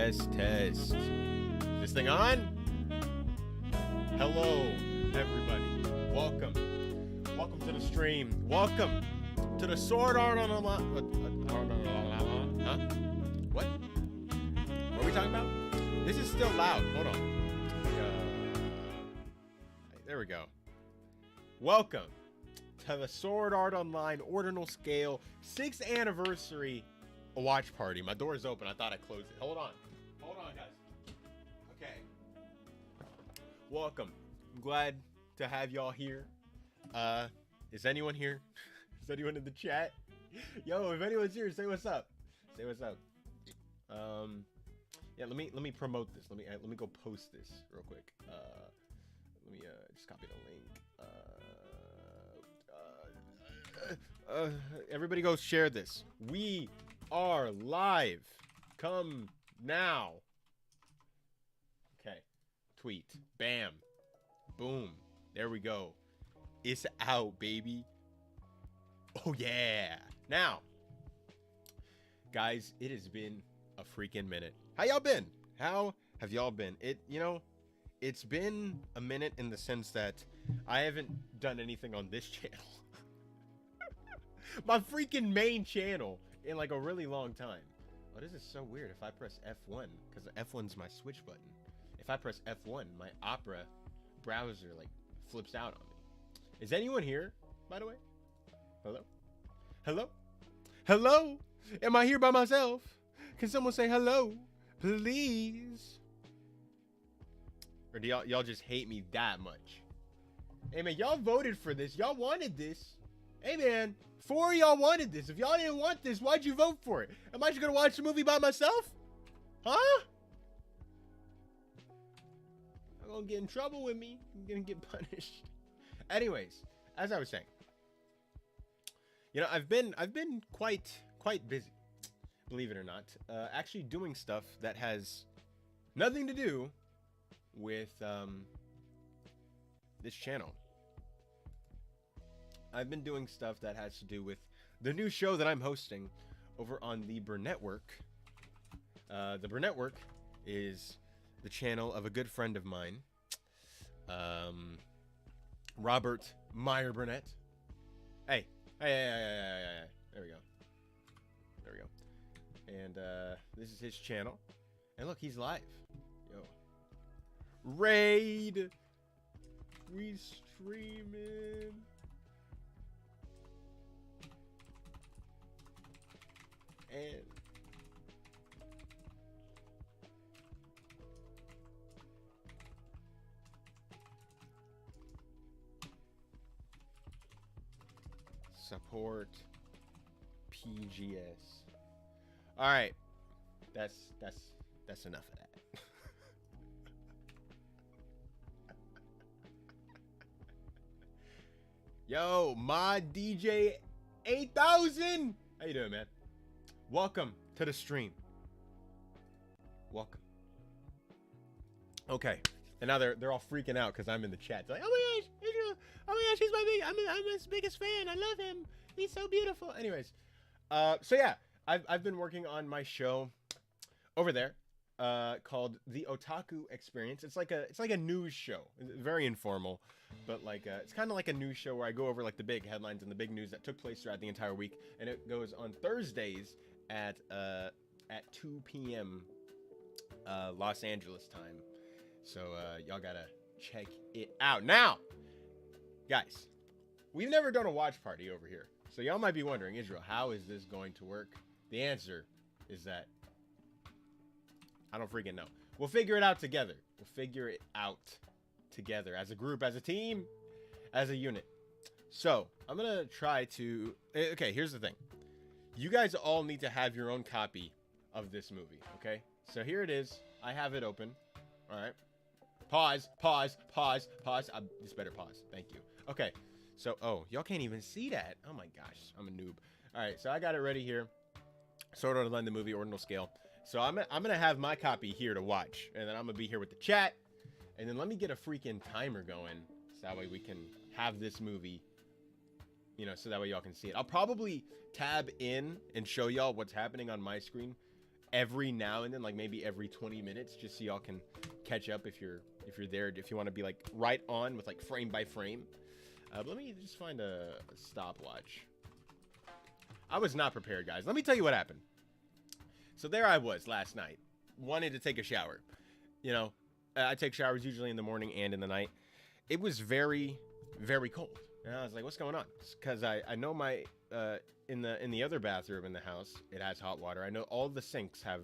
Test. Is this thing on? Hello, everybody. Welcome to the stream. Welcome to the Sword Art Online. Huh? What? What are we talking about? This is still loud. Hold on. There we go. Welcome to the Sword Art Online Ordinal Scale 6th anniversary watch party. My door is open. I thought I closed it. Hold on, guys. Okay. Welcome. I'm glad to have y'all here. Is anyone here? Is anyone in the chat? Yo, if anyone's here, say what's up. Say what's up. Yeah, let me promote this. Let me go post this real quick. Let me just copy the link. Everybody go share this. We are live. Come now. Okay. Tweet. Bam. Boom. There we go. It's out, baby. Oh yeah. Now, guys, it has been a freaking minute. How y'all been? How have y'all been? It's been a minute in the sense that I haven't done anything on this channel. My freaking main channel in like a really long time. Oh, this is so weird. If I press F1, because F1's my switch button. If I press F1, my Opera browser like flips out on me. Is anyone here, by the way? Hello? Hello? Hello? Am I here by myself? Can someone say hello, please? Or do y'all just hate me that much? Hey man, y'all voted for this. Y'all wanted this. Hey man, 4 of y'all wanted this. If y'all didn't want this, why'd you vote for it? Am I just gonna watch the movie by myself? Huh? I'm gonna get in trouble with me. I'm gonna get punished. Anyways, as I was saying, you know, I've been quite busy, believe it or not, actually doing stuff that has nothing to do with this channel. I've been doing stuff that has to do with the new show that I'm hosting over on the Burnetwork. The Burnetwork is the channel of a good friend of mine, Robert Meyer Burnett. Hey. There we go. And this is his channel. And look, he's live. Yo. Raid. We streaming. And support PGS. All right, that's enough of that. Yo, Mod DJ 8000. How you doing, man? Welcome to the stream. Welcome. Okay, and now they're all freaking out because I'm in the chat. They're like, oh my gosh, Israel. Oh my gosh, he's I'm his biggest fan. I love him. He's so beautiful. Anyways, so yeah, I've been working on my show over there, called The Otaku Experience. It's like a news show. It's very informal, but like it's kind of like a news show where I go over like the big headlines and the big news that took place throughout the entire week, and it goes on Thursdays at 2 p.m. Los Angeles time. So y'all gotta check it out. Now, guys, we've never done a watch party over here. So y'all might be wondering, Israel, how is this going to work? The answer is that I don't freaking know. We'll figure it out together. We'll figure it out together as a group, as a team, as a unit. So I'm gonna try to. Okay, here's the thing. You guys all need to have your own copy of this movie, okay? So here it is. I have it open. All right. Pause. This better pause. Thank you. Okay. So, oh, y'all can't even see that. Oh my gosh, I'm a noob. All right, so I got it ready here. Sword Art Online, the movie, Ordinal Scale. So I'm gonna have my copy here to watch, and then I'm gonna be here with the chat, and then let me get a freaking timer going, so that way we can have this movie, you know, so that way y'all can see it. I'll probably tab in and show y'all what's happening on my screen every now and then, like maybe every 20 minutes, just so y'all can catch up if you're there, if you want to be like right on with like frame by frame. But let me just find a stopwatch. I was not prepared, guys. Let me tell you what happened. So there I was last night, wanted to take a shower. You know, I take showers usually in the morning and in the night. It was very, very cold. And I was like, what's going on? Because I know my in the other bathroom in the house, it has hot water. I know all the sinks have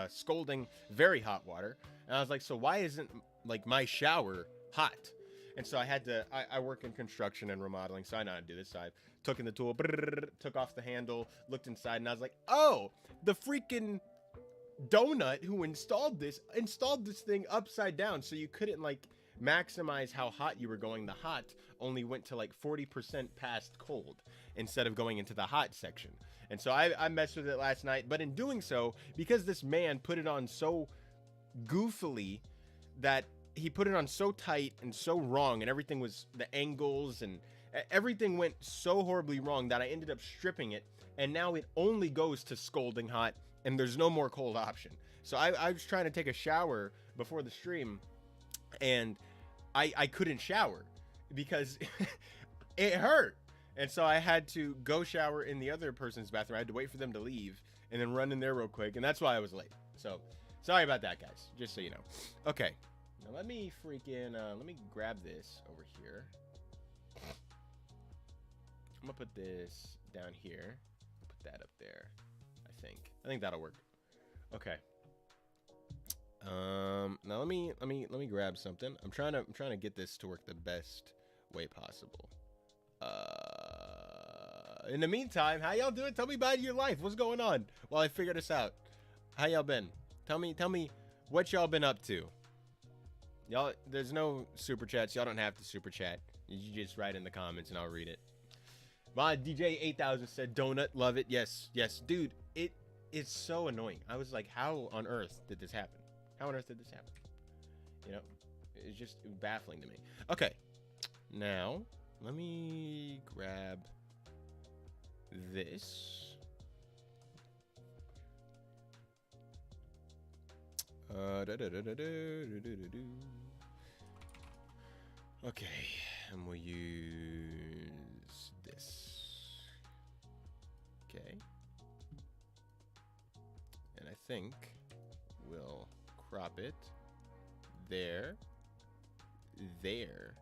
scalding very hot water. And I was like, so why isn't like my shower hot? And so I had to, I work in construction and remodeling, so I know how to do this. So I took in the tool, took off the handle, looked inside, and I was like, oh, the freaking donut who installed this thing upside down, so you couldn't like maximize how hot you were going. The hot only went to like 40% past cold instead of going into the hot section. And so I messed with it last night, but in doing so, because this man put it on so goofily that he put it on so tight and so wrong, and everything was, the angles and everything went so horribly wrong that I ended up stripping it, and now it only goes to scalding hot and there's no more cold option. So I was trying to take a shower before the stream, and I couldn't shower because it hurt. And so I had to go shower in the other person's bathroom. I had to wait for them to leave and then run in there real quick, and that's why I was late. So sorry about that, guys, just so you know. Okay, now let me freaking let me grab this over here. I'm gonna put this down here, put that up there. I think that'll work. Okay. Now let me grab something. I'm trying to get this to work the best way possible. In the meantime, how y'all doing? Tell me about your life. What's going on while I figure this out? How y'all been? Tell me what y'all been up to. Y'all, there's no super chats. Y'all don't have to super chat. You just write in the comments and I'll read it. My DJ 8000 said donut, love it. Yes, dude. It's so annoying. I was like, how on earth did this happen? How on earth did this happen? You know, it's just baffling to me. Okay, now let me grab this. Okay, and we'll use this. Okay, and I think we'll crop it there, and there.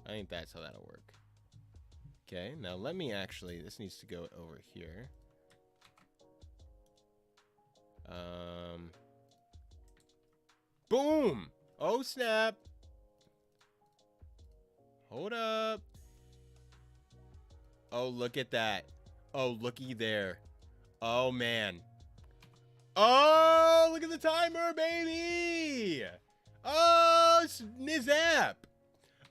I think that's how that'll work. Okay, now let me actually, this needs to go over here. Boom! Oh snap! Hold up. Oh, look at that. Oh, looky there. Oh, man. Oh, look at the timer, baby. Oh, Nizap.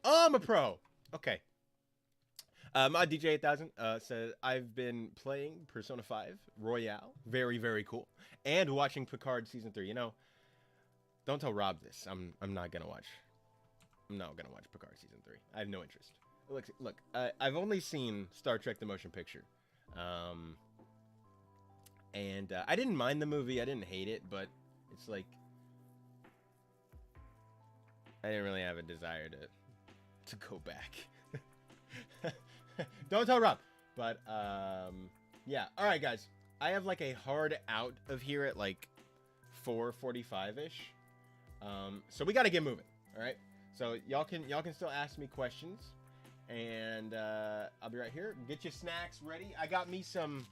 Oh, I'm a pro. Okay. My DJ 8000 said, I've been playing Persona 5 Royale. Very, very cool. And watching Picard Season 3. You know, don't tell Rob this. I'm not going to watch. I'm not going to watch Picard Season 3. I have no interest. Look, I've only seen Star Trek The Motion Picture. And I didn't mind the movie. I didn't hate it, but it's like I didn't really have a desire to go back. Don't tell Rob. But yeah. All right, guys. I have like a hard out of here at like 4:45ish. So we got to get moving. All right. So y'all can still ask me questions, and I'll be right here. Get your snacks ready. I got me some.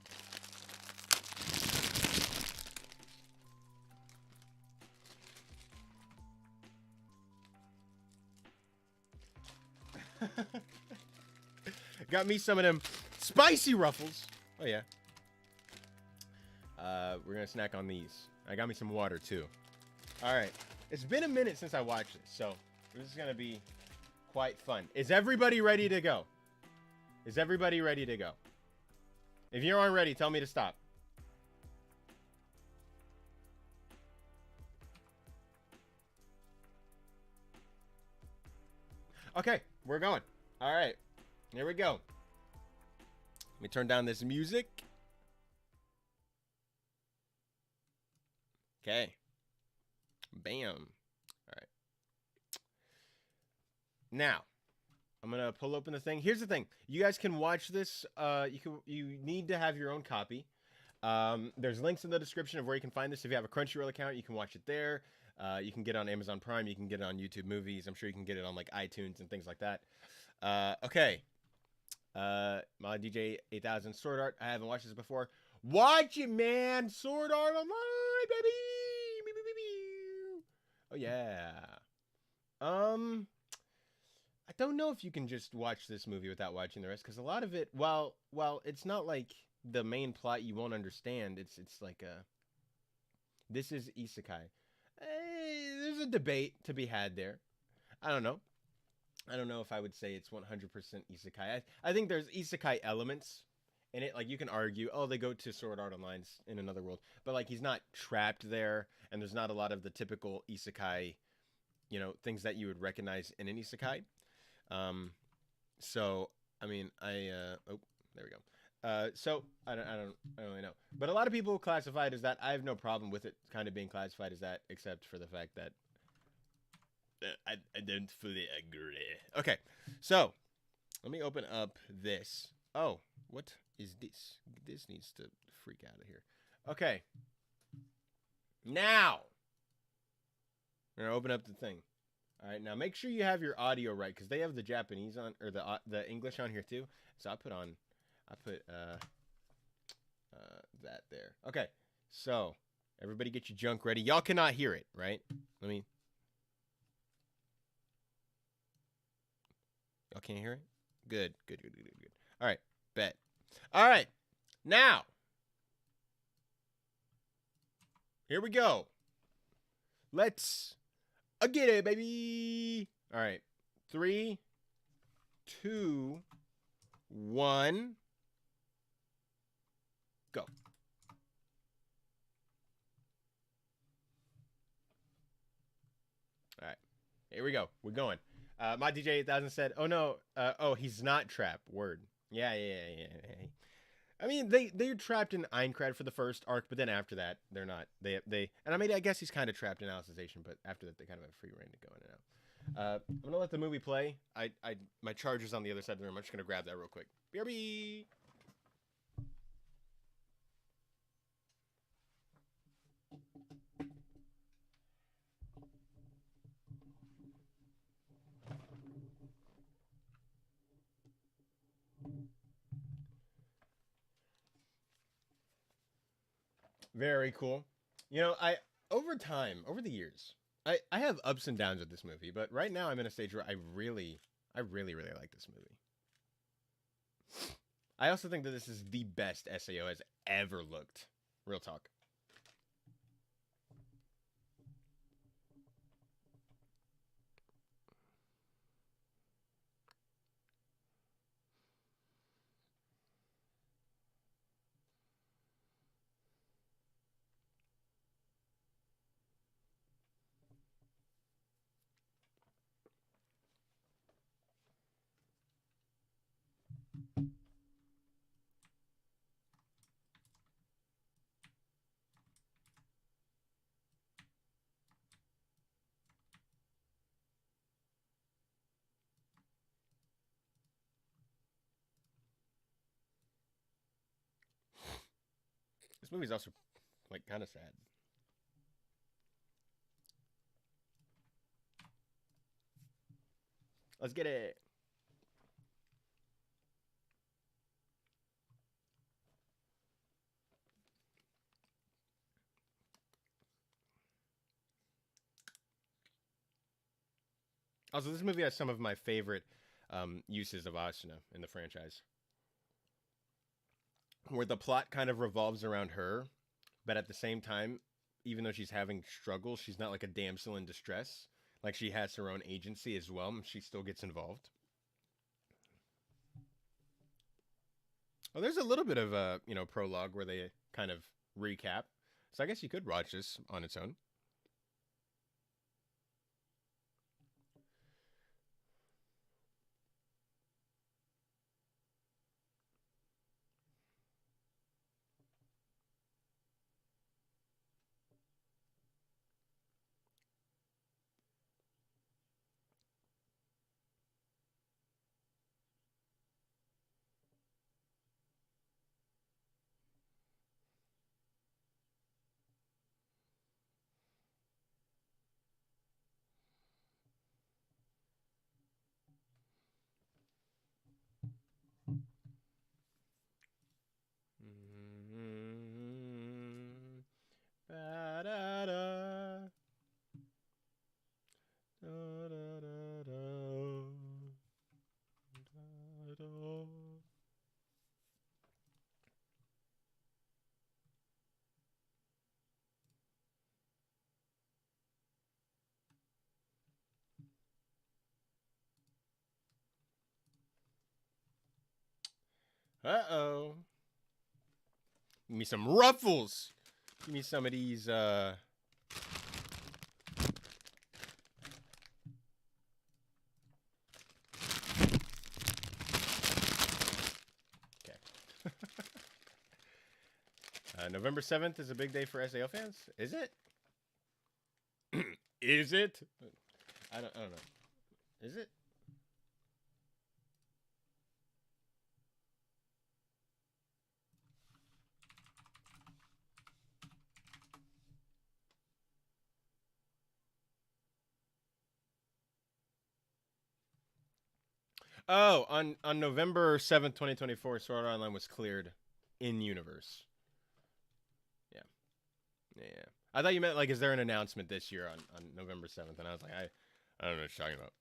Got me some of them spicy Ruffles. Oh yeah. We're gonna snack on these. I got me some water too. All right. It's been a minute since I watched this, so this is gonna be quite fun. Is everybody ready to go? Is everybody ready to go? If you aren't ready, tell me to stop. Okay, we're going. All right, here we go. Let me turn down this music. Okay. Bam. All right. Now, I'm gonna pull open the thing. Here's the thing: you guys can watch this. You need to have your own copy. There's links in the description of where you can find this. If you have a Crunchyroll account, you can watch it there. You can get it on Amazon Prime. You can get it on YouTube Movies. I'm sure you can get it on like iTunes and things like that. Okay. My DJ 8000 Sword Art. I haven't watched this before. Watch it, man. Sword Art Online, baby. Oh yeah. I don't know if you can just watch this movie without watching the rest, because a lot of it, while it's not like the main plot you won't understand, it's like this is isekai. There's a debate to be had there. I don't know if I would say it's 100% isekai. I think there's isekai elements in it. Like, you can argue, oh, they go to Sword Art Online in another world, but like, he's not trapped there, and there's not a lot of the typical isekai, things that you would recognize in an isekai. So I mean, there we go. So I don't really know, but a lot of people classify it as that. I have no problem with it kind of being classified as that, except for the fact that I don't fully agree. Okay, so let me open up this. Oh, what is this? This needs to freak out of here. Okay, now we're gonna open up the thing. All right, now make sure you have your audio right, because they have the Japanese on, or the English on here too. So I put that there. Okay, so everybody get your junk ready. Y'all cannot hear it, right? Y'all can't hear it? Good. All right, bet. All right, now here we go. Let's get it, baby. All right, 3, 2, 1, go. All right, here we go. We're going. My DJ 8000 said, "Oh no, he's not trapped." Word. Yeah. I mean, they're trapped in Aincrad for the first arc, but then after that, they're not. And I mean, I guess he's kind of trapped in Alicization, but after that, they kind of have free reign to go in and out. I'm gonna let the movie play. My charger's on the other side of the room. I'm just gonna grab that real quick. BRB. Very cool. Over the years, I have ups and downs with this movie, but right now I'm in a stage where I really like this movie. I also think that this is the best SAO has ever looked. Real talk. This movie's also like kind of sad. Let's get it. Also, this movie has some of my favorite uses of Asuna in the franchise, where the plot kind of revolves around her, but at the same time, even though she's having struggles, she's not like a damsel in distress. Like, she has her own agency as well, and she still gets involved. Well, there's a little bit of a prologue where they kind of recap, so I guess you could watch this on its own. Uh-oh. Give me some ruffles. Give me some of these, Okay. November 7th is a big day for SAO fans. Is it? Is it? I don't know. Is it? Oh, on November 7th, 2024, Sword Art Online was cleared in universe. Yeah. Yeah. I thought you meant, like, is there an announcement this year on November 7th? And I was like, I don't know what you're talking about.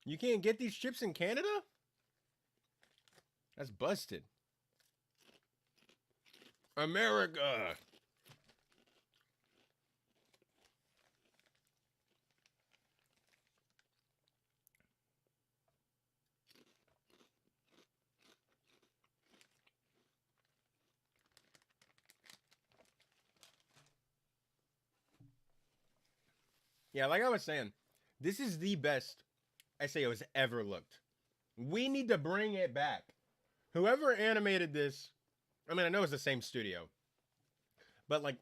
You can't get these chips in Canada? That's busted. America. Yeah, like I was saying, this is the best SAO has ever looked. We need to bring it back. Whoever animated this, I mean, I know it's the same studio, but like,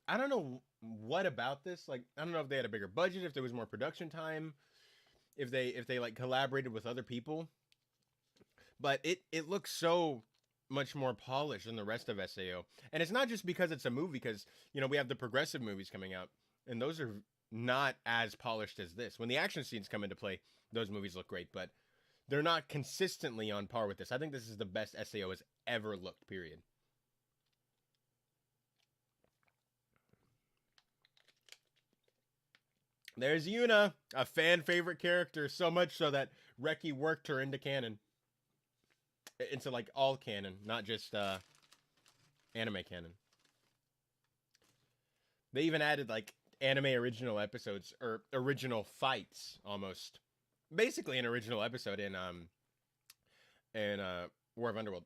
I don't know what about this. Like, I don't know if they had a bigger budget, if there was more production time, if they like collaborated with other people, but it looks so much more polished than the rest of SAO. And it's not just because it's a movie, because we have the progressive movies coming out, and those are not as polished as this. When the action scenes come into play, those movies look great, but they're not consistently on par with this. I think this is the best SAO has ever looked, period. There's Yuna, a fan favorite character, so much so that Reki worked her into canon. Into like all canon, not just anime canon. They even added like anime original episodes or original fights almost. Basically an original episode in War of Underworld.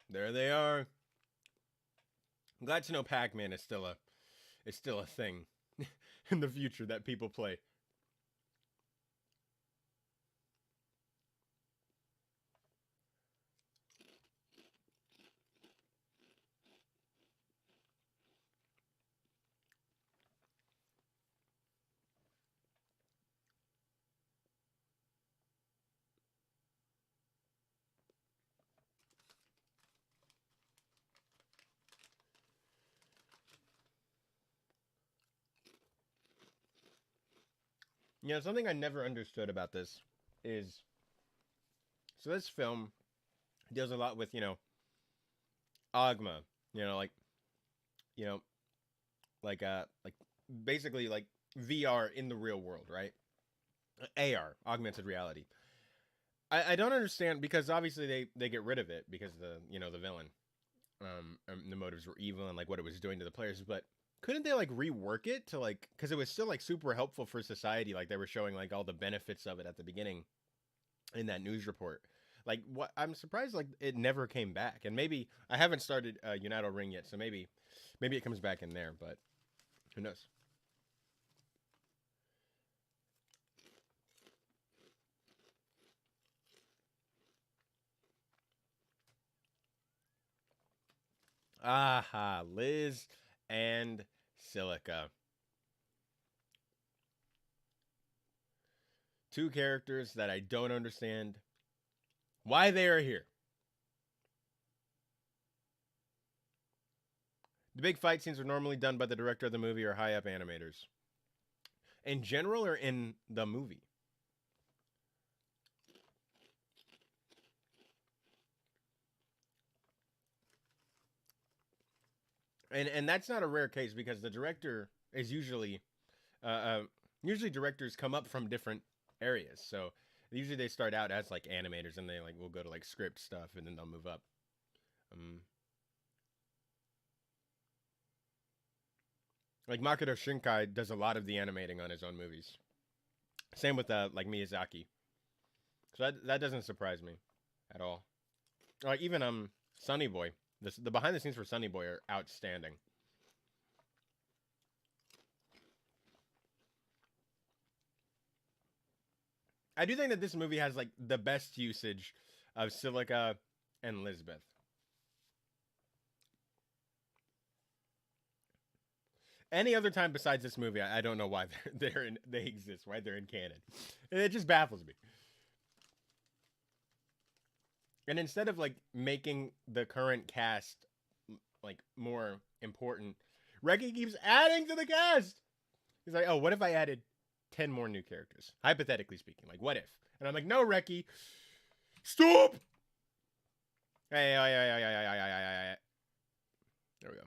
There they are. I'm glad to know Pac-Man is still a thing in the future that people play. Something I never understood about this is, so this film deals a lot with, Agma, like, you know, like basically like VR in the real world, right? AR, augmented reality. I don't understand, because obviously they get rid of it because the villain, the motives were evil and like what it was doing to the players, but couldn't they like rework it to like, because it was still like super helpful for society, like they were showing like all the benefits of it at the beginning in that news report. Like, what, I'm surprised like it never came back. And maybe I haven't started United Ring yet, so maybe it comes back in there, but who knows. Aha, Liz and Silica. Two characters that I don't understand why they are here. The big fight scenes are normally done by the director of the movie or high up animators. In general or in the movie? And that's not a rare case because the director is usually uh, uh, usually directors come up from different areas. So usually they start out as like animators and they like will go to like script stuff and then they'll move up. Um, like Makoto Shinkai does a lot of the animating on his own movies. Same with like Miyazaki. So that doesn't surprise me at all. Like even Sunny Boy. The behind the scenes for Sunny Boy are outstanding. I do think that this movie has like the best usage of Silica and Lisbeth. Any other time besides this movie, I don't know why they exist, why they're in canon. It just baffles me. And instead of like making the current cast like more important, Reki keeps adding to the cast. He's like, oh, what if I added 10 more new characters? Hypothetically speaking, like what if? And I'm like, no, Reki, stop. Hey, there we go.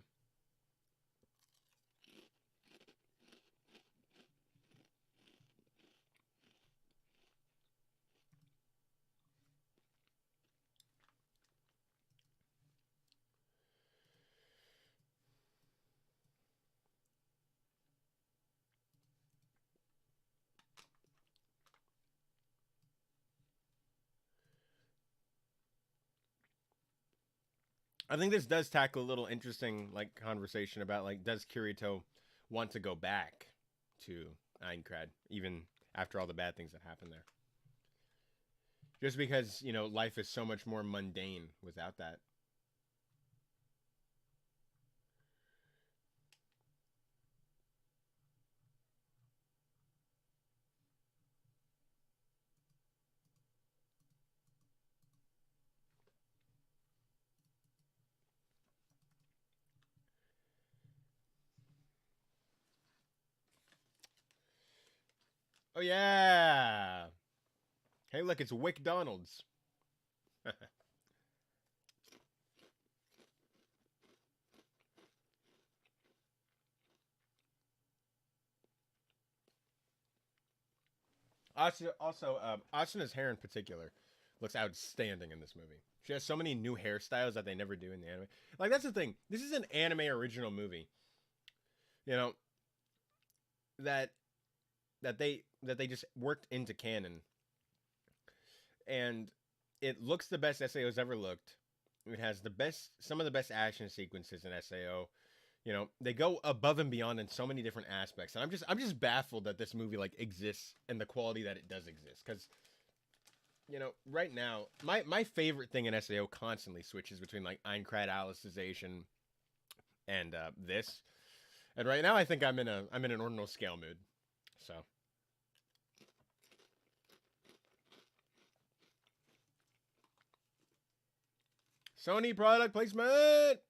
I think this does tackle a little interesting like conversation about like does Kirito want to go back to Aincrad even after all the bad things that happened there? Just because, you know, life is so much more mundane without that. Oh yeah. Hey, look, it's Wick Donald's. Also, Asana's hair in particular looks outstanding in this movie. She has so many new hairstyles that they never do in the anime. Like that's the thing. This is an anime original movie. You know that that they just worked into canon, and it looks the best SAO's ever looked. It has some of the best action sequences in SAO. You know, they go above and beyond in so many different aspects, and I'm just baffled that this movie like exists and the quality that it does exist. Because you know, right now, my favorite thing in SAO constantly switches between like Aincrad Alicization and this. And right now, I think I'm in an ordinal scale mood. So Sony product placement.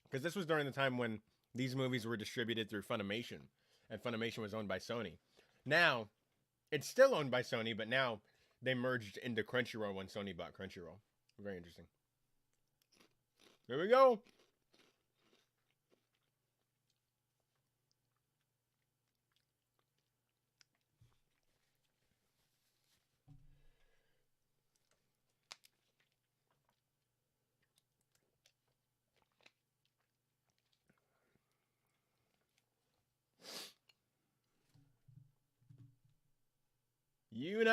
Because this was during the time when these movies were distributed through Funimation, and Funimation was owned by Sony. Now, it's still owned by Sony, but now they merged into Crunchyroll when Sony bought Crunchyroll. Very interesting. Here we go. Yuna.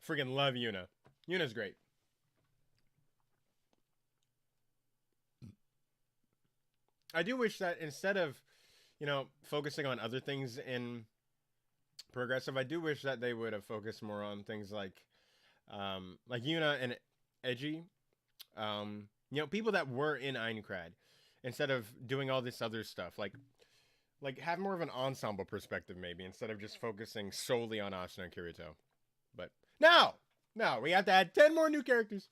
Freaking love Yuna. Yuna's great. I do wish that instead of, you know, focusing on other things in progressive, I do wish that they would have focused more on things like Yuna and Edgy, you know, people that were in Aincrad, instead of doing all this other stuff, like have more of an ensemble perspective maybe instead of just focusing solely on Asuna and Kirito. But no, No, we have to add 10 more new characters.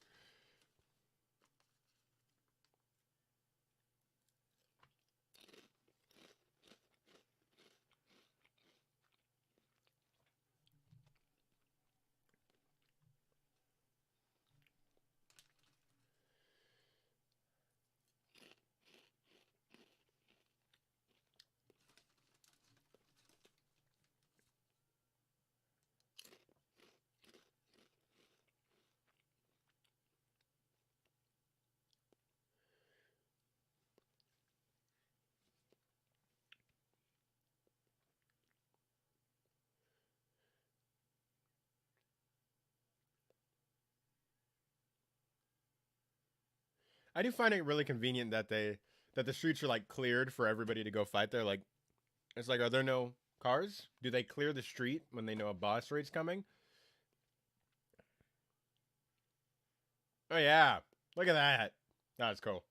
I do find it really convenient that the streets are like cleared for everybody to go fight there. Like it's like, are there no cars? Do they clear the street when they know a boss raid's coming? Oh yeah, look at that. That's cool.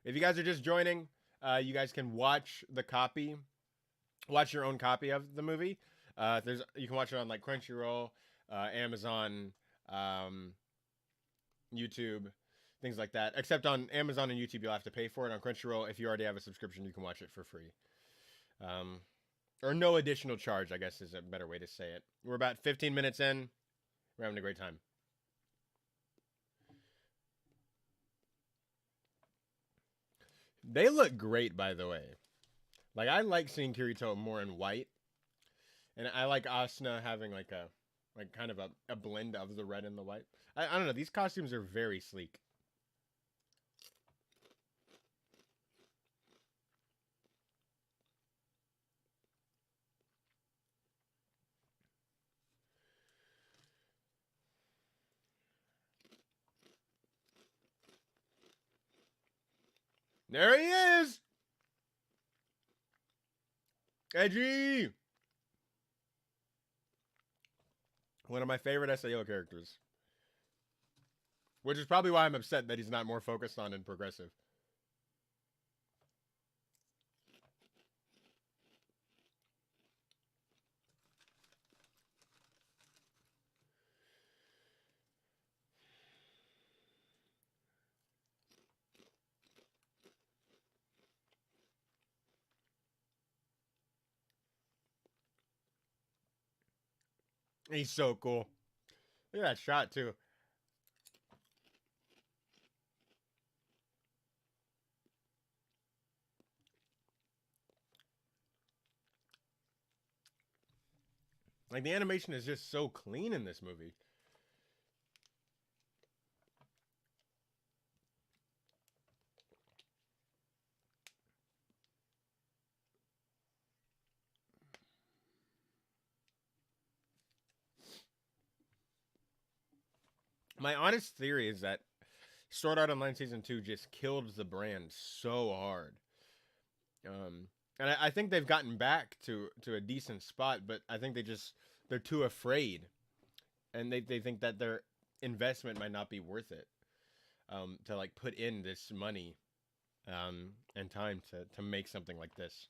If you guys are just joining, you guys can watch the copy, watch your own copy of the movie. There's you can watch it on like Crunchyroll, Amazon, um, YouTube, things like that. Except on Amazon and YouTube, you'll have to pay for it. On Crunchyroll, if you already have a subscription, you can watch it for free. Um, or no additional charge, I guess is a better way to say it. We're about 15 minutes in. We're having a great time. They look great, by the way. Like I like seeing Kirito more in white, and I like Asuna having like a like kind of a blend of the red and the white. I don't know. These costumes are very sleek. There he is! Edgy! One of my favorite SAO characters. Which is probably why I'm upset that he's not more focused on in progressive. He's so cool. Look at that shot, too. Like, the animation is just so clean in this movie. My honest theory is that Sword Art Online Season 2 just killed the brand so hard. And I think they've gotten back to a decent spot, but I think they're too afraid. And they think that their investment might not be worth it. To like put in this money and time to make something like this.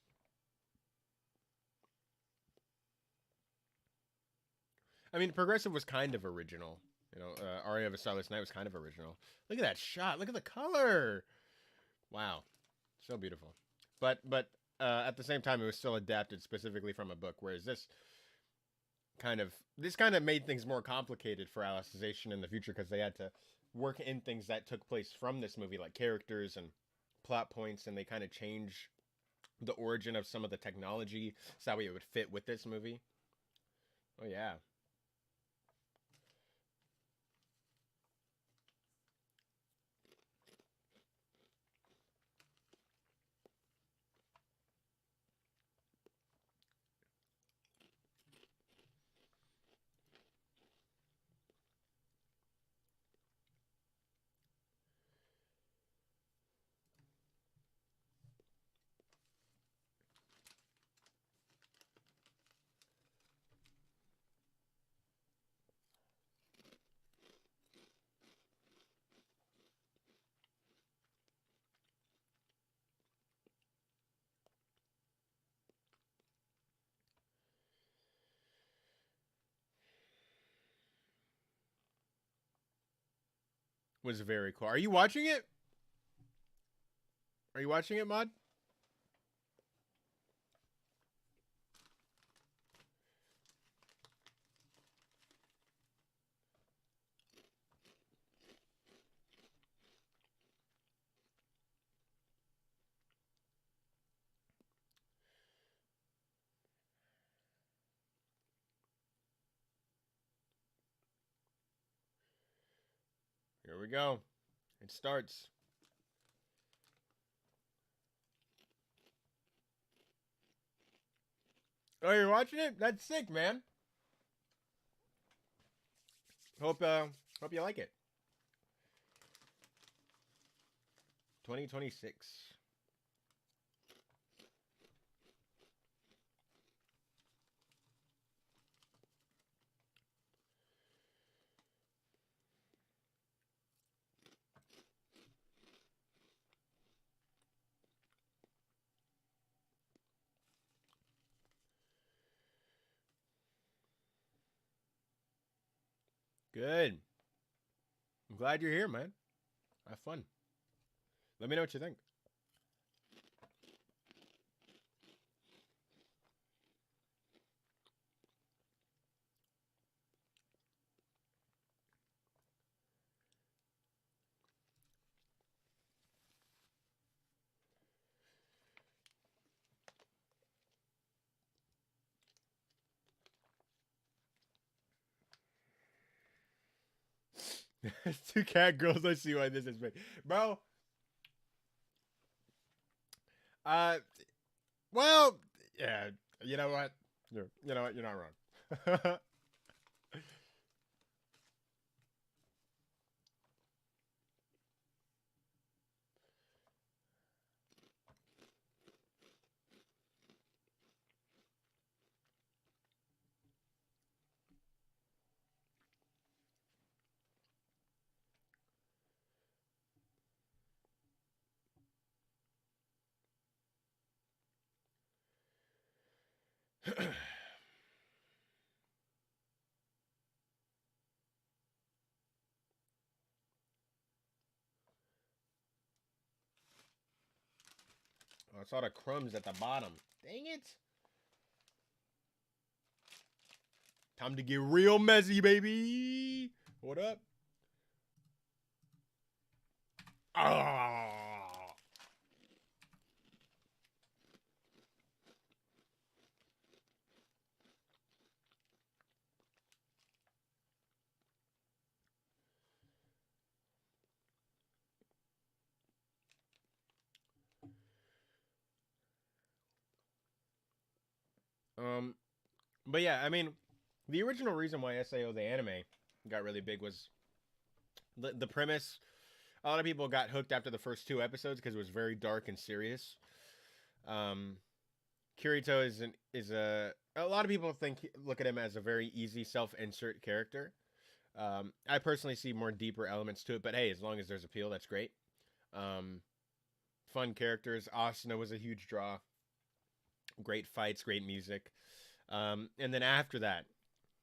I mean, Progressive was kind of original. You know, Aria of a Starless Night was kind of original. Look at that shot. Look at the color. Wow, so beautiful. But at the same time, it was still adapted specifically from a book. Whereas this kind of made things more complicated for Alicization in the future because they had to work in things that took place from this movie, like characters and plot points, and they kind of change the origin of some of the technology so that way it would fit with this movie. Oh yeah. was very cool. Are you watching it? Are you watching it, Mod? Here we go. It starts. Oh, you're watching it? That's sick, man. Hope you like it. 2026. Good. I'm glad you're here, man. Have fun. Let me know what you think. Two cat girls. I see why this is big, bro. Uh, well, yeah. You know what? You know what? You're not wrong. Oh, I saw the crumbs at the bottom. Dang it. Time to get real messy, baby. What up? Ah. But yeah, I mean, the original reason why SAO the anime got really big was the premise. A lot of people got hooked after the first two episodes because it was very dark and serious. Um, Kirito is a lot of people look at him as a very easy self-insert character. I personally see more deeper elements to it, but hey, as long as there's appeal, that's great. Um, Fun characters. Asuna was a huge draw. Great fights, great music. And then after that,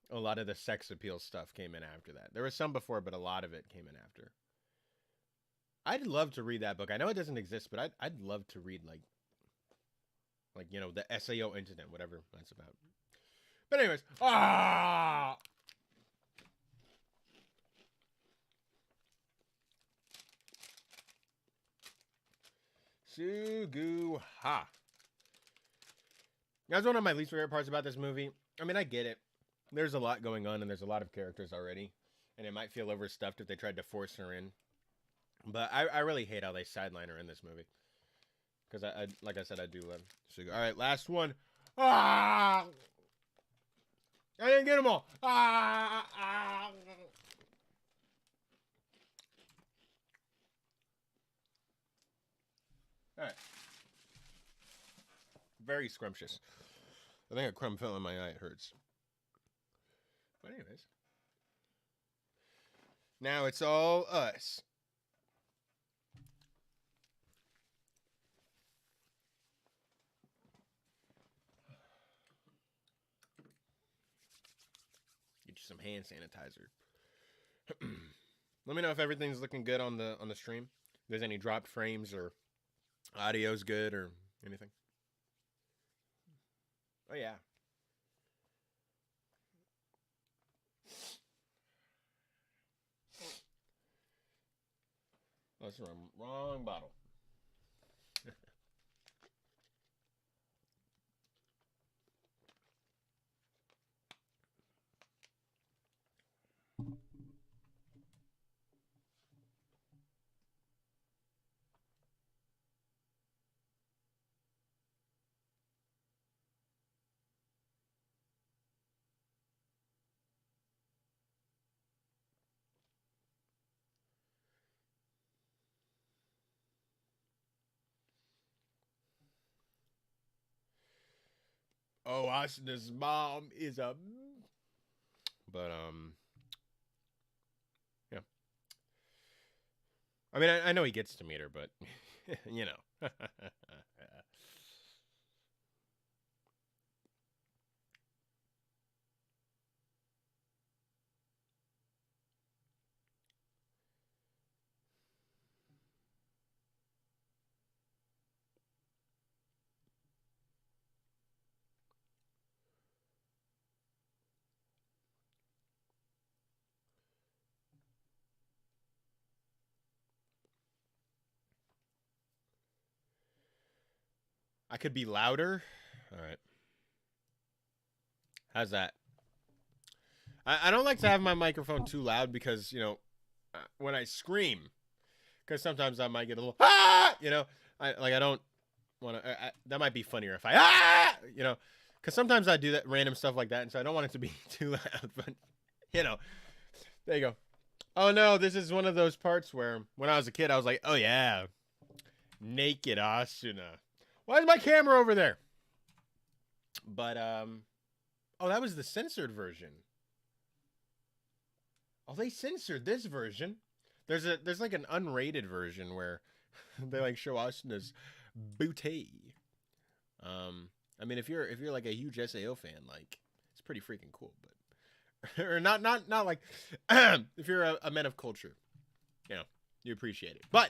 a lot of the sex appeal stuff came in after that. There was some before, but a lot of it came in after. I'd love to read that book. I know it doesn't exist, but I'd love to read like you know the SAO incident, whatever that's about. But anyways, Sugu-ha. That's one of my least favorite parts about this movie. I mean, I get it. There's a lot going on, and there's a lot of characters already, and it might feel overstuffed if they tried to force her in. But I really hate how they sideline her in this movie. Because I like I said, I do love Sugu. All right, last one. Ah! I didn't get them all. Ah! Ah! All right. Very scrumptious. I think a crumb fell in my eye. It hurts. But anyways. Now it's all us. Get you some hand sanitizer. Let me know if everything's looking good on the stream. If there's any dropped frames or audio's good or anything. Oh yeah. Oh, that's the wrong bottle. Oh, Ashna's mom is a. But yeah. I mean, I know he gets to meet her, but you know. I could be louder. All right. How's that? I don't like to have my microphone too loud because, you know, when I scream, because sometimes I might get a little, ah! You know, I don't want to, that might be funnier if I, ah! You know, because sometimes I do that random stuff like that, and so I don't want it to be too loud, but, you know, there you go. Oh no, this is one of those parts where when I was a kid, I was like, oh yeah, naked Asuna. Why is my camera over there? But, oh, that was the censored version. Oh, they censored this version. There's like an unrated version where they like show Asuna's booty. I mean, if you're like a huge SAO fan, like it's pretty freaking cool. But or not like if you're a man of culture, you know, you appreciate it. But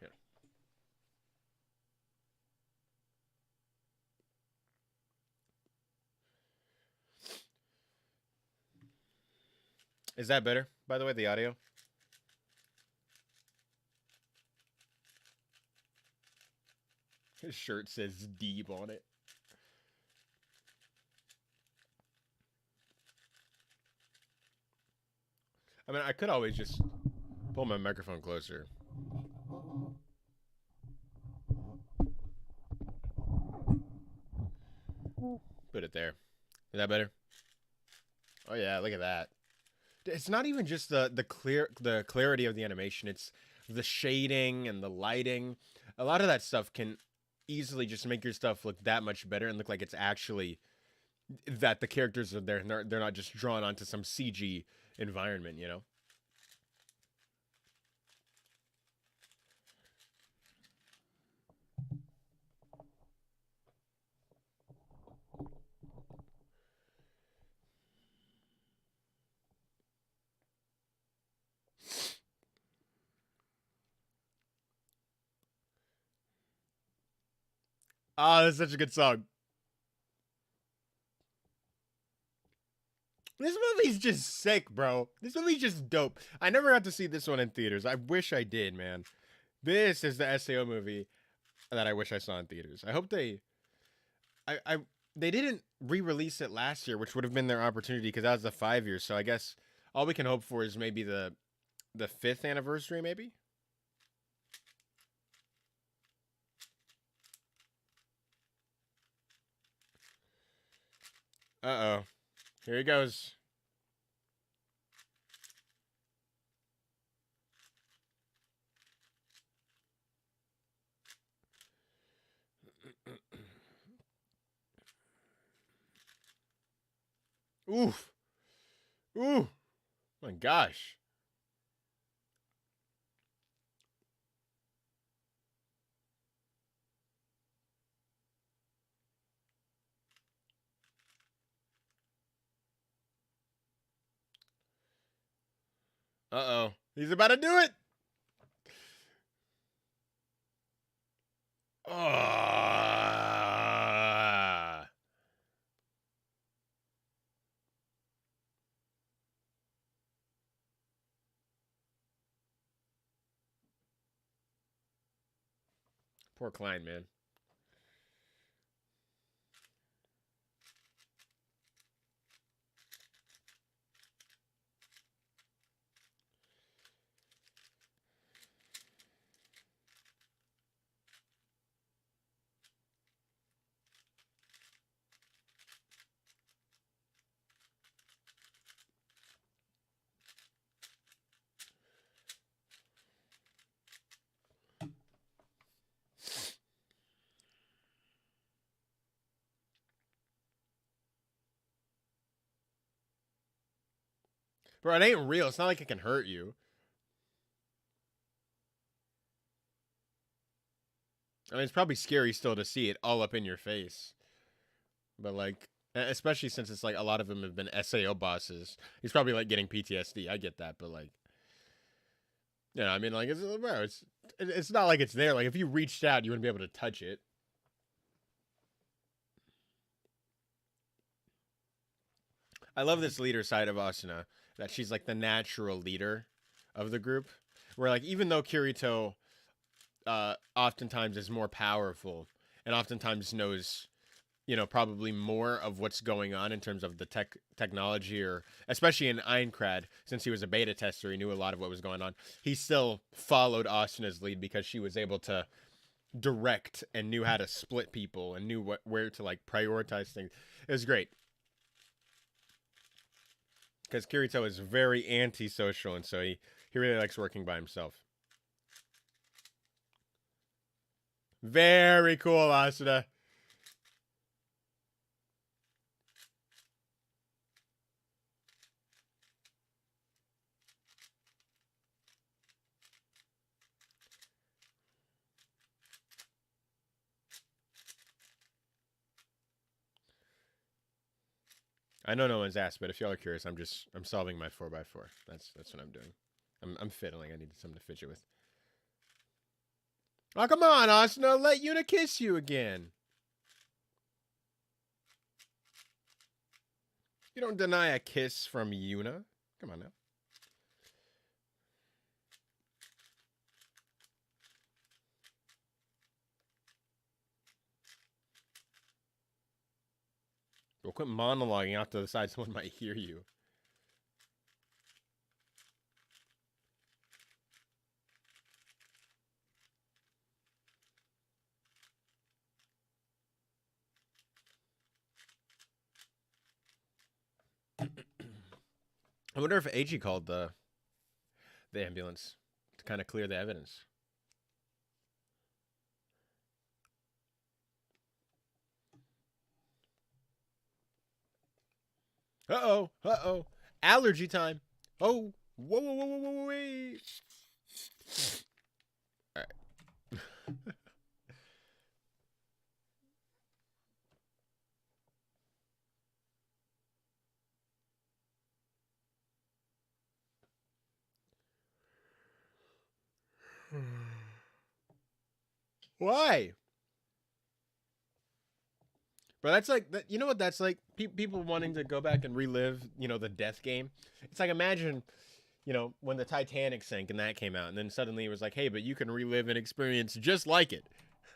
you know. Is that better? By the way, the audio. His shirt says Deeb on it. I mean, I could always just pull my microphone closer. Put it there. Is that better? Oh yeah, look at that. It's not even just the clarity of the animation. It's the shading and the lighting. A lot of that stuff can easily just make your stuff look that much better and look like it's actually that the characters are there and they're not just drawn onto some CG environment, you know? Ah, that's such a good song. This movie's just sick, bro. This movie's just dope. I never got to see this one in theaters. I wish I did, man. This is the SAO movie that I wish I saw in theaters. I hope I they didn't re-release it last year, which would have been their opportunity because that was the 5 years. So I guess all we can hope for is maybe the 5th anniversary, maybe. Uh oh, here he goes. Oof. Ooh. My gosh. Uh oh. He's about to do it. Poor Klein, man. Bro, it ain't real. It's not like it can hurt you. I mean, it's probably scary still to see it all up in your face. But, like, especially since it's, like, a lot of them have been SAO bosses. He's probably, like, getting PTSD. I get that, but, like... You know, I mean, like, it's not like it's there. Like, if you reached out, you wouldn't be able to touch it. I love this leader side of Asuna. That she's, like, the natural leader of the group. Where, like, even though Kirito... oftentimes is more powerful and oftentimes knows, you know, probably more of what's going on in terms of the technology, or especially in Aincrad, since he was a beta tester, he knew a lot of what was going on. He still followed Asuna's lead because she was able to direct and knew how to split people and knew where to, like, prioritize things. It was great. Because Kirito is very antisocial, and so he really likes working by himself. Very cool, Asuna. I know no one's asked, but if y'all are curious, I'm solving my 4x4. That's what I'm doing. I'm fiddling. I need something to fidget with. Oh, come on, Asuna. Let Yuna kiss you again. You don't deny a kiss from Yuna. Come on now. Well, quit monologuing out to the side. Someone might hear you. I wonder if Eiji called the ambulance to kind of clear the evidence. Uh-oh. Uh-oh. Allergy time. Oh. Whoa, whoa, whoa, whoa, whoa, wait. All right. Why? But that's like, you know what that's like? People wanting to go back and relive, you know, the death game. It's like, imagine, you know, when the Titanic sank and that came out, and then suddenly it was like, hey, but you can relive an experience just like it.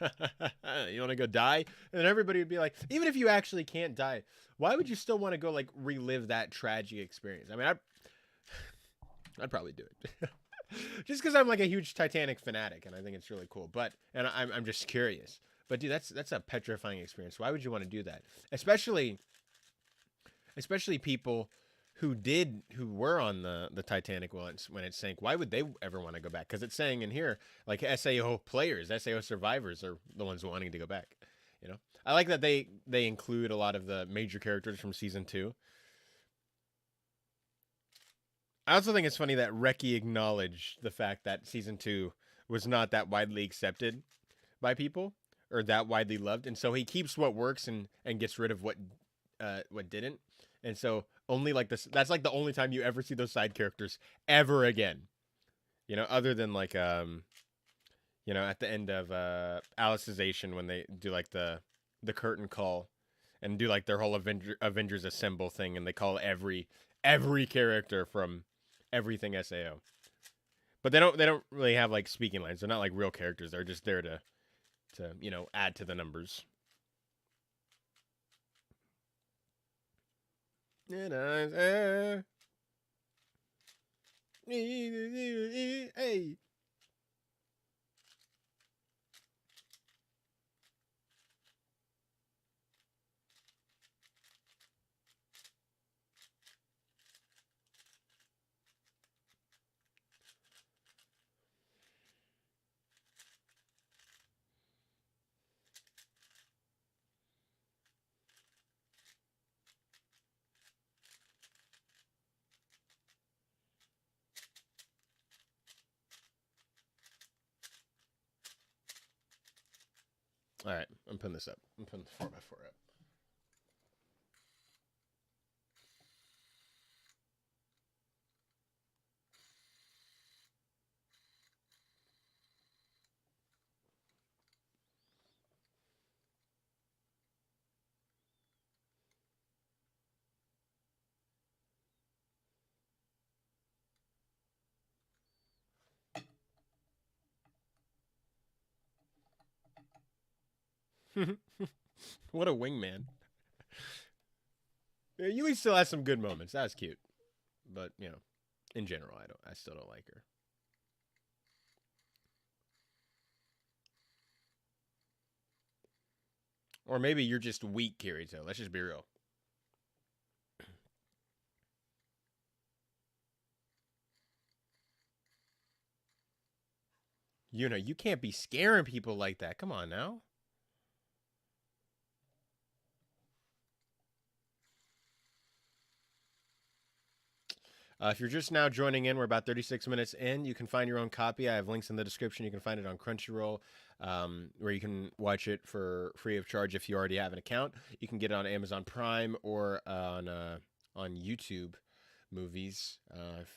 You want to go die? And then everybody would be like, even if you actually can't die, why would you still want to go, like, relive that tragic experience? I mean, I'd probably do it. Just because I'm, like, a huge Titanic fanatic, and I think it's really cool. But, and I'm just curious. But dude, that's a petrifying experience. Why would you want to do that? Especially people who were on the Titanic when it sank. Why would they ever want to go back? Because it's saying in here, like, SAO players, SAO survivors are the ones wanting to go back. You know, I like that they include a lot of the major characters from season 2. I also think it's funny that Reki acknowledged the fact that season 2 was not that widely accepted by people, or that widely loved, and so he keeps what works and gets rid of what didn't. And so only, like, this, that's like the only time you ever see those side characters ever again. You know, other than like you know, at the end of Alicization when they do like the curtain call and do like their whole Avengers Assemble thing, and they call every character from everything SAO. But they don't really have like speaking lines. They're not like real characters. They're just there to you know add to the numbers. Hey. All right, I'm putting this up. I'm putting the 4x4 up. What a wingman. Yeah, Yui still has some good moments. That's cute, but you know, in general, I still don't like her. Or maybe you're just weak, Kirito. Let's just be real. You know, you can't be scaring people like that. Come on now. If you're just now joining in, we're about 36 minutes in. You can find your own copy. I have links in the description. You can find it on Crunchyroll, where you can watch it for free of charge if you already have an account. You can get it on Amazon Prime or on YouTube movies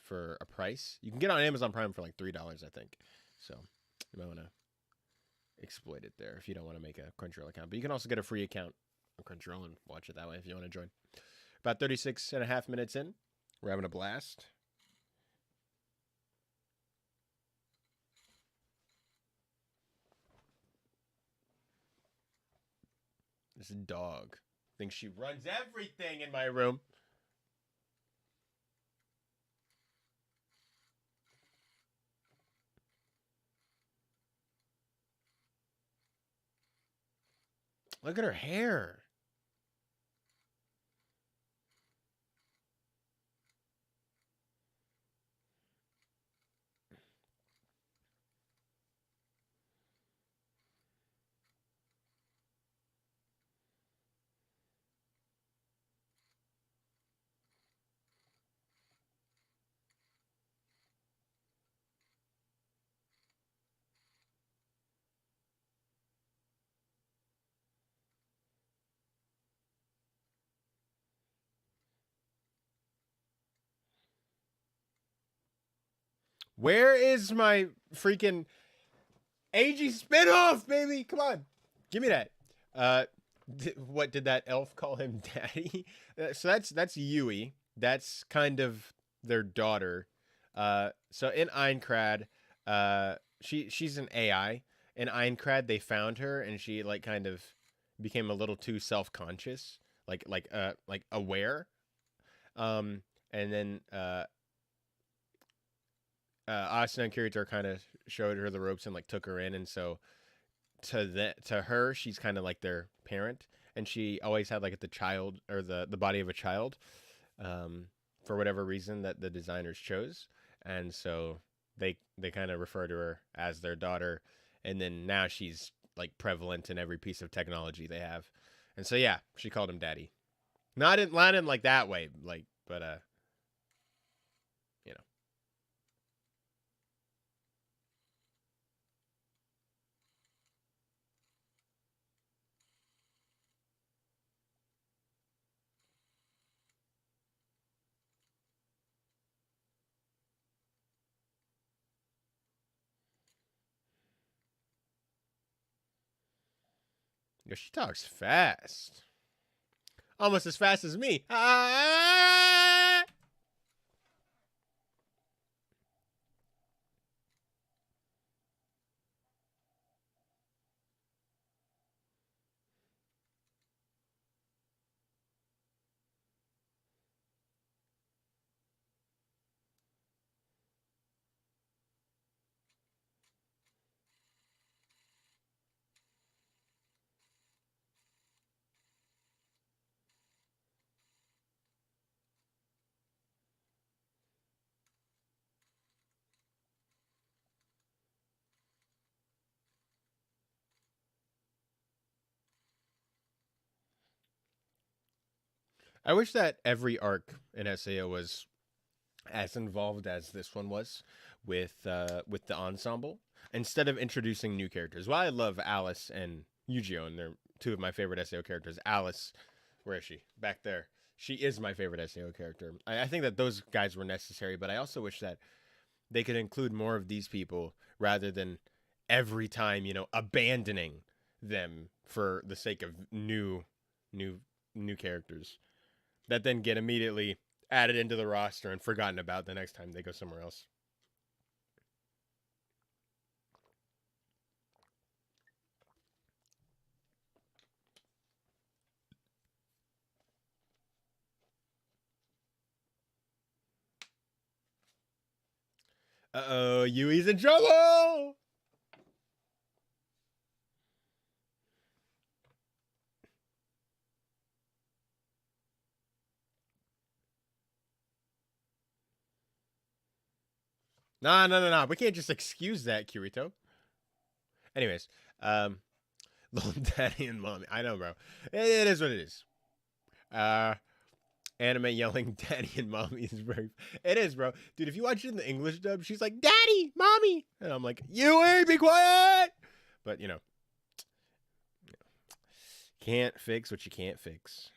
for a price. You can get it on Amazon Prime for like $3, I think. So you might want to exploit it there if you don't want to make a Crunchyroll account. But you can also get a free account on Crunchyroll and watch it that way if you want to join. About 36 and a half minutes in. We're having a blast. This dog thinks she runs everything in my room. Look at her hair. Where is my freaking AG spinoff, baby? Come on. Give me that. What did that elf call him, daddy? So that's Yui. That's kind of their daughter. So in Aincrad, she's an AI. In Aincrad, they found her and she like kind of became a little too self conscious, like aware. And then Asuna and Kirito kind of showed her the ropes and like took her in, and so to her, she's kind of like their parent, and she always had like the child or the body of a child, for whatever reason that the designers chose, and so they kind of refer to her as their daughter, and then now she's like prevalent in every piece of technology they have, and so yeah, she called him daddy, not in like that way, like but you know. Yo, she talks fast. Almost as fast as me. Ah! I wish that every arc in SAO was as involved as this one was with the ensemble. Instead of introducing new characters, while I love Alice and Yu-Gi-Oh, and they're two of my favorite SAO characters. Alice, where is she? Back there. She is my favorite SAO character. I think that those guys were necessary, but I also wish that they could include more of these people rather than every time abandoning them for the sake of new new characters that then get immediately added into the roster and forgotten about the next time they go somewhere else. Uh-oh, Yui's in trouble! Nah, no, no, no. We can't just excuse that, Kirito. Anyways, little daddy and mommy. I know, bro. It is what it is. Anime yelling daddy and mommy is very. It is, bro. Dude, if you watch it in the English dub, she's like, daddy, mommy. And I'm like, Yui, be quiet. But, can't fix what you can't fix.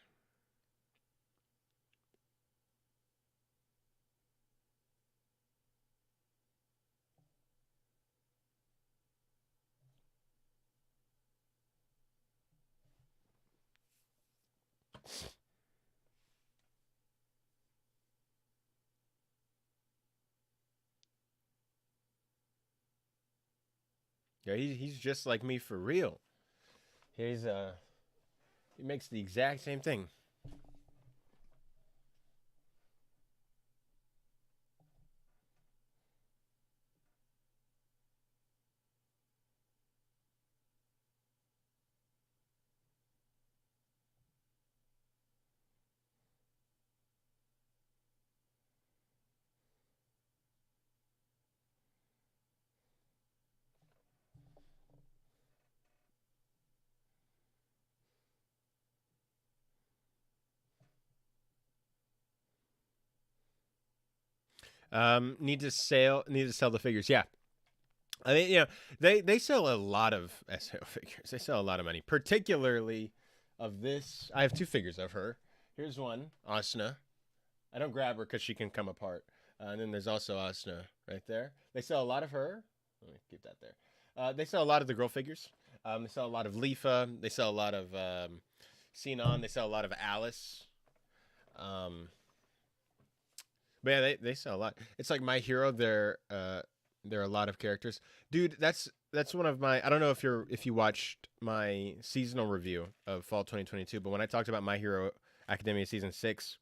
Yeah, he's just like me for real. He makes the exact same thing. Need to sell the figures. Yeah, I mean, they sell a lot of SAO figures. They sell a lot of money, particularly of this. I have two figures of her. Here's one, Asuna. I don't grab her because she can come apart. And then there's also Asuna right there. They sell a lot of her. Let me keep that there. They sell a lot of the girl figures. They sell a lot of Lifa. They sell a lot of Sinon. They sell a lot of Alice. But yeah, they sell a lot. It's like My Hero. There are a lot of characters, dude. That's one of my. I don't know if you watched my seasonal review of Fall 2022, but when I talked about My Hero Academia season 6,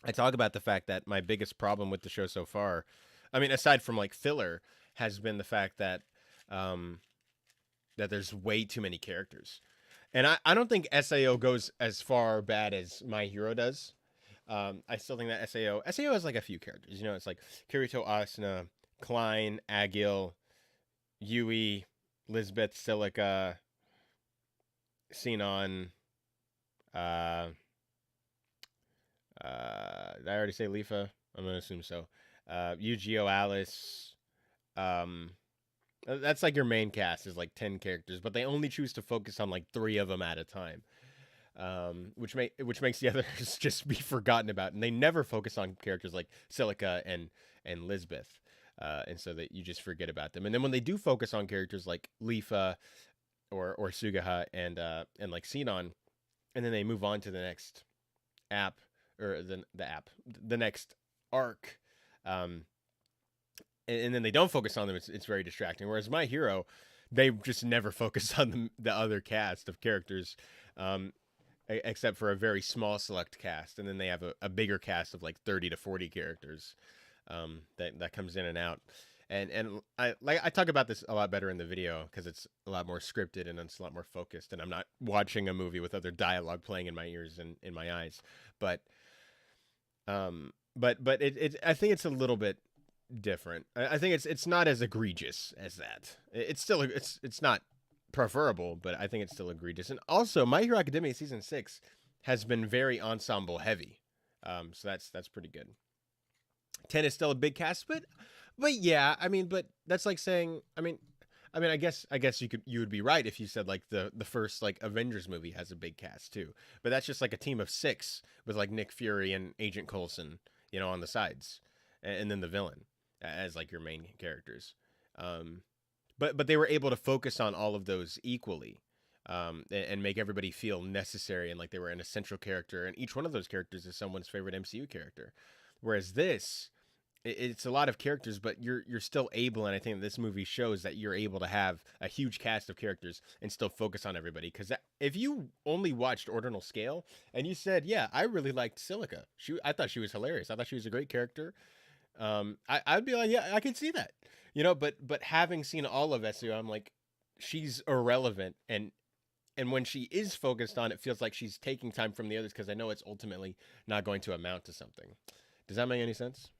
I talk about the fact that my biggest problem with the show so far, I mean, aside from like filler, has been the fact that that there's way too many characters, and I don't think SAO goes as far bad as My Hero does. I still think that SAO has like a few characters. It's like Kirito, Asuna, Klein, Agil, Yui, Lisbeth, Silica, Sinon. Did I already say Lifa? I'm gonna assume so. Yu-Gi-Oh, Alice. That's like your main cast is like 10 characters, but they only choose to focus on like 3 of them at a time. Which makes the others just be forgotten about, and they never focus on characters like Silica and Lisbeth, and so that you just forget about them. And then when they do focus on characters like Lifa or Sugaha and like Sinon, and then they move on to the next app or the next arc, um, and then they don't focus on them. It's very distracting. Whereas My Hero, they just never focus on the other cast of characters, um, except for a very small select cast, and then they have a bigger cast of like 30 to 40 characters, that comes in and out. And I talk about this a lot better in the video because it's a lot more scripted and it's a lot more focused, and I'm not watching a movie with other dialogue playing in my ears and in my eyes. But but I think it's a little bit different. I think it's not as egregious as that. It's still it's not preferable, but I think it's still egregious. And also, My Hero Academia season 6 has been very ensemble heavy, so that's pretty good. 10 is still a big cast, but yeah, I mean, but that's like saying, I guess you would be right if you said like the first like Avengers movie has a big cast too, but that's just like a team of 6 with like Nick Fury and Agent Coulson, on the sides, and then the villain as like your main characters. But they were able to focus on all of those equally, and make everybody feel necessary and like they were an essential character, and each one of those characters is someone's favorite MCU character. Whereas this, it's a lot of characters, but you're still able, and I think this movie shows that you're able to have a huge cast of characters and still focus on everybody. Because if you only watched Ordinal Scale and you said, "Yeah, I really liked Silica. I thought she was hilarious. I thought she was a great character," I'd be like, "Yeah, I can see that." But having seen all of SAO, I'm like, she's irrelevant, and when she is focused on, it feels like she's taking time from the others because I know it's ultimately not going to amount to something. Does that make any sense?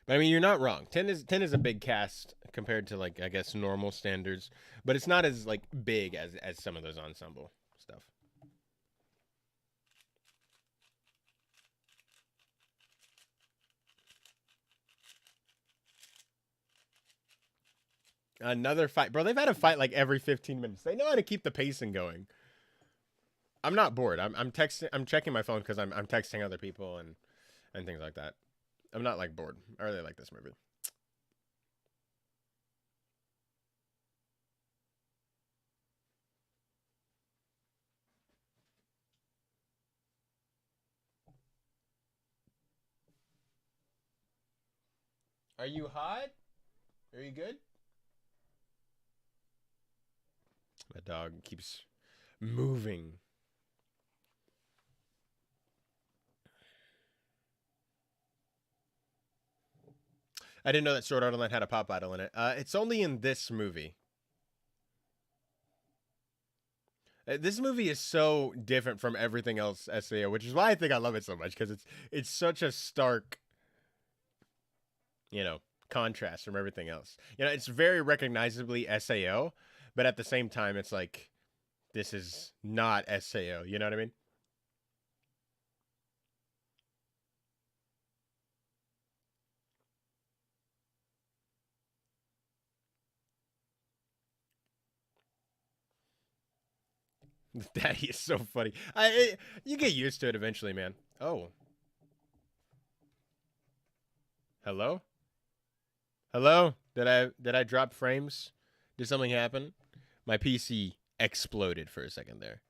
But I mean, you're not wrong. 10 is a big cast compared to like I guess normal standards, but it's not as like big as some of those ensemble stuff. Another fight, bro. They've had a fight like every 15 minutes. They know how to keep the pacing going. I'm not bored. I'm texting. I'm checking my phone because I'm texting other people and things like that. I'm not like bored. I really like this movie. Are you hot? Are you good? My dog keeps moving. I didn't know that Sword Art Online had a pop idol in it. It's only in this movie. This movie is so different from everything else SAO, which is why I think I love it so much because it's such a stark, you know, contrast from everything else. It's very recognizably SAO, but at the same time, it's like this is not SAO. You know what I mean? Daddy is so funny. You get used to it eventually, man. Oh, hello, hello. Did I drop frames? Did something happen? My PC exploded for a second there.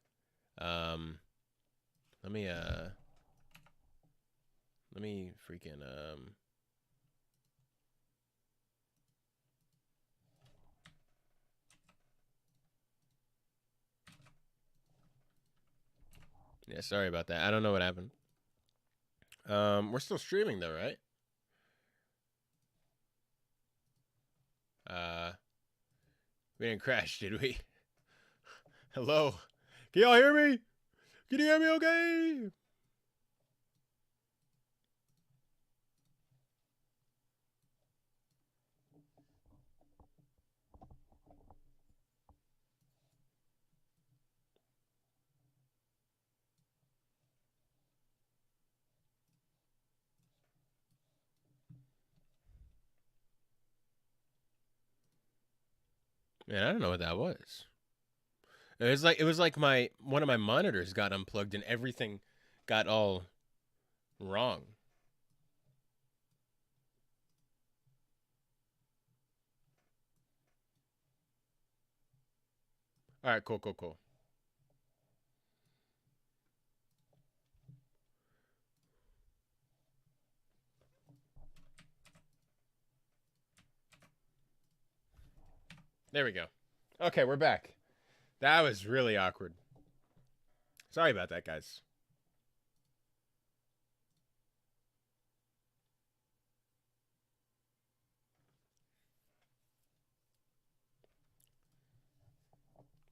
Um, let me freaking yeah, sorry about that. I don't know what happened. We're still streaming though, right? Uh, we didn't crash, did we? Hello? Can y'all hear me? Can you hear me okay? Man, I don't know what that was. It was like my one of my monitors got unplugged and everything got all wrong. All right, cool, cool, cool. There we go. Okay, we're back. That was really awkward. Sorry about that, guys.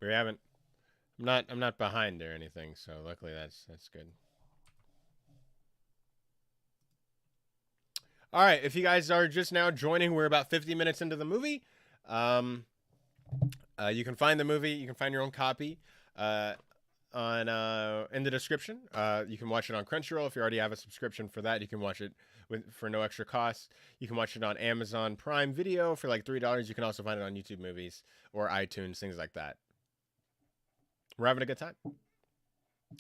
We haven't. I'm not behind or anything, so luckily that's good. All right, if you guys are just now joining, we're about 50 minutes into the movie. Um, you can find the movie. You can find your own copy on in the description. You can watch it on Crunchyroll if you already have a subscription for that. You can watch it for no extra cost. You can watch it on Amazon Prime Video for like $3. You can also find it on YouTube Movies or iTunes, things like that. We're having a good time.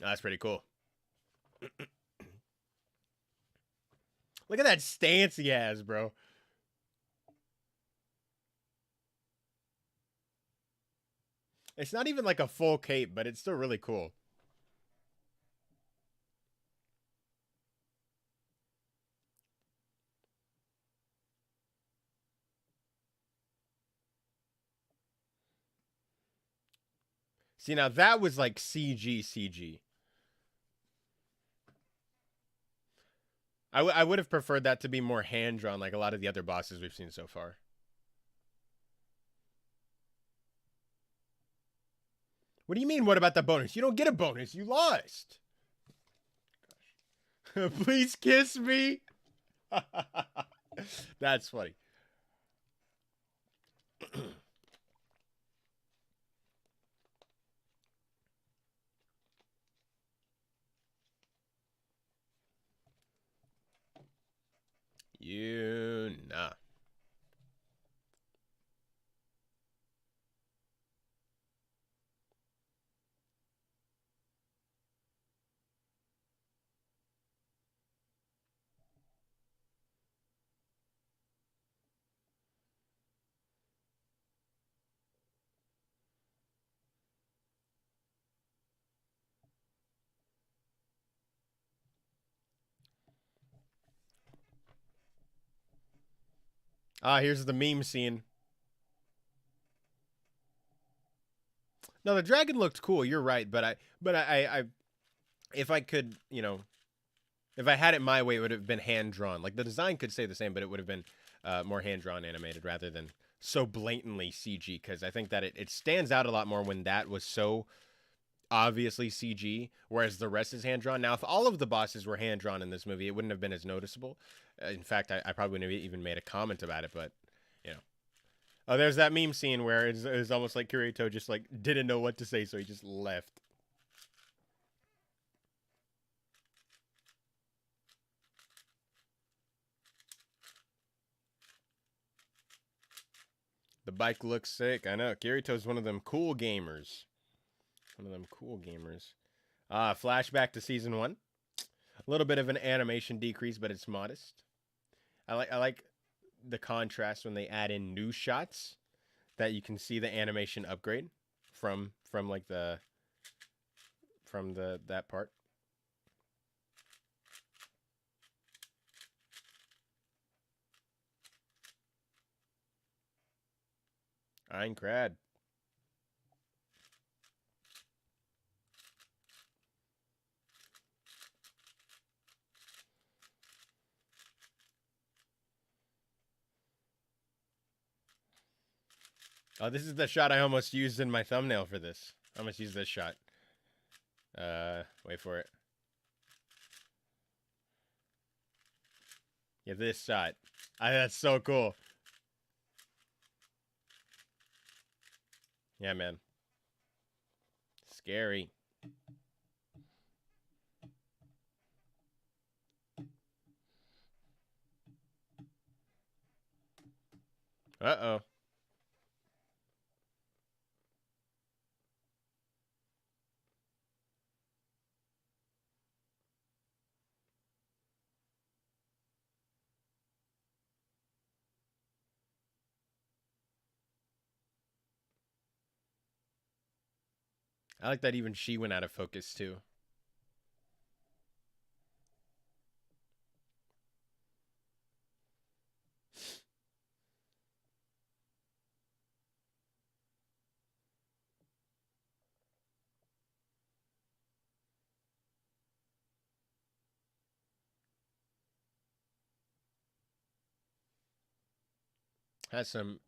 That's pretty cool. Look at that stance he has, bro. It's not even like a full cape, but it's still really cool. See, now that was like CG. I would have preferred that to be more hand drawn, like a lot of the other bosses we've seen so far. What do you mean? What about the bonus? You don't get a bonus. You lost. Please kiss me. That's funny. You nah. Ah, here's the meme scene. No, the dragon looked cool. You're right, but I if I could, you know, if I had it my way, it would have been hand drawn. Like the design could stay the same, but it would have been more hand drawn animated rather than so blatantly CG. Because I think that it stands out a lot more when that was so obviously CG, whereas the rest is hand drawn. Now, if all of the bosses were hand drawn in this movie, it wouldn't have been as noticeable. In fact, I probably wouldn't have even made a comment about it. But you know, oh, there's that meme scene where it's almost like Kirito just like didn't know what to say, so he just left. The bike looks sick. I know. Kirito's one of them cool gamers. One of them cool gamers. Flashback to season 1. A little bit of an animation decrease, but it's modest. I like the contrast when they add in new shots that you can see the animation upgrade from like the from the that part. Einkrad. Oh, this is the shot I almost used in my thumbnail for this. I almost used this shot. Wait for it. Yeah, this shot. That's so cool. Yeah, man. Scary. Uh-oh. I like that even she went out of focus too. Has some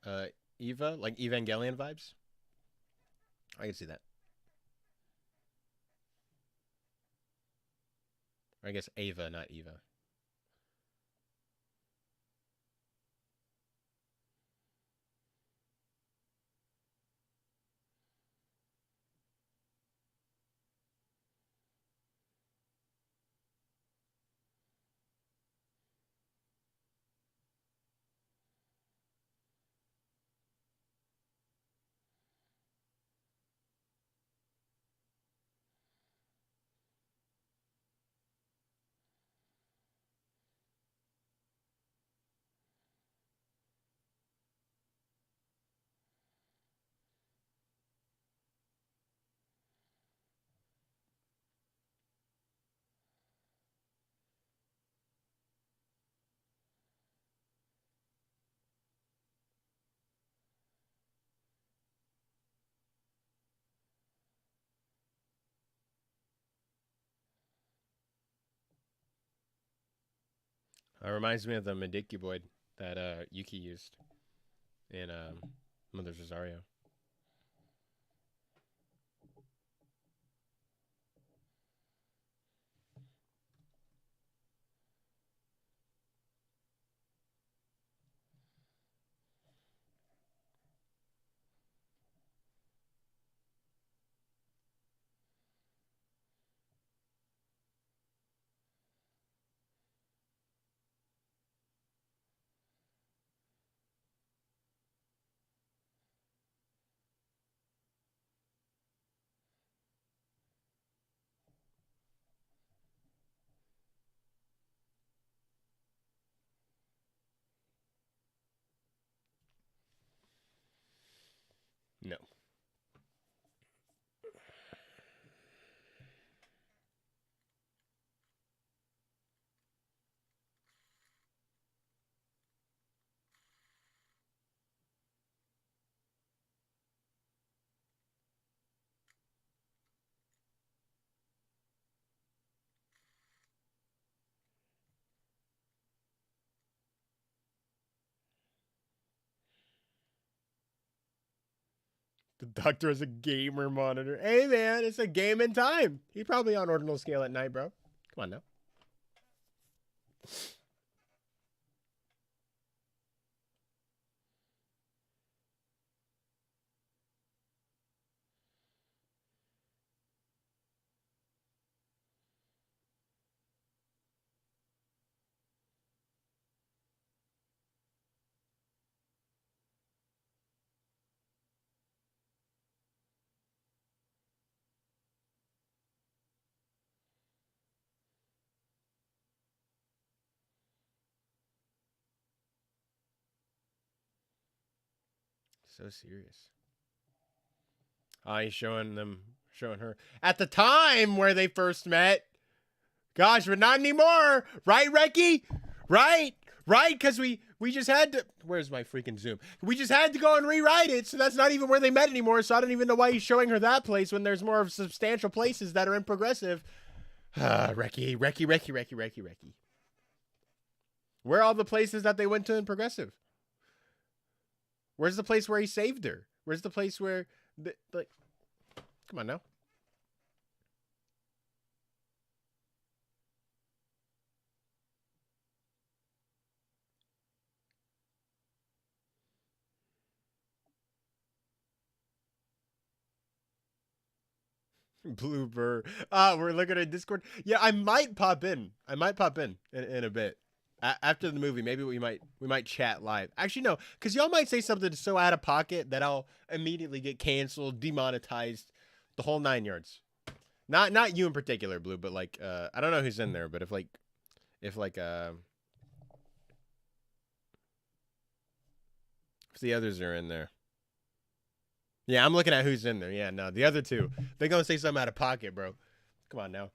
Eva, like Evangelion vibes. I can see that. Or I guess Ava, not Eva. Reminds me of the Medicuboid that Yuki used in Mother's Rosario. No. The doctor has a gamer monitor. Hey man, it's a game in time. He probably on Ordinal Scale at night, bro. Come on now. So serious. He's showing her at the time where they first met. Gosh, but not anymore, right, Reki? Right, because we just had to. Where's my freaking Zoom? We just had to go and rewrite it, so that's not even where they met anymore. So I don't even know why he's showing her that place when there's more of substantial places that are in progressive. Reki. Where are all the places that they went to in progressive? Where's the place where he saved her? Where's the place where, like, come on now. Blooper. We're looking at Discord. Yeah, I might pop in. In a bit. After the movie, maybe we might chat live. Actually, no, because y'all might say something so out of pocket that I'll immediately get canceled, demonetized, the whole 9 yards. Not you in particular, Blue, but like I don't know who's in there, but if the others are in there. Yeah, I'm looking at who's in there. Yeah, no, the other two, they're gonna say something out of pocket, bro. Come on now.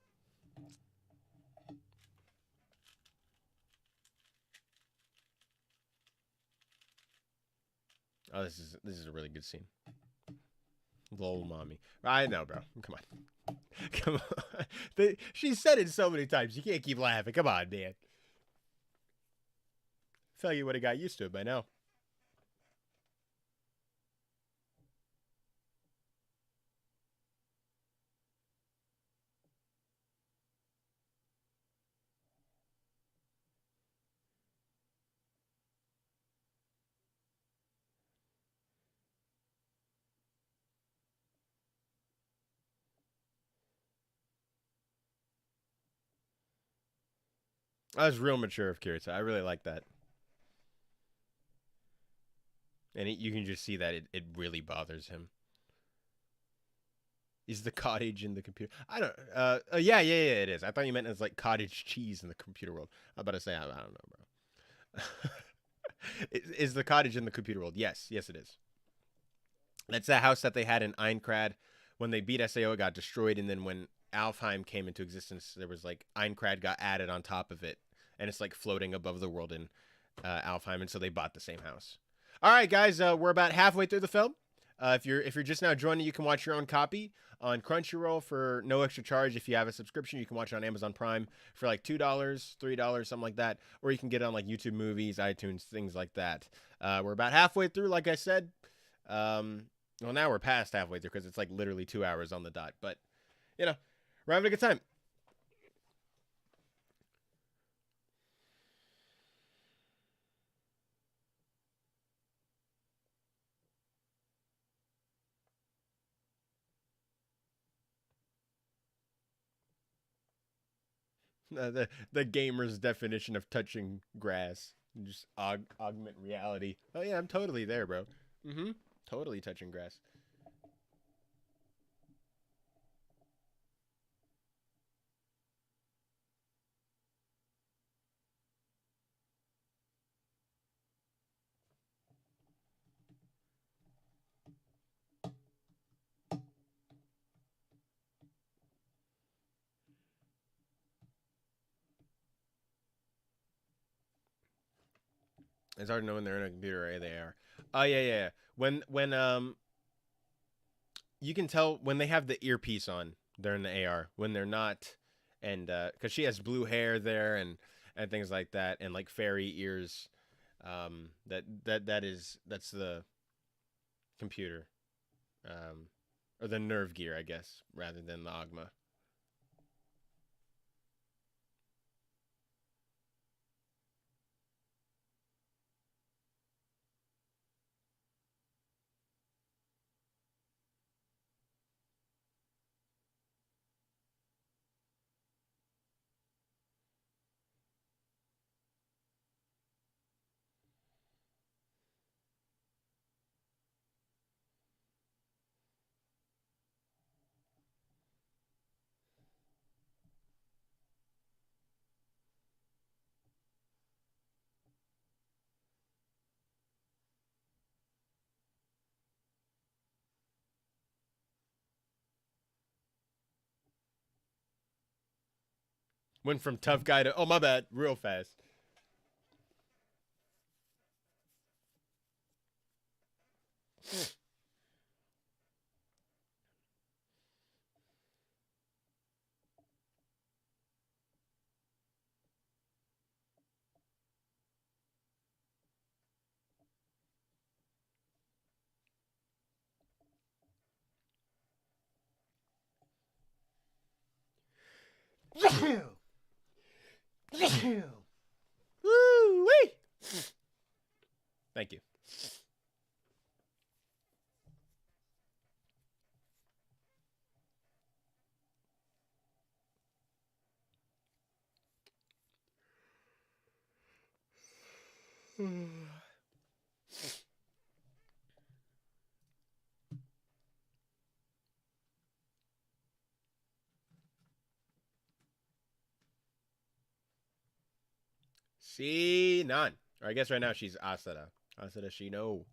Oh, this is a really good scene. Lol, mommy. I know, bro. Come on. Come on. She said it so many times. You can't keep laughing. Come on, man. Feel like you would have got used to it by now. I was real mature of Kirita. I really like that. And you can just see that it really bothers him. Is the cottage in the computer? I don't. Yeah, it is. I thought you meant as like cottage cheese in the computer world. I was about to say, I don't know, bro. Is the cottage in the computer world? Yes, it is. That's the house that they had in Einkrad. When they beat SAO, it got destroyed, and then when Alfheim came into existence, there was like Einkrad got added on top of it, and it's like floating above the world in Alfheim, and so they bought the same house. All right, guys, we're about halfway through the film. If you're just now joining, you can watch your own copy on Crunchyroll for no extra charge. If you have a subscription, you can watch it on Amazon Prime for like $2, $3, something like that, or you can get it on like YouTube Movies, iTunes, things like that. We're about halfway through, like I said. Well, now we're past halfway through because it's like literally 2 hours on the dot. But you know, we're having a good time. The gamer's definition of touching grass, just augment reality. Oh yeah, I'm totally there, bro. Mm-hmm. Totally touching grass. It's hard to know when they're in a computer or they are. Oh yeah. When you can tell when they have the earpiece on, they're in the AR. When they're not, and because she has blue hair there and things like that, and like fairy ears, that's the computer, or the nerve gear, I guess, rather than the Ogma. Went from tough guy to oh my bad, real fast. Woo wee! Thank you. See none. Or I guess right now she's Asada. Asada Shino.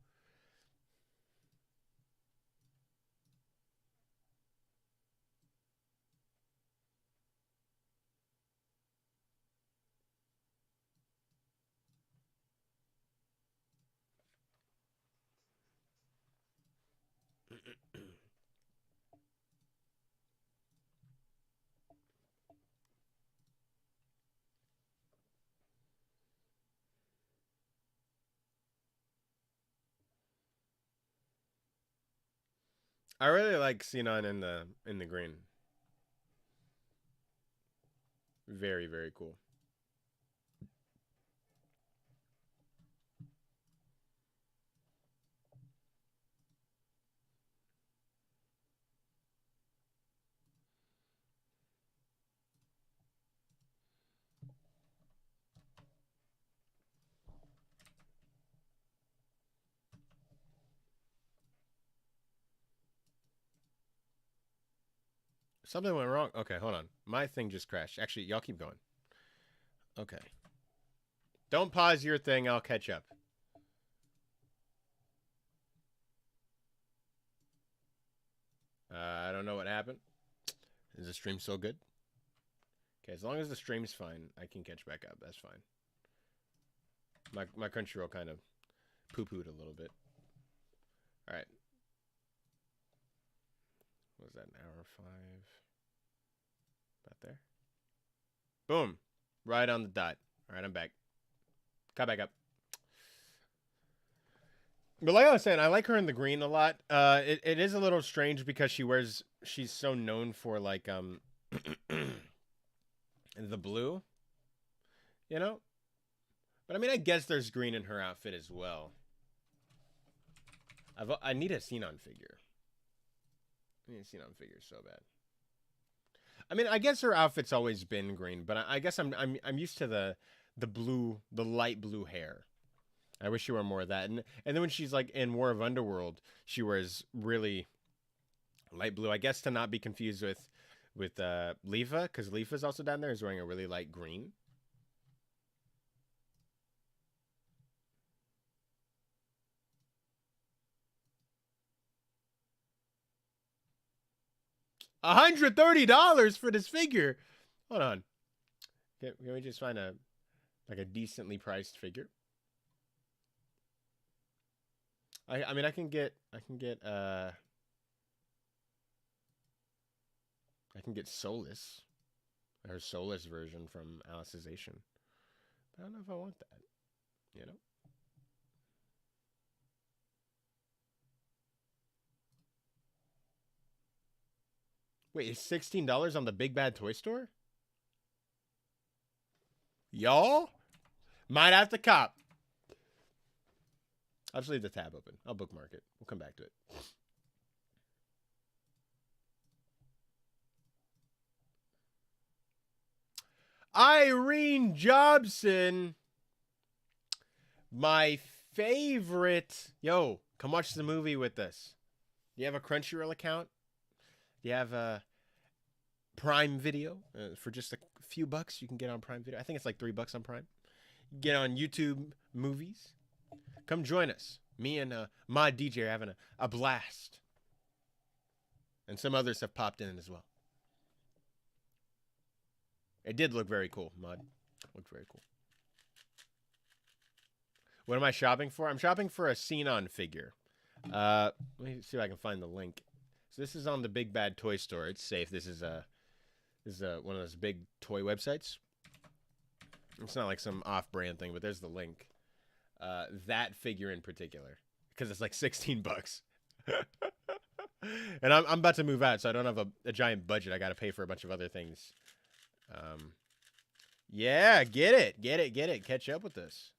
I really like Xenon in the green. Very, very cool. Something went wrong. Okay, hold on. My thing just crashed. Actually, y'all keep going. Okay. Don't pause your thing. I'll catch up. I don't know what happened. Is the stream so good? Okay, as long as the stream's fine, I can catch back up. That's fine. My Crunchyroll kind of poo-pooed a little bit. All right. What was that, an hour 5? About there? Boom. Right on the dot. All right, I'm back. Cut back up. But like I was saying, I like her in the green a lot. It is a little strange because she's so known for like the blue, you know? But I mean, I guess there's green in her outfit as well. I need a Xenon figure. I need a Xenon figure so bad. I mean, I guess her outfit's always been green, but I guess I'm used to the blue, the light blue hair. I wish she wore more of that. And then when she's like in War of Underworld, she wears really light blue. I guess to not be confused with Leafa, because Leafa's also down there, is wearing a really light green. $130 for this figure. Hold on. Can we just find a decently priced figure? I mean I can get Solus. Her Solus version from Alicization. But I don't know if I want that. You know? Wait, it's $16 on the Big Bad Toy Store? Y'all might have to cop. I'll just leave the tab open. I'll bookmark it. We'll come back to it. Irene Jobson. My favorite. Yo, come watch the movie with us. Do you have a Crunchyroll account? Do you have a Prime Video? For just a few bucks, you can get on Prime Video. I think it's like $3 on Prime. Get on YouTube Movies. Come join us. Me and Mod DJ are having a blast. And some others have popped in as well. It did look very cool, Mod. Looked very cool. What am I shopping for? I'm shopping for a Xenon figure. Let me see if I can find the link. So this is on the Big Bad Toy Store. It's safe. This is one of those big toy websites. It's not like some off-brand thing, but there's the link. That figure in particular, because it's like $16. And I'm about to move out, so I don't have a giant budget. I got to pay for a bunch of other things. Yeah, get it. Catch up with this.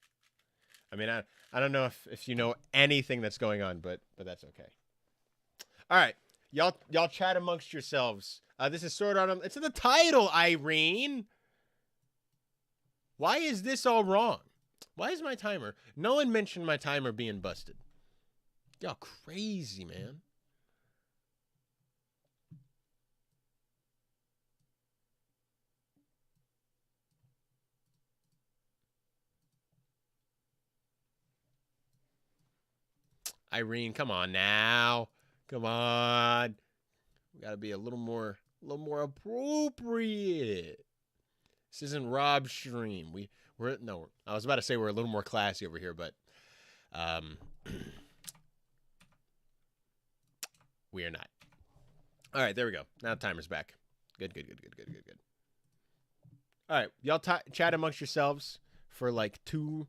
I mean, I don't know if you know anything that's going on, but that's okay. All right, y'all chat amongst yourselves. This is Sword Art. It's in the title, Irene. Why is this all wrong? Why is my timer? No one mentioned my timer being busted. Y'all crazy, man. Irene, come on now. Come on. We gotta be a little more appropriate. This isn't Rob's stream. No, I was about to say we're a little more classy over here, but we are not. All right, there we go. Now the timer's back. Good. All right, y'all chat amongst yourselves for like 2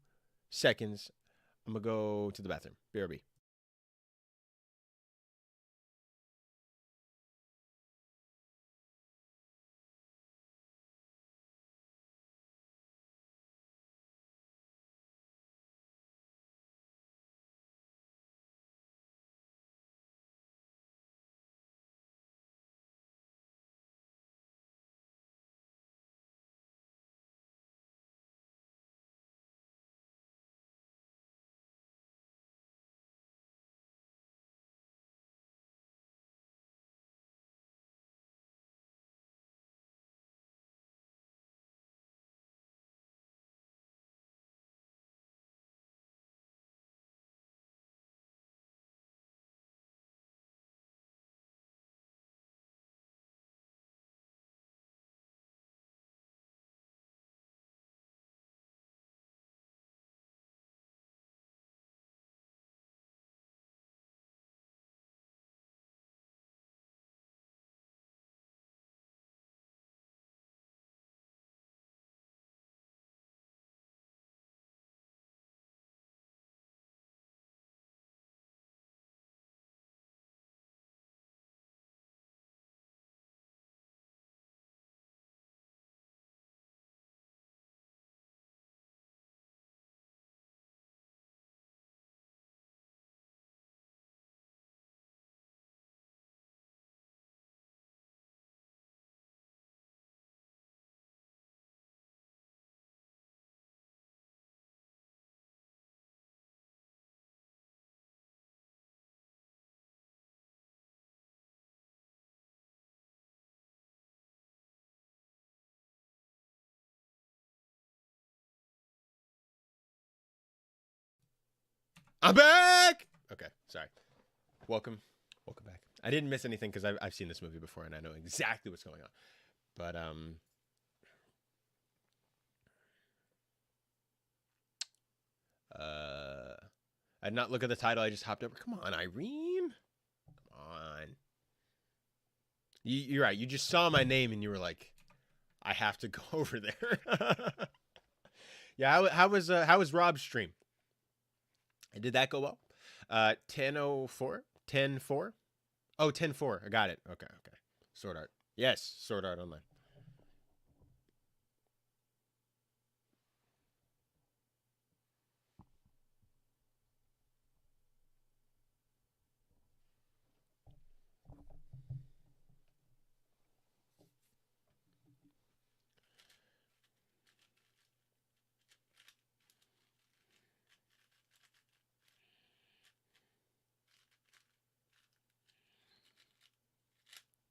seconds. I'm gonna go to the bathroom. BRB. I'm back. Okay, sorry. Welcome back. I didn't miss anything because I've seen this movie before and I know exactly what's going on. But I did not look at the title. I just hopped over. Come on, Irene. Come on. You're right. You just saw my name and you were like, I have to go over there. Yeah. How was Rob's stream? Did that go well? 10:04. 10:04. Oh, 10:04. I got it. Okay. Sword Art. Yes, Sword Art Online.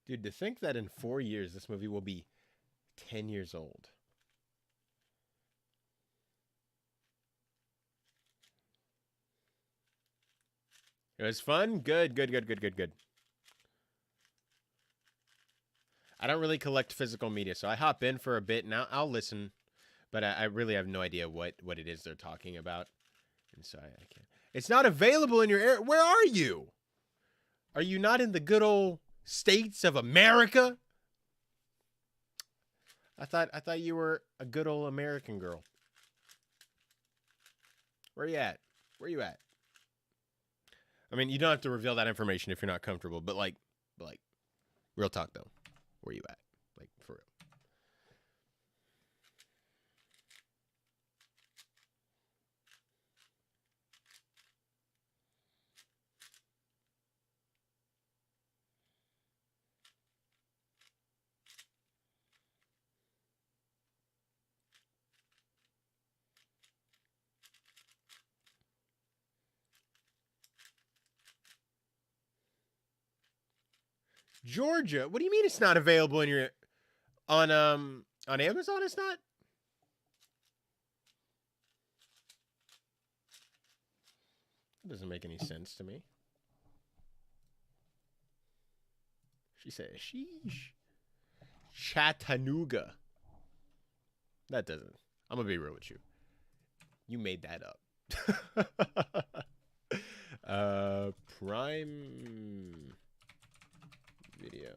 Dude, to think that in 4 years this movie will be 10 years old. It was fun. Good. I don't really collect physical media, so I hop in for a bit and I'll listen, but I really have no idea what it is they're talking about, and so I can't. It's not available in your area. Where are you? Are you not in the good old states of America? I thought you were a good old American girl. Where you at? Where you at? I mean, you don't have to reveal that information if you're not comfortable, but like, real talk though. Where you at? Like, for real. Georgia? What do you mean it's not available in your on Amazon? It's not. That doesn't make any sense to me. She said, "Sheesh." Chattanooga. That doesn't. I'm gonna be real with you. You made that up. Prime Video.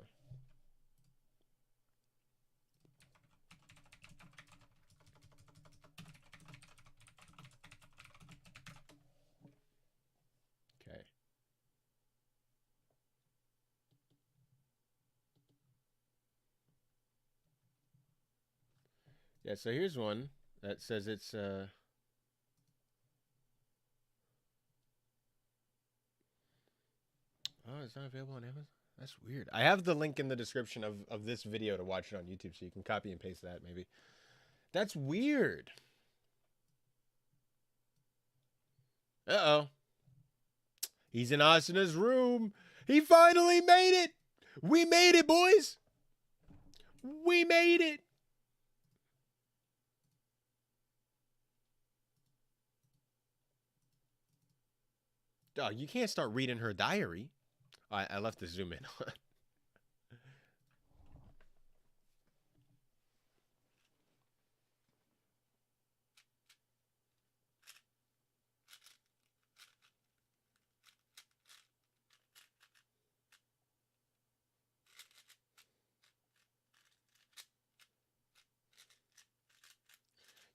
Okay. Yeah, so here's one that says it's oh, it's not available on Amazon? That's weird. I have the link in the description of this video to watch it on YouTube, so you can copy and paste that maybe. That's weird. Uh-oh. He's in Asana's room. He finally made it. We made it, boys. We made it. Dog, you can't start reading her diary. I left the zoom in on.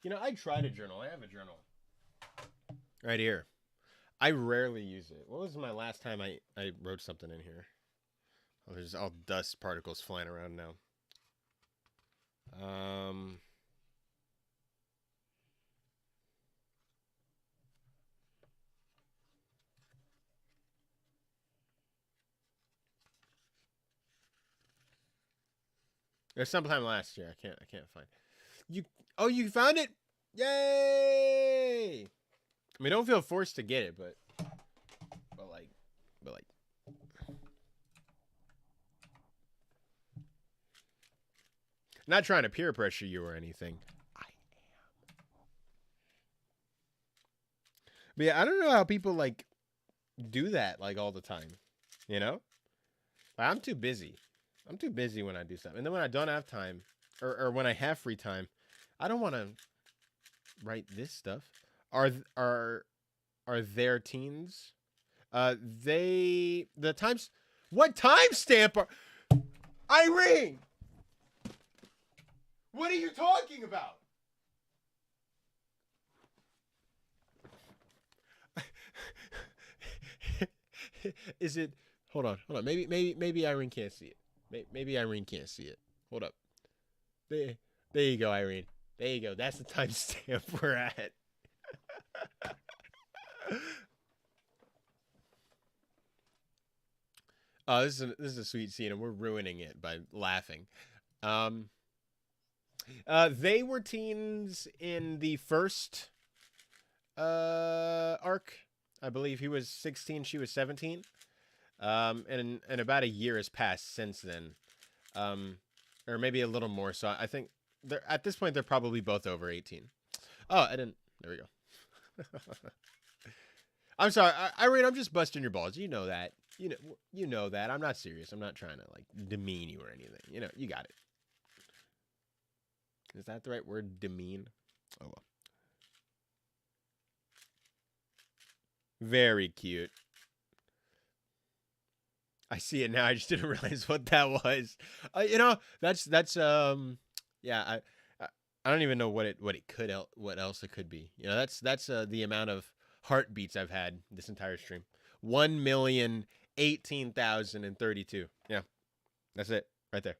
You know, I try to journal. I have a journal right here. I rarely use it. What was my last time I wrote something in here? Oh, there's all dust particles flying around now. There's sometime last year. I can't find. You Oh, you found it? Yay! I mean, don't feel forced to get it, but like. Not trying to peer pressure you or anything. I But yeah, I don't know how people like do that like all the time. You know, I'm too busy. I'm too busy when I do stuff, and then when I don't have time, or when I have free time, I don't want to write this stuff. Are are their teens? The times. What timestamp are Irene? What are you talking about? Is it? Hold on, hold on. Maybe Irene can't see it. Maybe Irene can't see it. Hold up. There, there you go, Irene. There you go. That's the timestamp we're at. Oh, this is a sweet scene, and we're ruining it by laughing. Um, they were teens in the first arc. I believe he was 16, she was 17. And about a year has passed since then, or maybe a little more. So I think they're at this point they're probably both over 18. Oh, I didn't. There we go. I'm sorry, Irene. I'm just busting your balls. You know that. You know that. I'm not serious. I'm not trying to like demean you or anything. You know, you got it. Is that the right word? Demean. Oh well. Very cute. I see it now. I just didn't realize what that was. That's yeah. I don't even know what else it could be. That's the amount of heartbeats I've had this entire stream. 1,018,032. Yeah, that's it right there.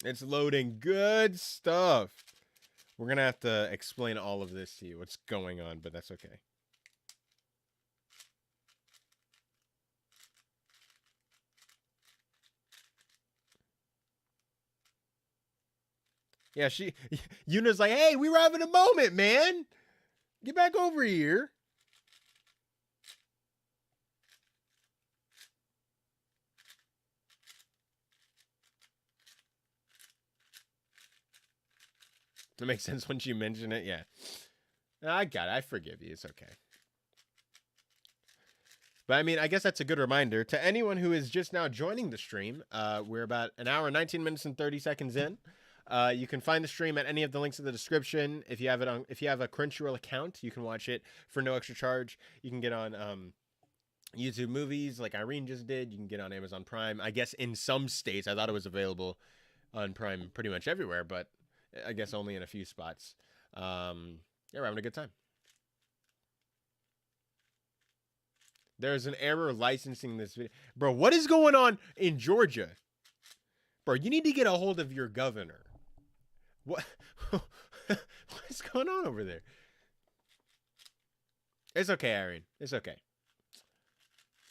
It's loading. Good stuff. We're gonna have to explain all of this to you, what's going on, but that's okay. Yeah, Yuna's like, hey, we were having a moment, man. Get back over here. It makes sense once you mention it. Yeah. I got it. I forgive you. It's okay. But I mean, I guess that's a good reminder to anyone who is just now joining the stream. We're about an hour, 19 minutes, and 30 seconds in. You can find the stream at any of the links in the description. If you have a Crunchyroll account, you can watch it for no extra charge. You can get on YouTube Movies, like Irene just did. You can get on Amazon Prime. I guess in some states, I thought it was available on Prime pretty much everywhere, but I guess only in a few spots. Yeah, we're having a good time. There's an error licensing this video. Bro, what is going on in Georgia? Bro, you need to get a hold of your governor. What? What's going on over there? It's okay, Irene. It's okay.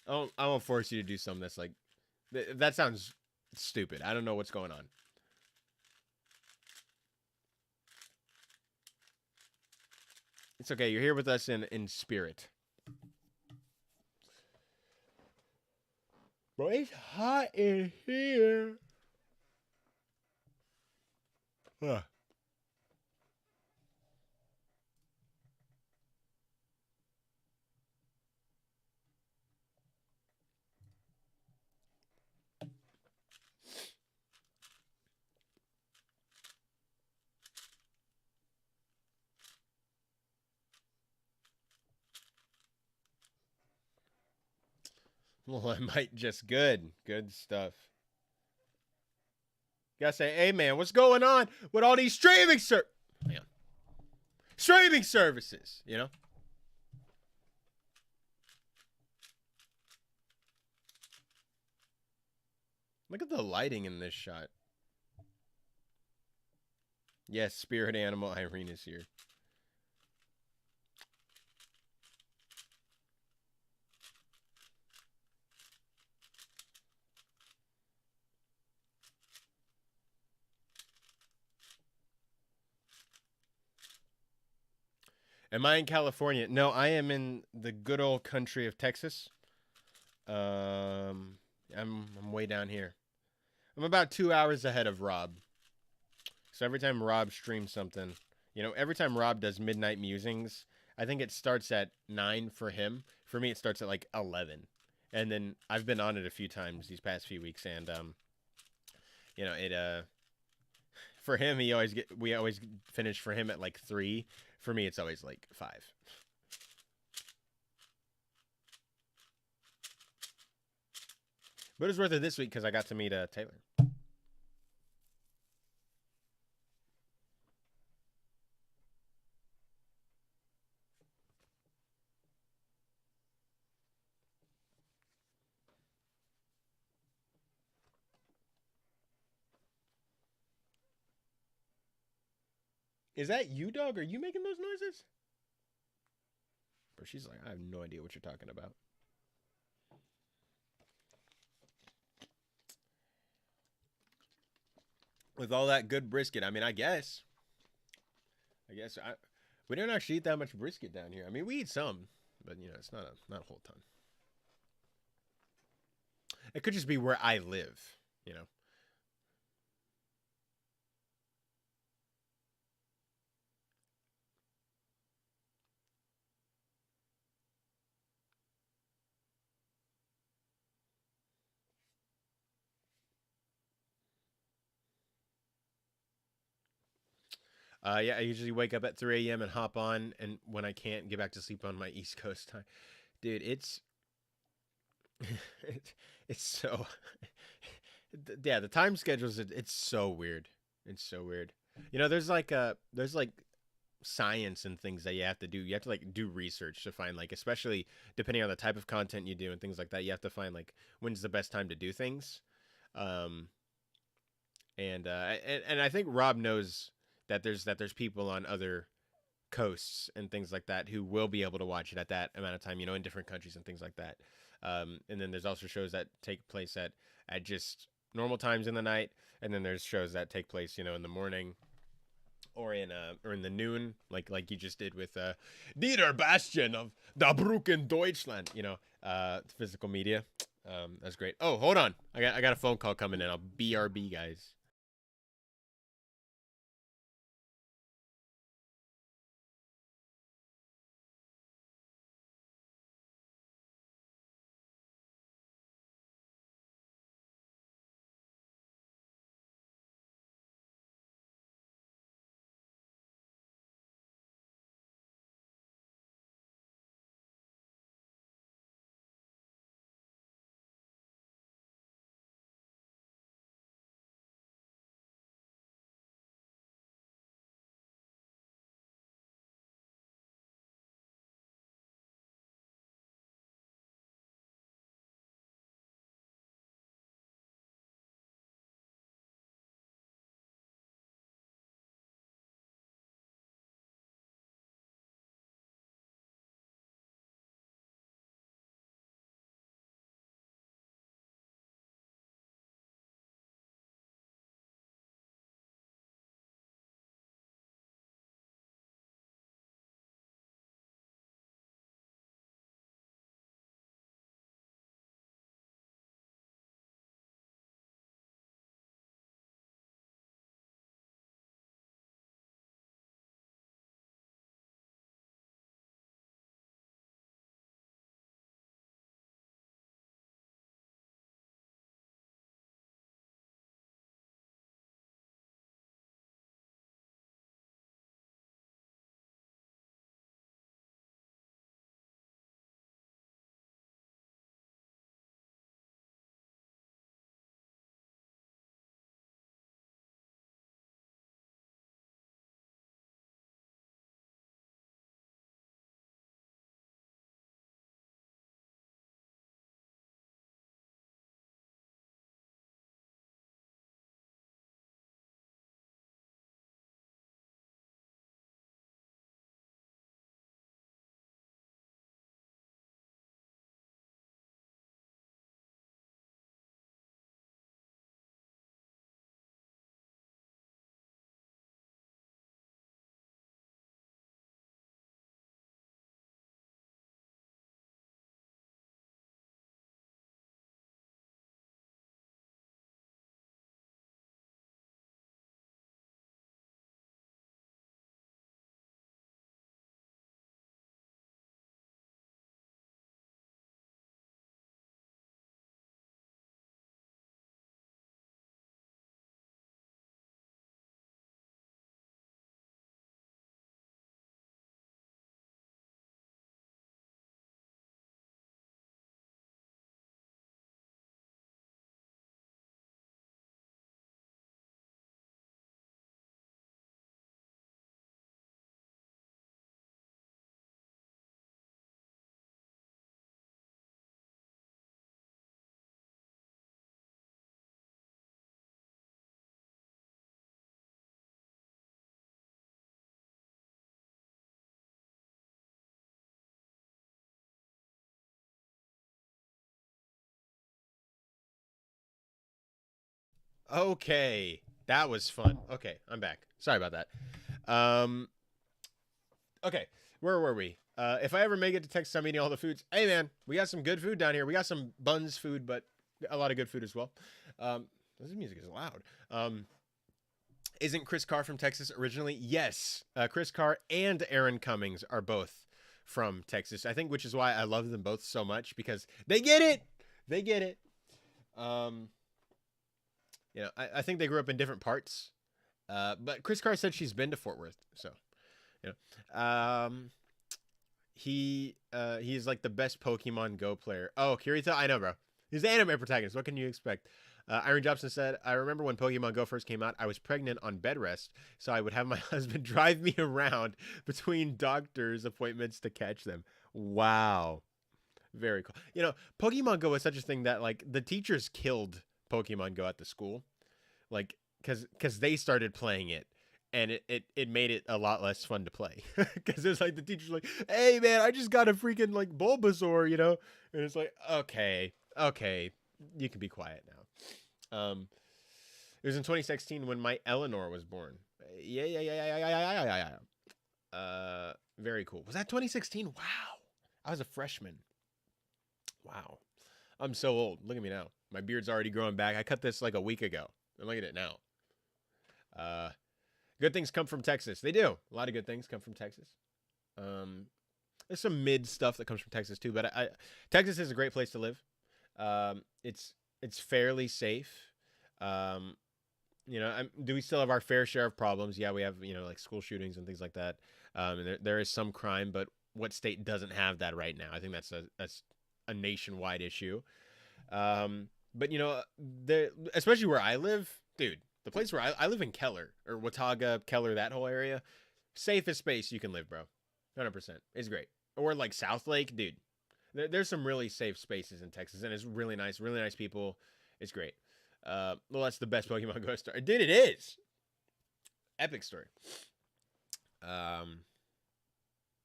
I won't force you to do something that's like... That sounds stupid. I don't know what's going on. It's okay. You're here with us in spirit. Bro, it's hot in here. Huh. Well, I might just good stuff. Gotta say, hey man, what's going on with all these streaming streaming services? You know. Look at the lighting in this shot. Yes, spirit animal Irene is here. Am I in California? No, I am in the good old country of Texas. Um, I'm way down here. I'm about 2 hours ahead of Rob. So every time Rob streams something, every time Rob does midnight musings, I think it starts at 9 for him. For me, it starts at like 11. And then I've been on it a few times these past few weeks, and it for him we always finish for him at like 3. For me, it's always like 5. But it was worth it this week because I got to meet Taylor. Is that you, dog? Are you making those noises? Or she's like, I have no idea what you're talking about. With all that good brisket, I mean, I guess we don't actually eat that much brisket down here. I mean, we eat some, but it's not a whole ton. It could just be where I live, you know. Yeah, I usually wake up at 3 a.m. and hop on, and when I can't, get back to sleep on my East Coast time. Dude, it's it's so yeah. The time schedules, it's so weird. It's so weird. There's like science and things that you have to do. You have to like do research to find like, especially depending on the type of content you do and things like that. You have to find like when's the best time to do things. Um, and I think Rob knows that there's people on other coasts and things like that who will be able to watch it at that amount of time, in different countries and things like that. And then there's also shows that take place at just normal times in the night, and then there's shows that take place, in the morning or in the noon, like you just did with Dieter Bastian of Da Brücken Deutschland, physical media. That's great. Oh, hold on, I got a phone call coming in. I'll BRB, guys. Okay, that was fun. Okay, I'm back. Sorry about that. Um, okay, where were we? If I ever make it to Texas, I'm eating all the foods. Hey man, we got some good food down here. We got some buns food, but a lot of good food as well. This music is loud. Isn't Chris Carr from Texas originally? Yes. Chris Carr and Aaron Cummings are both from Texas. I think, which is why I love them both so much because they get it. They get it. Um, I think they grew up in different parts. But Chris Carr said she's been to Fort Worth, so you know. He's like the best Pokemon Go player. Oh, Kirito, I know, bro. He's the anime protagonist. What can you expect? Iron Jobson said, I remember when Pokemon Go first came out, I was pregnant on bed rest, so I would have my husband drive me around between doctor's appointments to catch them. Wow. Very cool. Pokemon Go was such a thing that, like, the teachers killed Pokemon Go at the school. Like, because they started playing it. And it made it a lot less fun to play. Because it's like the teacher's like, hey, man, I just got a freaking, like, Bulbasaur, And it's like, okay, you can be quiet now. It was in 2016 when my Eleanor was born. Yeah. Very cool. Was that 2016? Wow. I was a freshman. Wow. I'm so old. Look at me now. My beard's already growing back. I cut this like a week ago. And look at it now. Good things come from Texas. They do. A lot of good things come from Texas. There's some mid stuff that comes from Texas too, but Texas is a great place to live. It's fairly safe. Do we still have our fair share of problems? Yeah, we have, like school shootings and things like that. And there is some crime, but what state doesn't have that right now? I think that's a nationwide issue. But especially where I live, dude, the place where I live in Keller or Watauga, Keller, that whole area, safest space you can live, bro. 100%. It's great. Or like South Lake, dude. There's some really safe spaces in Texas, and it's really nice people. It's great. Well, that's the best Pokemon Go story. Dude, it is. Epic story.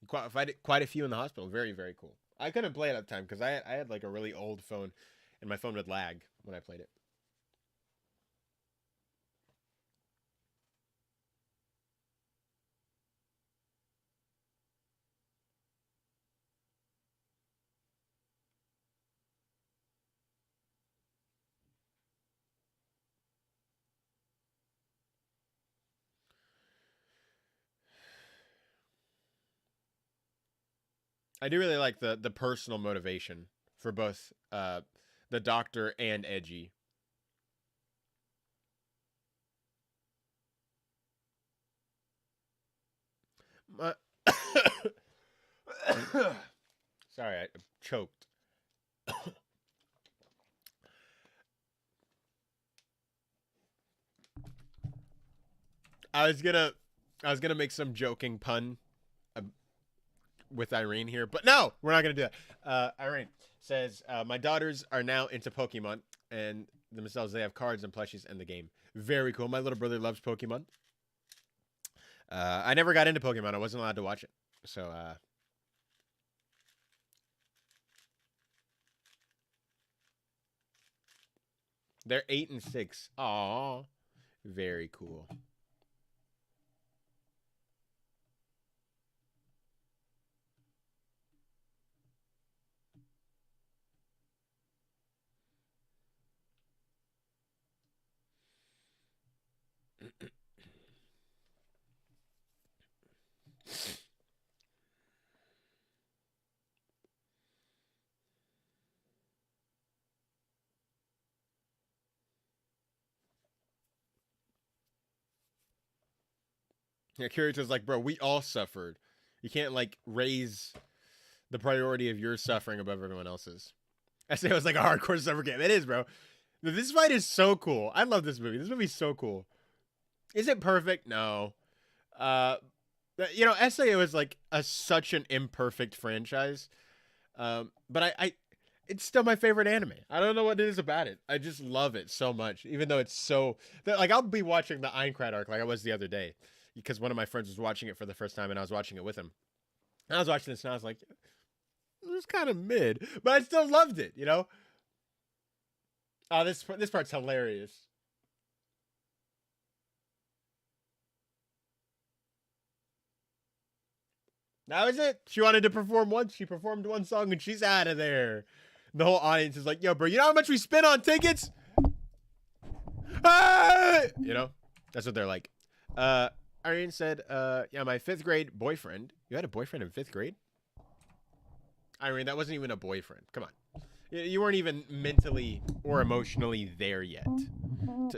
Quite a few in the hospital. Very, very cool. I couldn't play it at the time because I had like a really old phone, and my phone would lag when I played it. I do really like the personal motivation for both the doctor and Edgy. Sorry, I choked. I was gonna make some joking pun with Irene here, but no, we're not gonna do that. Irene says my daughters are now into Pokemon and themselves. They have cards and plushies in the game. Very cool. My little brother loves Pokemon. I never got into Pokemon. I wasn't allowed to watch it, so they're 8 and 6. Aww, very cool. Yeah, Kirito's like, bro, we all suffered. You can't like raise the priority of your suffering above everyone else's. I say it was like a hardcore summer game. It is, bro. This fight is so cool. I love this movie. This movie's so cool. Is it perfect? No. Uh, SAO is like such an imperfect franchise. But it's still my favorite anime. I don't know what it is about it. I just love it so much, even though it's so like I'll be watching the Aincrad arc like I was the other day because one of my friends was watching it for the first time and I was watching it with him. And I was watching this and I was like, it was kind of mid, but I still loved it. Oh, this part's hilarious. That was it. She wanted to perform once. She performed one song and she's out of there. The whole audience is like, yo, bro, you know how much we spent on tickets? Ah! You know, that's what they're like. Irene said, yeah, my 5th grade boyfriend. You had a boyfriend in 5th grade? Irene, that wasn't even a boyfriend. Come on. You weren't even mentally or emotionally there yet.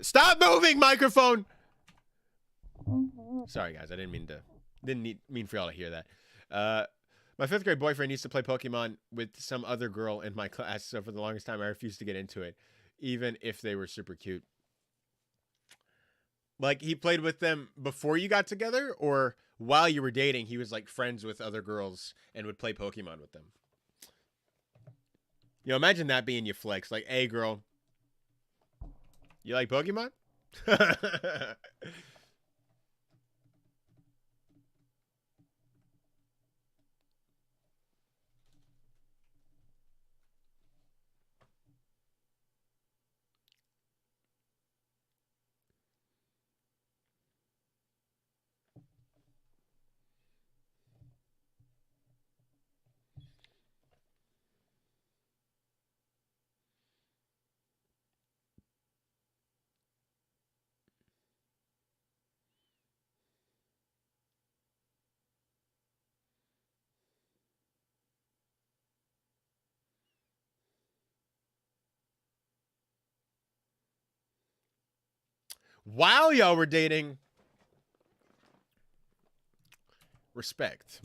Stop moving, microphone! Sorry, guys. I didn't mean for y'all to hear that. My 5th grade boyfriend used to play Pokemon with some other girl in my class, so for the longest time I refused to get into it, even if they were super cute. Like, he played with them before you got together, or while you were dating, he was like friends with other girls and would play Pokemon with them. You know, imagine that being your flex. Like, hey, girl, you like Pokemon? While y'all were dating, respect.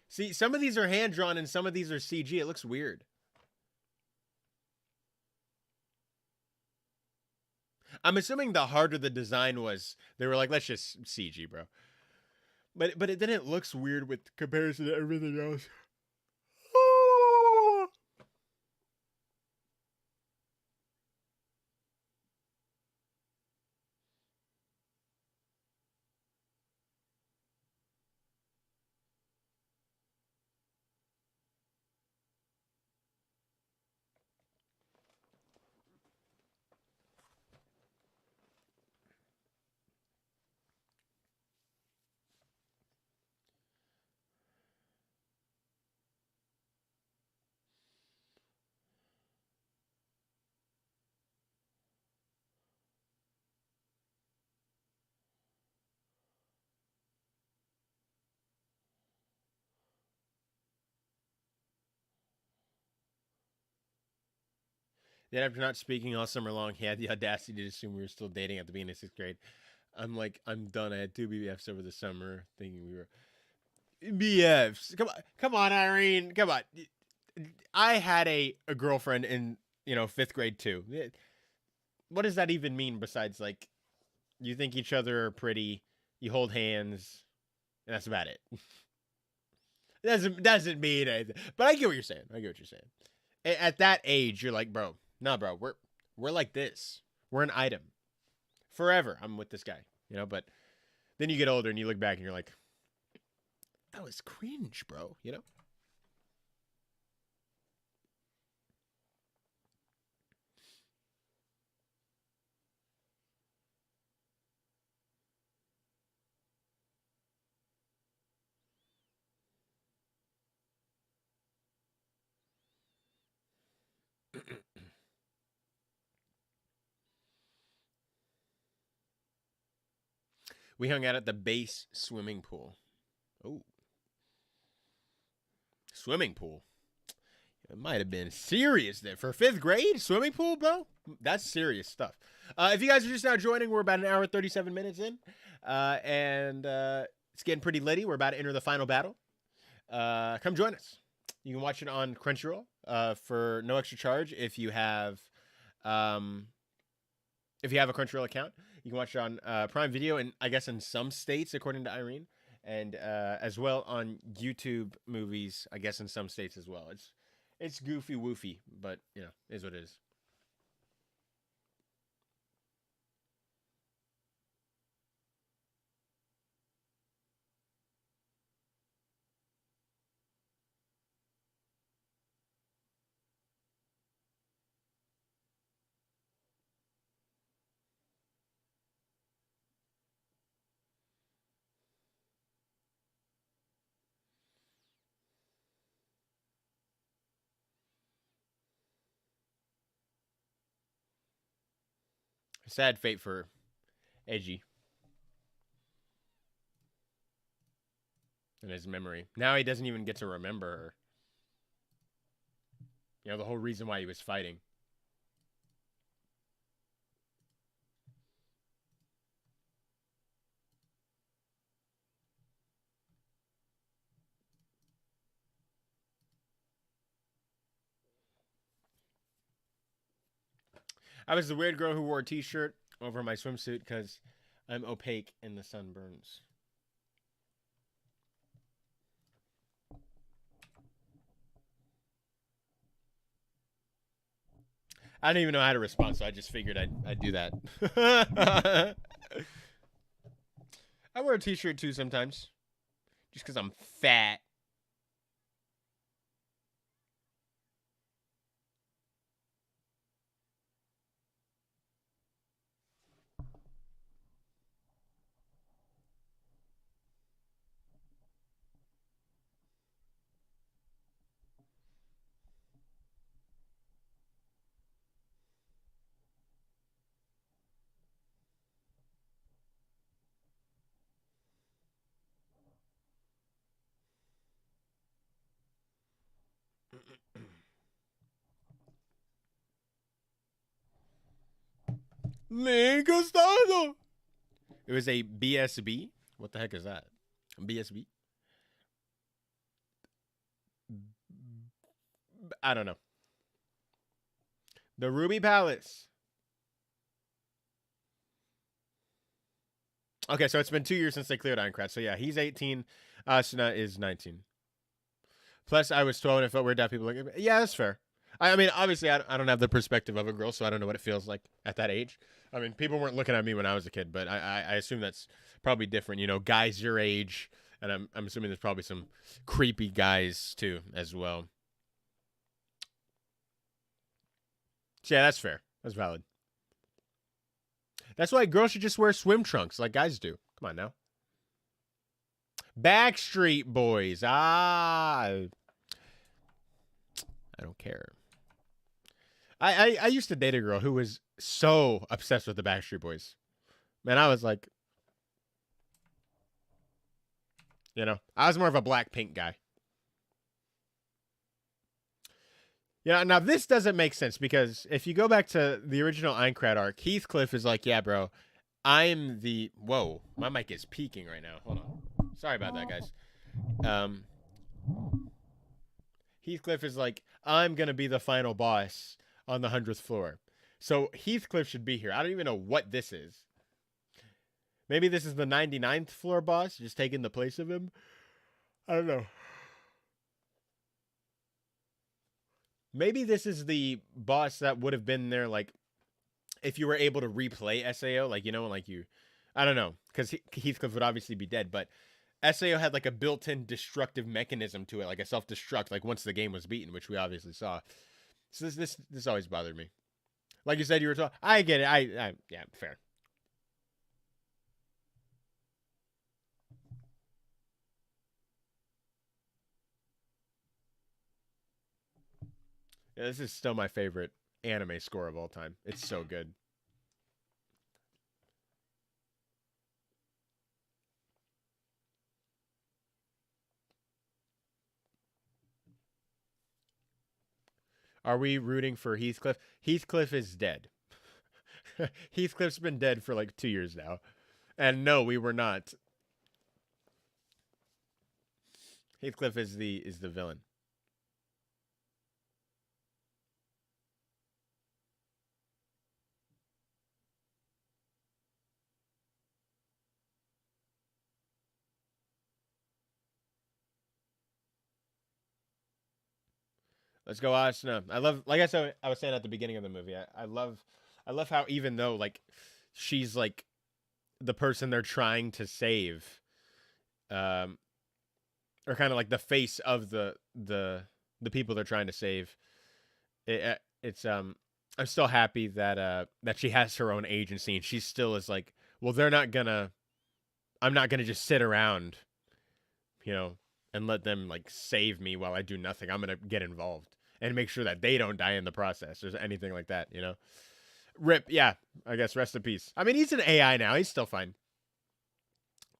See, some of these are hand drawn and some of these are CG. It looks weird. I'm assuming the harder the design was, they were like, let's just CG, bro. But then it looks weird with comparison to everything else. Yet after not speaking all summer long, he had the audacity to assume we were still dating at the beginning of 6th grade. I'm like, I'm done. I had 2 BBFs over the summer, thinking we were BFs. Come on, Irene. Come on. I had a girlfriend in 5th grade too. What does that even mean? Besides, like, you think each other are pretty, you hold hands, and that's about it. doesn't mean anything. But I get what you're saying. At that age, you're like, bro, nah, bro, we're like this. We're an item. Forever, I'm with this guy. But then you get older and you look back and you're like, that was cringe, bro. We hung out at the base swimming pool. Oh, swimming pool. It might have been serious there for 5th grade swimming pool, bro. That's serious stuff. If you guys are just now joining, we're about an hour 37 minutes in, and it's getting pretty litty. We're about to enter the final battle. Come join us. You can watch it on Crunchyroll for no extra charge if you have a Crunchyroll account. You can watch it on Prime Video, and I guess in some states, according to Irene, and as well on YouTube movies, I guess in some states as well. It's goofy woofy, but is what it is. Sad fate for Edgy in his memory. Now he doesn't even get to remember her. You know, the whole reason why he was fighting. I was the weird girl who wore a t-shirt over my swimsuit because I'm opaque and the sun burns. I don't even know how to respond, so I just figured I'd do that. I wear a t-shirt too sometimes, just because I'm fat. Link estado. It was a BSB. What the heck is that? BSB? I don't know. The Ruby Palace. Okay, so it's been 2 years since they cleared Aincrad. So yeah, he's 18. Asuna is 19. Plus, I was 12 and it felt weird to have people like, yeah, that's fair. I mean, obviously, I don't have the perspective of a girl, so I don't know what it feels like at that age. I mean, people weren't looking at me when I was a kid, but I assume that's probably different. You know, guys your age, and I'm assuming there's probably some creepy guys too as well. So yeah, that's fair. That's valid. That's why girls should just wear swim trunks like guys do. Come on now. Backstreet Boys. I don't care. I used to date a girl who was so obsessed with the Backstreet Boys. Man, I was like, you know, I was more of a Blackpink guy. Yeah, now this doesn't make sense because if you go back to the original Aincrad arc, Heathcliff is like, yeah, bro, I'm the... Whoa, my mic is peaking right now. Hold on. Sorry about that, guys. Heathcliff is like, I'm going to be the final boss on the 100th floor. So Heathcliff should be here. I don't even know what this is. Maybe this is the 99th floor boss, just taking the place of him. I don't know. Maybe this is the boss that would have been there, like, if you were able to replay SAO, like, you know, like you... I don't know, because Heathcliff would obviously be dead, but SAO had, like, a built-in destructive mechanism to it, like a self-destruct, like, once the game was beaten, which we obviously saw. So this always bothered me. Like you said, you were talking... I get it. Yeah, fair. Yeah, this is still my favorite anime score of all time. It's so good. Are we rooting for Heathcliff? Heathcliff is dead. Heathcliff's been dead for like 2 years now. And no, we were not. Heathcliff is the villain. Let's go, Asuna. I love, like I said, I was saying at the beginning of the movie. I love how even though like she's like the person they're trying to save, um, or kind of like the face of the people they're trying to save. It's I'm still happy that that she has her own agency and she still is like, well, they're not gonna. I'm not gonna just sit around, you know, and let them like save me while I do nothing. I'm gonna get involved and make sure that they don't die in the process or anything like that, you know. Rip, yeah. I guess rest in peace. I mean, he's an AI now. He's still fine.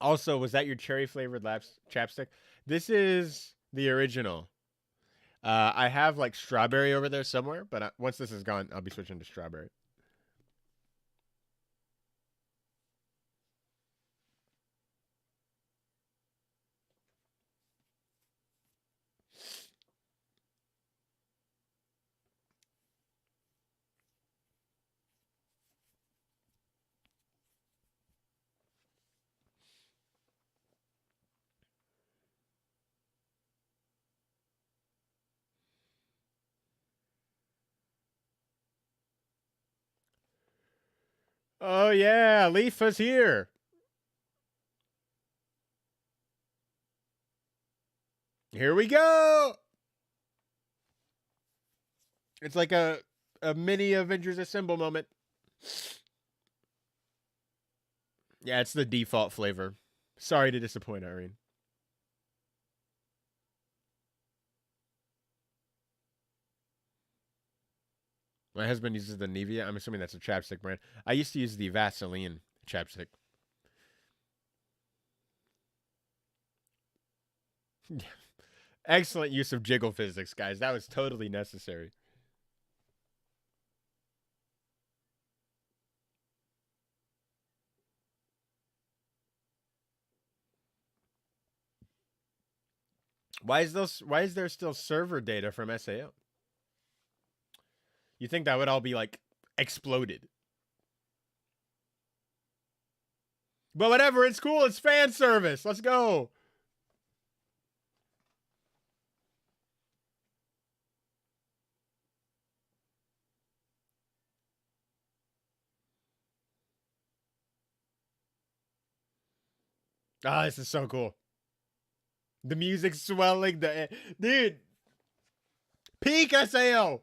Also, was that your cherry flavored chapstick? This is the original. I have like strawberry over there somewhere, but once this is gone, I'll be switching to strawberry. Oh yeah, Leafa's here. Here we go. It's like a mini Avengers Assemble moment. Yeah, it's the default flavor. Sorry to disappoint, Irene. My husband uses the Nivea. I'm assuming that's a chapstick brand. I used to use the Vaseline chapstick. Excellent use of jiggle physics, guys. That was totally necessary. Why is there still server data from SAO? You think that would all be like exploded? But whatever, it's cool. It's fan service. Let's go. Ah, this is so cool. The music swelling. Dude, peak SAO.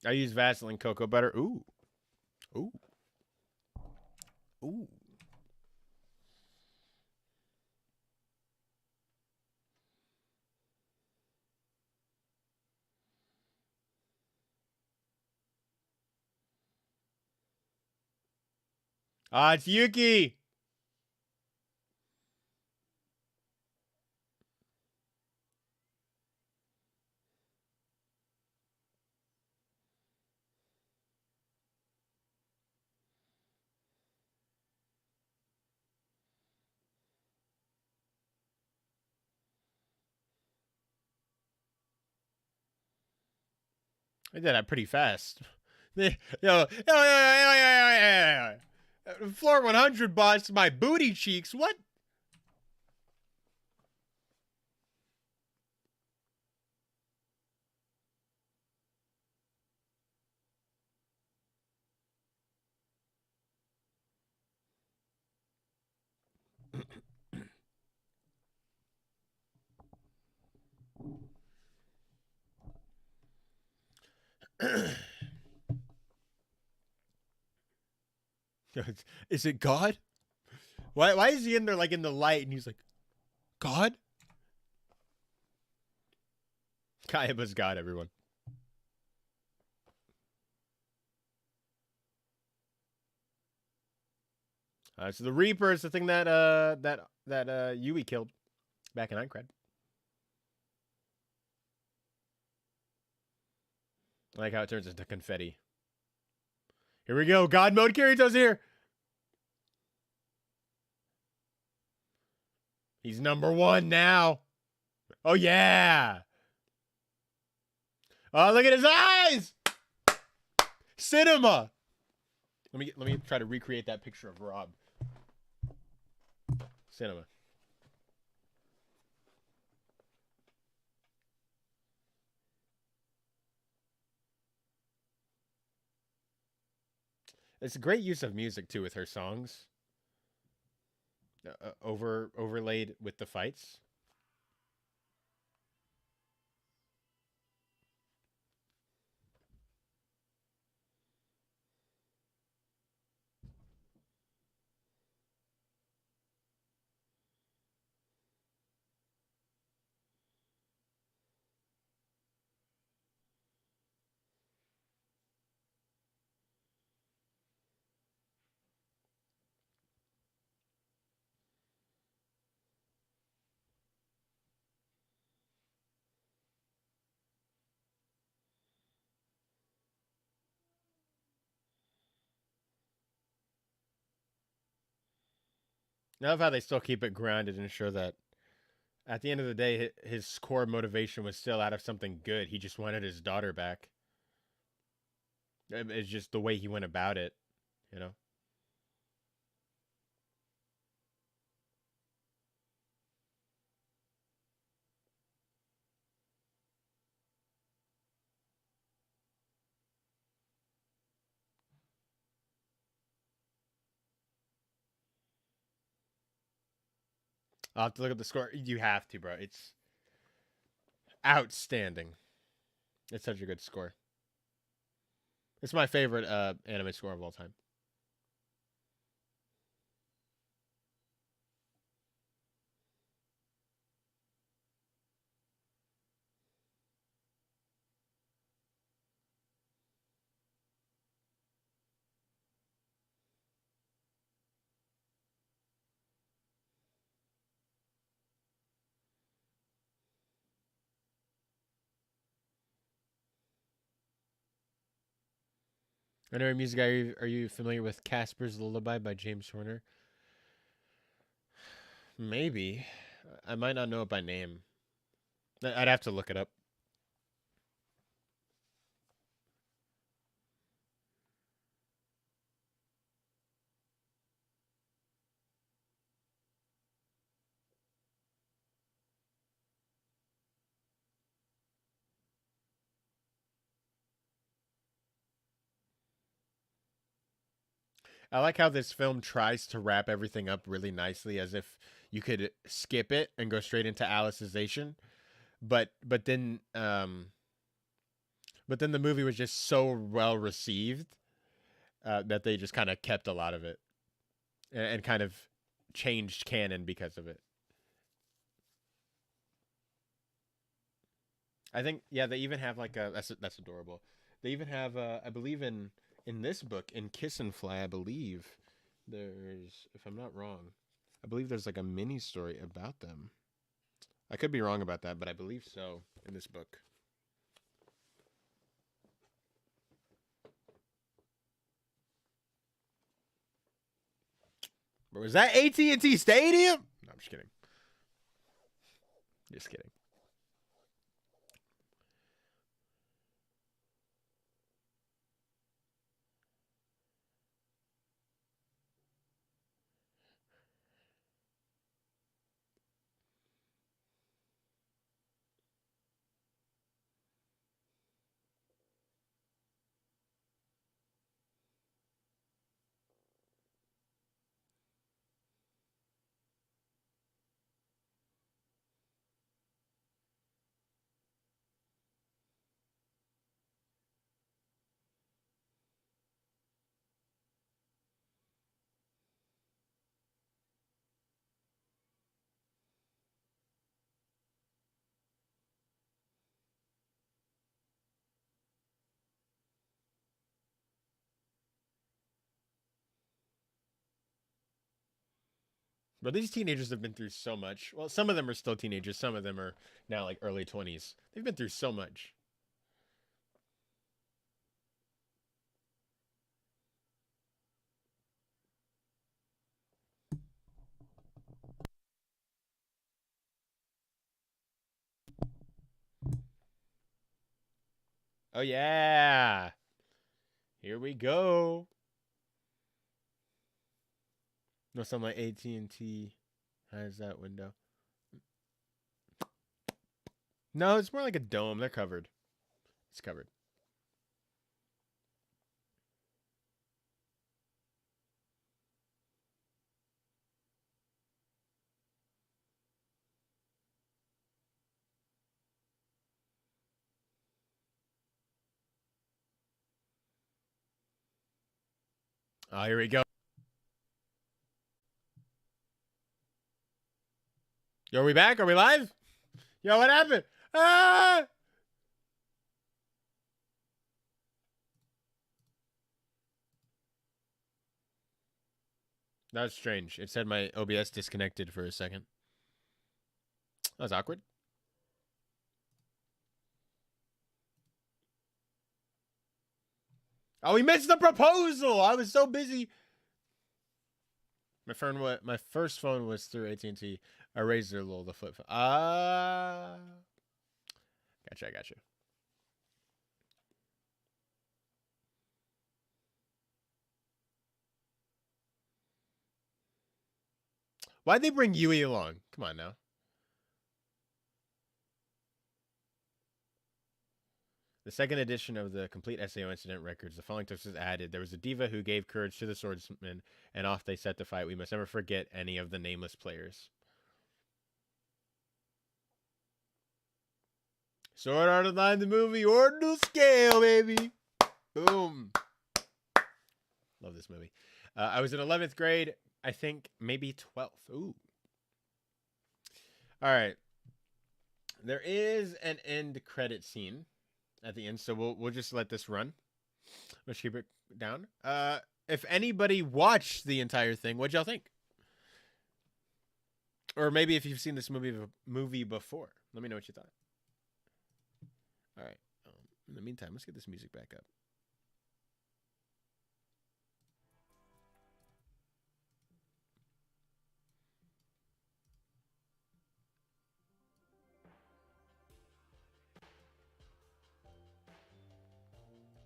I use Vaseline cocoa butter. Ooh. Ooh. Ooh. Ah, it's Yuki. I did that pretty fast. Floor 100 bots my booty cheeks. What? Is it God? Why is he in there like in the light and he's like, God? Kayaba's God, everyone. So the Reaper is the thing that Yui killed back in Aincrad. I like how it turns into confetti. Here we go. God mode Kirito's here. He's number one now. Oh yeah. Oh, look at his eyes. Cinema. Let me try to recreate that picture of Rob. Cinema. It's a great use of music too with her songs. Overlaid with the fights. I love how they still keep it grounded and show that at the end of the day, his core motivation was still out of something good. He just wanted his daughter back. It's just the way he went about it, you know? I'll have to look at the score. You have to, bro. It's outstanding. It's such a good score. It's my favorite anime score of all time. Another music, are you familiar with Casper's Lullaby by James Horner? Maybe. I might not know it by name. I'd have to look it up. I like how this film tries to wrap everything up really nicely, as if you could skip it and go straight into Alicization, but then the movie was just so well received that they just kind of kept a lot of it and kind of changed canon because of it. I think yeah, they even have like a that's adorable. They even have I believe in this book in Kiss and Fly, I believe there's, if I'm not wrong, I believe there's like a mini story about them. I could be wrong about that, but I believe so in this book. But was that AT&T Stadium? No, I'm just kidding. Just kidding. But these teenagers have been through so much. Well, some of them are still teenagers. Some of them are now like early 20s. They've been through so much. Oh yeah. Here we go. No, something like AT&T has that window. No, it's more like a dome. They're covered. It's covered. Oh, here we go. Yo, are we back? Are we live? Yo, what happened? Ah! That was strange. It said my OBS disconnected for a second. That was awkward. Oh, we missed the proposal. I was so busy. My first phone was through AT&T. A Razor Lol, the flip phone. Gotcha, I got you. Why'd they bring Yui along? Come on now. The second edition of the complete SAO incident records, the following text was added. There was a diva who gave courage to the swordsman, and off they set to fight. We must never forget any of the nameless players. Sword Art Online, the movie, Ordinal Scale, baby. Boom. Love this movie. I was in 11th grade. I think maybe 12th. Ooh. All right. There is an end credit scene at the end, so we'll just let this run. Let's keep it down. If anybody watched the entire thing, what'd y'all think? Or maybe if you've seen this movie before, let me know what you thought. All right. In the meantime, let's get this music back up.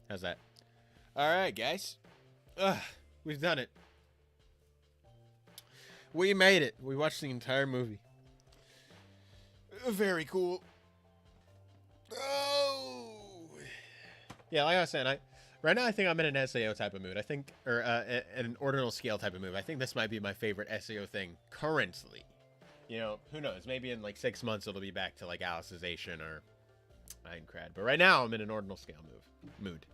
How's that? All right, guys. We've done it. We made it. We watched the entire movie. Very cool. Oh. Yeah, like I was saying, right now I think I'm in an SAO type of mood. I think, or an ordinal scale type of mood. I think this might be my favorite SAO thing currently. You know, who knows? Maybe in like 6 months it'll be back to like Alicization or Aincrad. But right now I'm in an ordinal scale mood.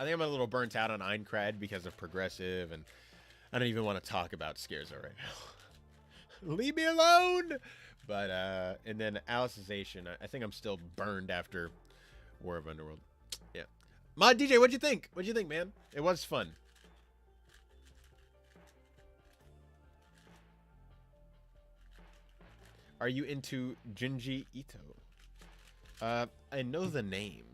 I think I'm a little burnt out on Aincrad because of progressive, and I don't even want to talk about Scarezo right now. Leave me alone! But, and then Alicization, I think I'm still burned after War of Underworld. Yeah. Mod DJ, what'd you think? What'd you think, man? It was fun. Are you into Junji Ito? I know the name.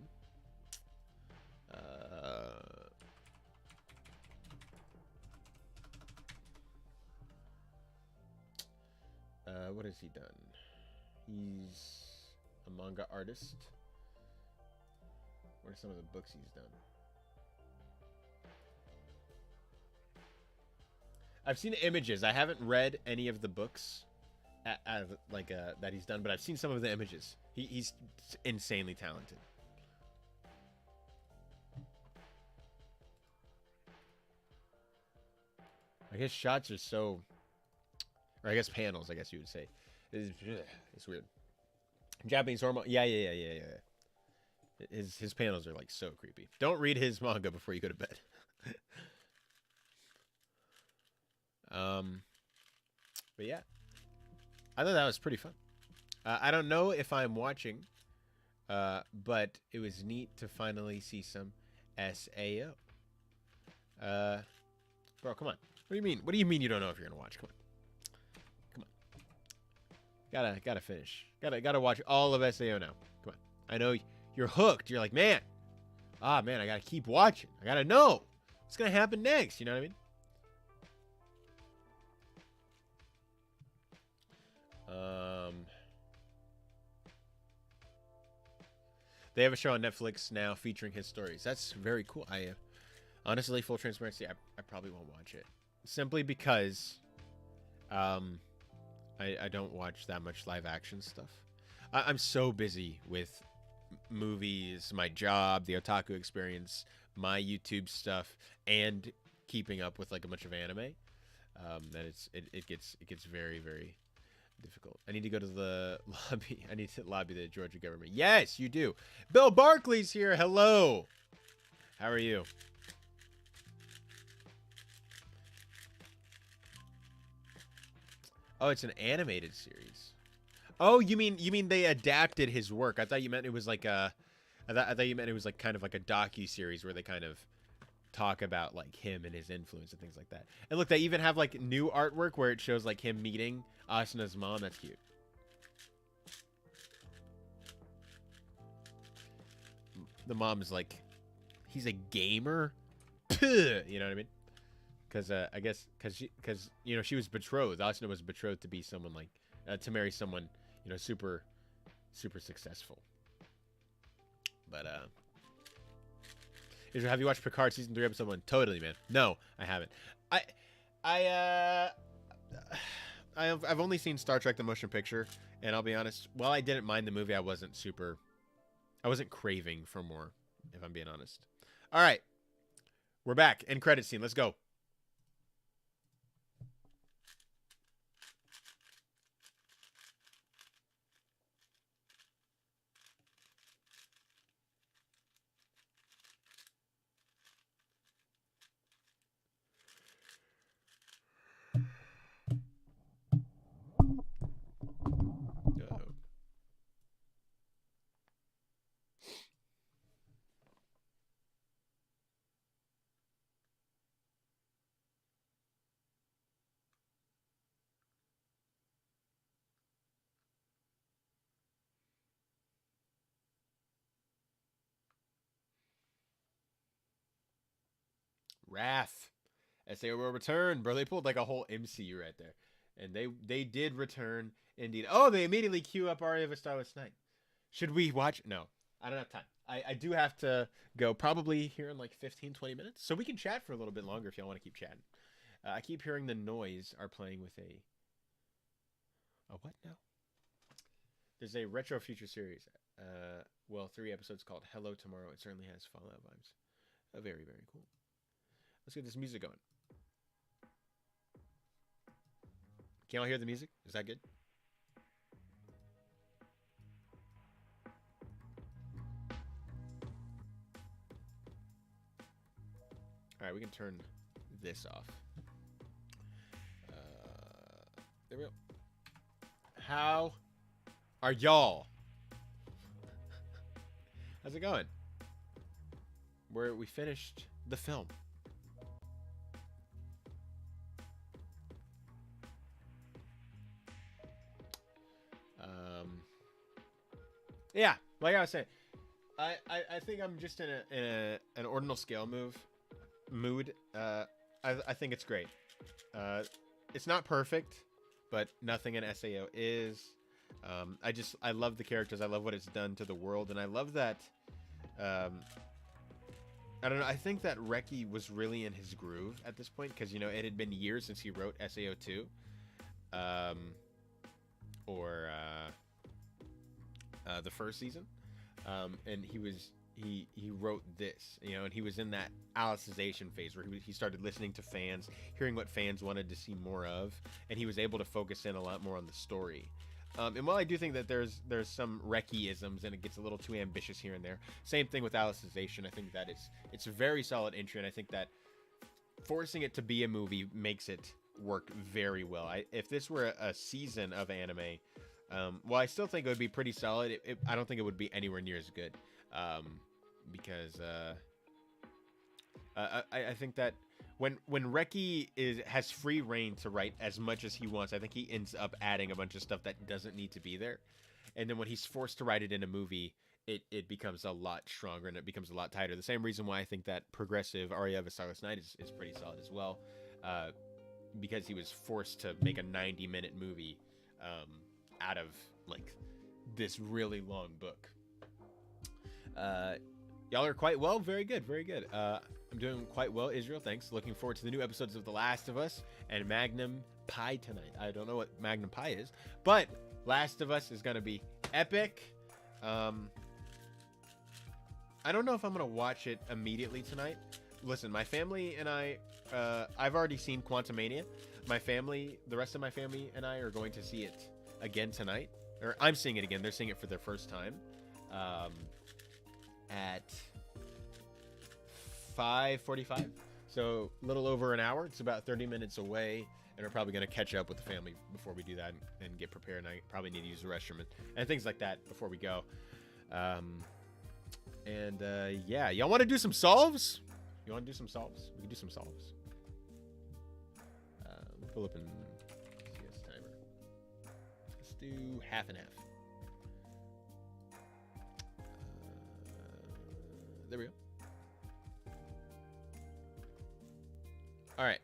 What has he done? He's a manga artist. What are some of the books he's done? I've seen images. I haven't read any of the books that he's done, but I've seen some of the images. He's insanely talented. I guess shots are so, or I guess panels, I guess you would say. It's weird. Japanese hormone. Yeah. His panels are like so creepy. Don't read his manga before you go to bed. But yeah, I thought that was pretty fun. I don't know if I'm watching, but it was neat to finally see some SAO. Bro, come on. What do you mean? What do you mean you don't know if you're gonna watch? Come on. Gotta finish. Gotta watch all of SAO now. Come on. I know you're hooked. You're like, man. Man, I gotta keep watching. I gotta know what's gonna happen next. You know what I mean? They have a show on Netflix now featuring his stories. That's very cool. Honestly, full transparency, I probably won't watch it. Simply because I don't watch that much live action stuff. I'm so busy with movies, my job, the otaku experience, my YouTube stuff, and keeping up with like a bunch of anime. That it gets very, very difficult. I need to go to the lobby. I need to lobby the Georgia government. Yes, you do. Bill Barkley's here. Hello. How are you? Oh, it's an animated series. Oh, you mean they adapted his work? I thought you meant it was like I thought you meant it was like kind of like a docu-series where they kind of talk about like him and his influence and things like that. And look, they even have like new artwork where it shows like him meeting Asuna's mom. That's cute. The mom is like, he's a gamer. You know what I mean? I guess because you know she was betrothed. Asuna was betrothed to be someone like to marry someone, you know, super successful. But have you watched Picard season 3 episode 1? Totally, man. No, I haven't. I've only seen Star Trek the motion picture, and I'll be honest, while I didn't mind the movie, I wasn't craving for more, if I'm being honest. All right, we're back. End credit scene. Let's go. Wrath. SAO will return, bro. They pulled like a whole MCU right there. And they did return indeed. Oh, they immediately queue up Arya of a Starless Night. Should we watch? No, I don't have time. I do have to go probably here in like 15, 20 minutes. So we can chat for a little bit longer if y'all want to keep chatting. I keep hearing the noise are playing with a what now? There's a retro future series. Well, 3 episodes called Hello Tomorrow. It certainly has Fallout vibes. Very, very cool. Let's get this music going. Can y'all hear the music? Is that good? All right, we can turn this off. There we go. How are y'all? How's it going? We finished the film. Yeah, like I was saying, I think I'm just in an ordinal scale mood. I think it's great. It's not perfect, but nothing in SAO is. I love the characters. I love what it's done to the world, and I love that. I don't know. I think that Reki was really in his groove at this point because, you know, it had been years since he wrote SAO 2. The first season. And he wrote this, you know, and he was in that Alicization phase where he started listening to fans, hearing what fans wanted to see more of, and he was able to focus in a lot more on the story. And while I do think that there's some Reki-isms and it gets a little too ambitious here and there, same thing with Alicization. I think that it's a very solid entry, and I think that forcing it to be a movie makes it work very well. If this were a season of anime, well, I still think it would be pretty solid. I don't think it would be anywhere near as good, because I think that when Reki has free reign to write as much as he wants, I think he ends up adding a bunch of stuff that doesn't need to be there, and then when he's forced to write it in a movie, it becomes a lot stronger and it becomes a lot tighter. The same reason why I think that progressive Arya of a Starless Night is pretty solid as well, because he was forced to make a 90-minute movie out of like this really long book. Y'all are quite well. Very good, very good. I'm doing quite well, Israel. Thanks. Looking forward to the new episodes of The Last of Us and Magnum Pie tonight. I don't know what Magnum Pie is, but Last of Us is gonna be epic. I don't know if I'm gonna watch it immediately tonight. Listen, my family and I've already seen Quantumania. The rest of my family and I are going to see it again tonight. Or I'm seeing it again. They're seeing it for their first time. At 5:45. So a little over an hour. It's about 30 minutes away. And we're probably going to catch up with the family before we do that and get prepared. And I probably need to use the restroom and things like that before we go. Yeah, y'all want to do some solves? You want to do some solves? We can do some solves. Let me pull up and see this timer. Let's do half and half. There we go. All right.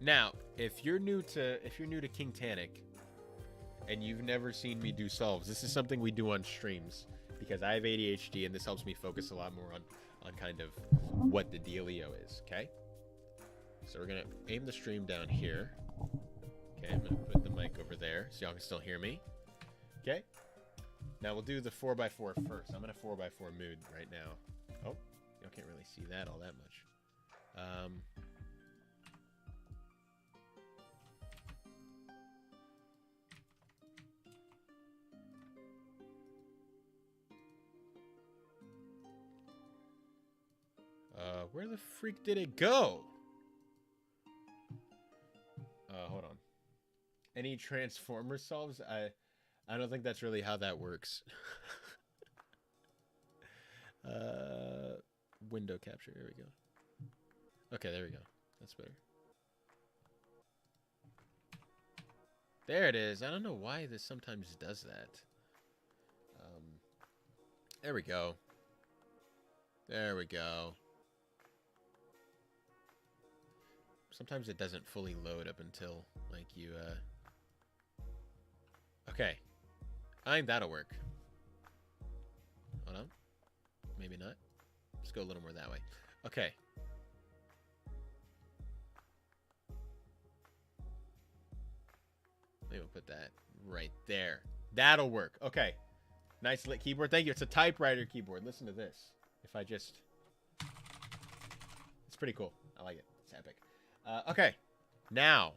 Now, if you're new to Kingtanic and you've never seen me do solves, this is something we do on streams because I have ADHD and this helps me focus a lot more on kind of what the dealio is, okay? So we're gonna aim the stream down here. Okay, I'm gonna put the mic over there so y'all can still hear me. Okay. Now we'll do the 4x4 first. I'm in a 4x4 mood right now. Oh, y'all can't really see that all that much. Where the freak did it go? Hold on. Any Transformer solves? I don't think that's really how that works. Window capture. There we go. Okay, there we go. That's better. There it is. I don't know why this sometimes does that. There we go. There we go. Sometimes it doesn't fully load up until, like, you, Okay. I think that'll work. Hold on. Maybe not. Let's go a little more that way. Okay. Maybe we'll put that right there. That'll work. Okay. Nice lit keyboard. Thank you. It's a typewriter keyboard. Listen to this. If I just... It's pretty cool. I like it. It's epic. Okay. Now.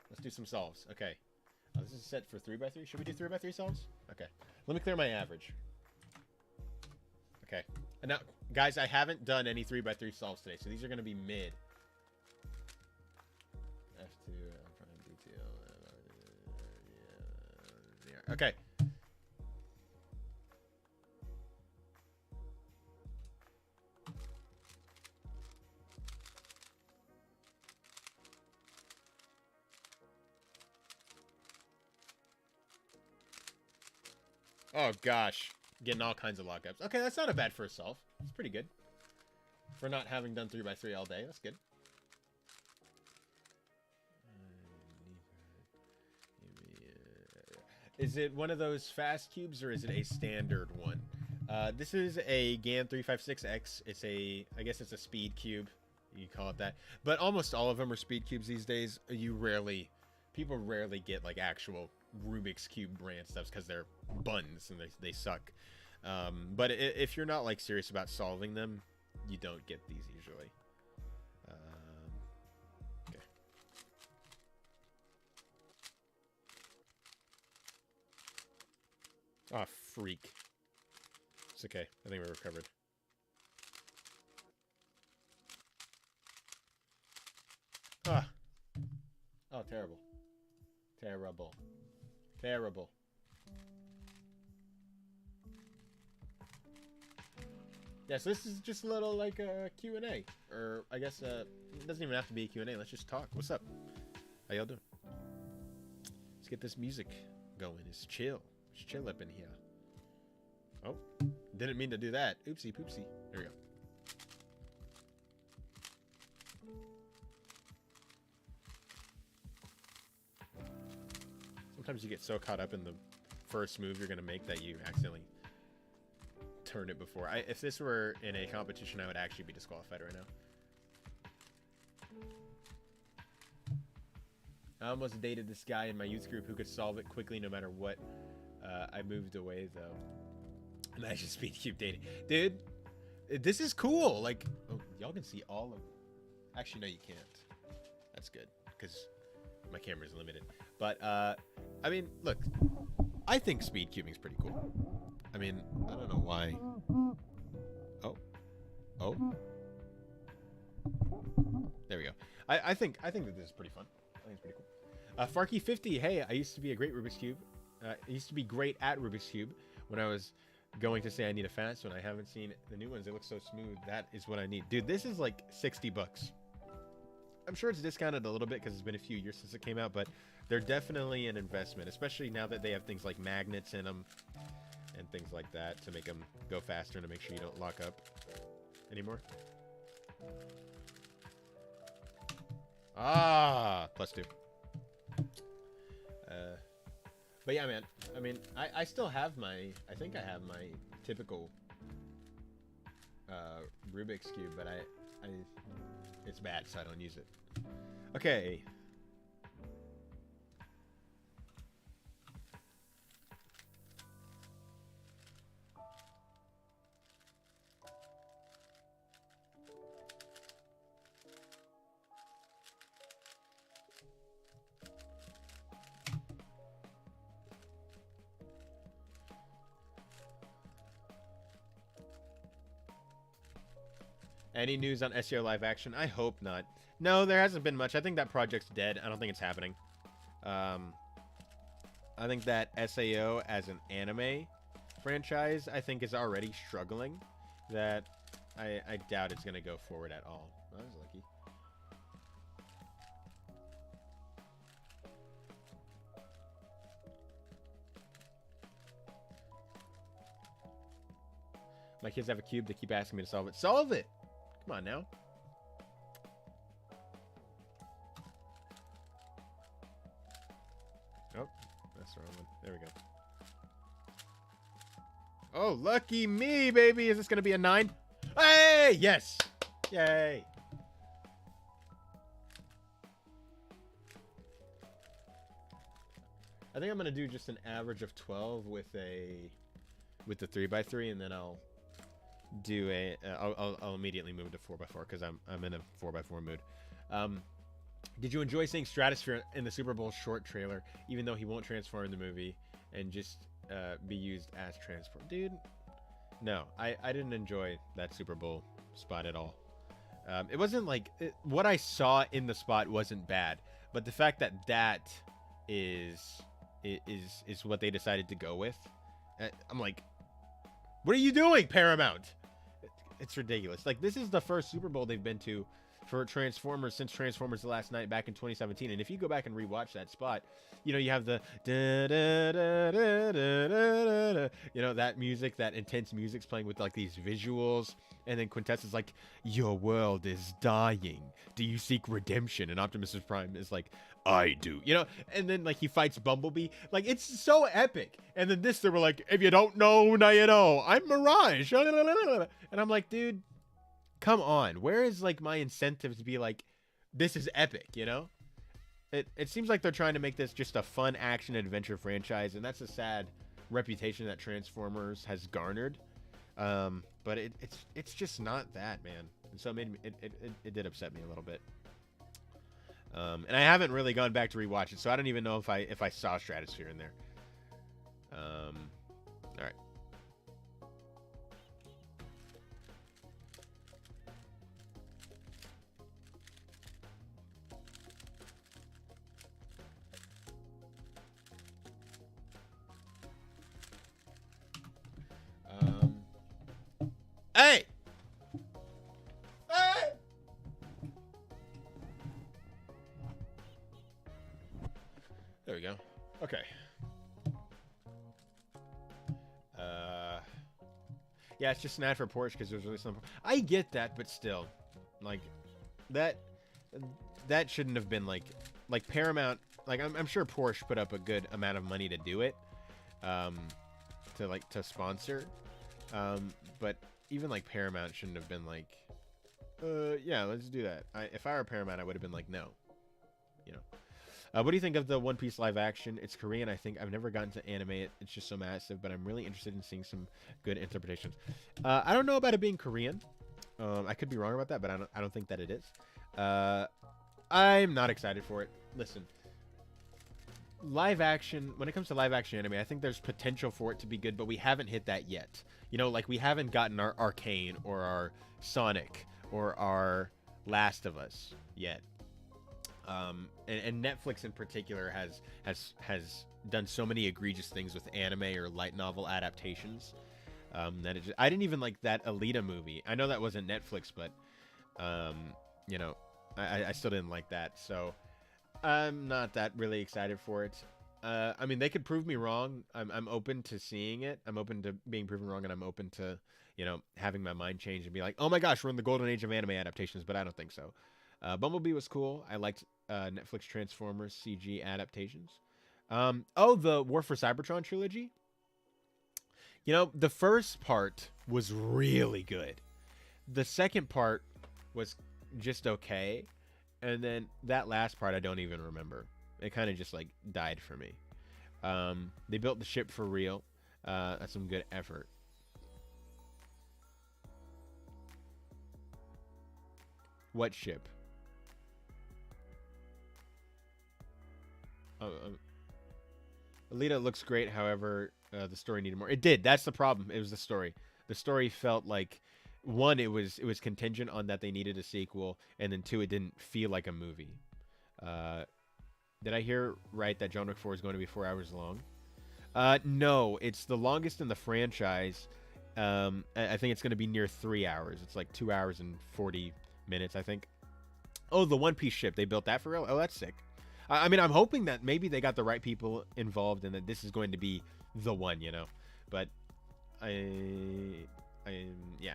Let's do some solves. Okay. This is set for 3x3. Should we do 3x3 solves? Okay. Let me clear my average. Okay. And now, guys, I haven't done any 3x3 solves today, so these are going to be mid. F2, prime, DTL. Okay. Oh, gosh. Getting all kinds of lockups. Okay, that's not a bad first solve. It's pretty good. For not having done 3x3 all day. That's good. Is it one of those fast cubes or is it a standard one? This is a GAN 356X. It's a, I guess it's a speed cube. You call it that. But almost all of them are speed cubes these days. People rarely get like actual Rubik's Cube brand stuff because they're buttons and they suck. But if you're not like serious about solving them, you don't get these usually. Okay. Oh, freak. It's okay. I think we're recovered. Ah. Oh, terrible. Terrible. Terrible. Yeah, so this is just a little, like, Q&A. Or, I guess, it doesn't even have to be a Q&A. Let's just talk. What's up? How y'all doing? Let's get this music going. It's chill. It's chill up in here. Oh, didn't mean to do that. Oopsie poopsie. There we go. Sometimes you get so caught up in the first move you're going to make that you accidentally turn it before. If this were in a competition, I would actually be disqualified right now. I almost dated this guy in my youth group who could solve it quickly no matter what. I moved away, though. And I just speed cube dating. Dude, this is cool. Like, oh, y'all can see all of... Actually, no, you can't. That's good, because my camera's limited. But, I mean, look. I think speed cubing is pretty cool. I mean, I don't know why. Oh. Oh. There we go. I think that this is pretty fun. I think it's pretty cool. Farky50, hey, I used to be a great Rubik's Cube. I used to be great at Rubik's Cube when I was going to say I need a fast one. I haven't seen the new ones. They look so smooth. That is what I need. Dude, this is like 60 bucks. I'm sure it's discounted a little bit because it's been a few years since it came out, but they're definitely an investment, especially now that they have things like magnets in them and things like that to make them go faster and to make sure you don't lock up anymore. Ah, +2. But yeah, man. I mean, I still have my. I think I have my typical Rubik's cube, but it's bad, so I don't use it. Okay. Any news on SAO live action? I hope not. No, there hasn't been much. I think that project's dead. I don't think it's happening. I think that SAO as an anime franchise, I think, is already struggling. That I doubt it's going to go forward at all. I was lucky. My kids have a cube. They keep asking me to solve it. Solve it! Come on now. Oh, that's the wrong one. There we go. Oh, lucky me, baby. Is this going to be a 9? Hey, yes. Yay. I think I'm going to do just an average of 12 with the 3x3, and then I'll do a I'll immediately move to 4x4 because I'm in a 4x4 mood. Did you enjoy seeing Stratosphere in the Super Bowl short trailer, even though he won't transform in the movie and just be used as transform? Dude, no, I didn't enjoy that Super Bowl spot at all. It wasn't like what I saw in the spot wasn't bad, but the fact that that is what they decided to go with, I'm like, what are you doing, Paramount? It's ridiculous. Like, this is the first Super Bowl they've been to for Transformers since Transformers The Last Night back in 2017. And if you go back and rewatch that spot, you know, you have the you know, that music, that intense music's playing with like these visuals, and then Quintessa's like, your world is dying, do you seek redemption? And Optimus Prime is like, I do, you know. And then like he fights Bumblebee, like it's so epic. And then this, they were like, if you don't know, now you know, I'm Mirage. And I'm like, dude, come on, where is like my incentive to be like, this is epic, you know? It seems like they're trying to make this just a fun action adventure franchise, and that's a sad reputation that Transformers has garnered. But it's just not that, man. And so it made me, it did upset me a little bit. And I haven't really gone back to rewatch it, so I don't even know if I saw Stratosphere in there. All right. Hey! Hey! There we go. Okay. Yeah, it's just an ad for Porsche because there's really some. I get that, but still, like, that shouldn't have been like Paramount. Like, I'm sure Porsche put up a good amount of money to do it, to sponsor, but even like Paramount shouldn't have been like, yeah, let's do that. If I were Paramount, I would have been like, no, you know. What do you think of the One Piece live action? It's Korean, I think. I've never gotten to animate it. It's just so massive, but I'm really interested in seeing some good interpretations. I don't know about it being Korean. I could be wrong about that, but I don't think that it is. I'm not excited for it. Listen, live action, when it comes to live action anime, I think there's potential for it to be good, but we haven't hit that yet. You know, like we haven't gotten our Arcane or our Sonic or our Last of Us yet. And Netflix in particular has done so many egregious things with anime or light novel adaptations, that I didn't even like that Alita movie. I know that wasn't Netflix, but you know, I still didn't like that. So I'm not that really excited for it. I mean, they could prove me wrong. I'm open to seeing it. I'm open to being proven wrong, and I'm open to, you know, having my mind change and be like, oh my gosh, we're in the golden age of anime adaptations, but I don't think so. Bumblebee was cool. I liked Netflix Transformers CG adaptations. Oh, the War for Cybertron trilogy. You know, the first part was really good. The second part was just okay. And then that last part, I don't even remember. It kind of just like died for me. They built the ship for real. That's some good effort. What ship? Oh, Alita looks great. However, the story needed more. It did. That's the problem. It was the story. The story felt like, one, it was contingent on that they needed a sequel, and then two, it didn't feel like a movie. Did I hear right that John Wick 4 is going to be 4 hours long? No, it's the longest in the franchise. I think it's going to be near 3 hours. It's like 2 hours and 40 minutes, I think. Oh, the One Piece ship. They built that for real? Oh, that's sick. I mean, I'm hoping that maybe they got the right people involved and that this is going to be the one, you know. But yeah.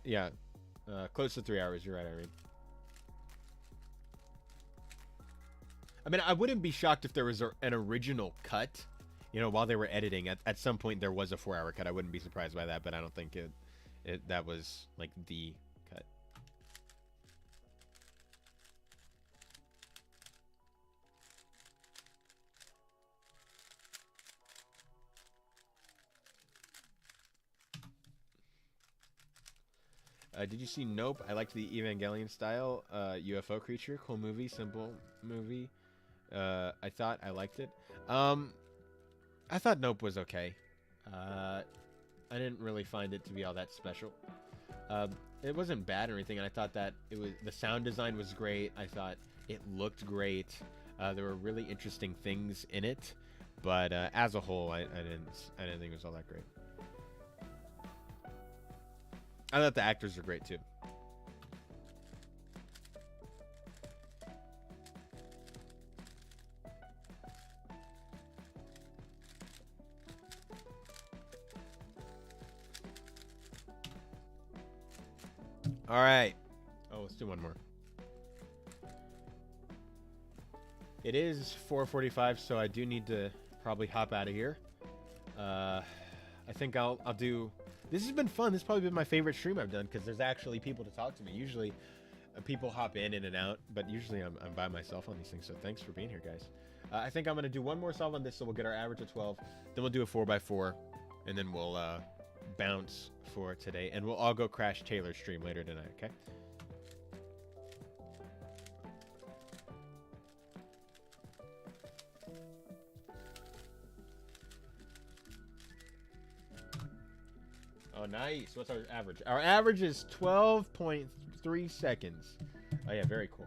Yeah. Close to 3 hours. You're right, Irene. I mean, I wouldn't be shocked if there was an original cut. You know, while they were editing, at some point there was a 4-hour cut. I wouldn't be surprised by that, but I don't think that was like the cut. Did you see Nope? I liked the Evangelion style UFO creature. Cool movie, simple movie. I thought I liked it. I thought Nope was okay. I didn't really find it to be all that special. It wasn't bad or anything, and I thought that the sound design was great. I thought it looked great. There were really interesting things in it, but as a whole, I didn't think it was all that great. I thought the actors were great too. All right. Oh, let's do one more. It is 4:45, so I do need to probably hop out of here. I think I'll do. This has been fun. This has probably been my favorite stream I've done because there's actually people to talk to me. Usually, people hop in and out, but usually I'm by myself on these things. So thanks for being here, guys. I think I'm gonna do one more solve on this, so we'll get our average of 12. Then we'll do a 4x4, and then we'll bounce for today, and we'll all go crash Taylor's stream later tonight. Okay. Oh, nice. What's our average? Our average is 12.3 seconds. Oh, yeah, very cool.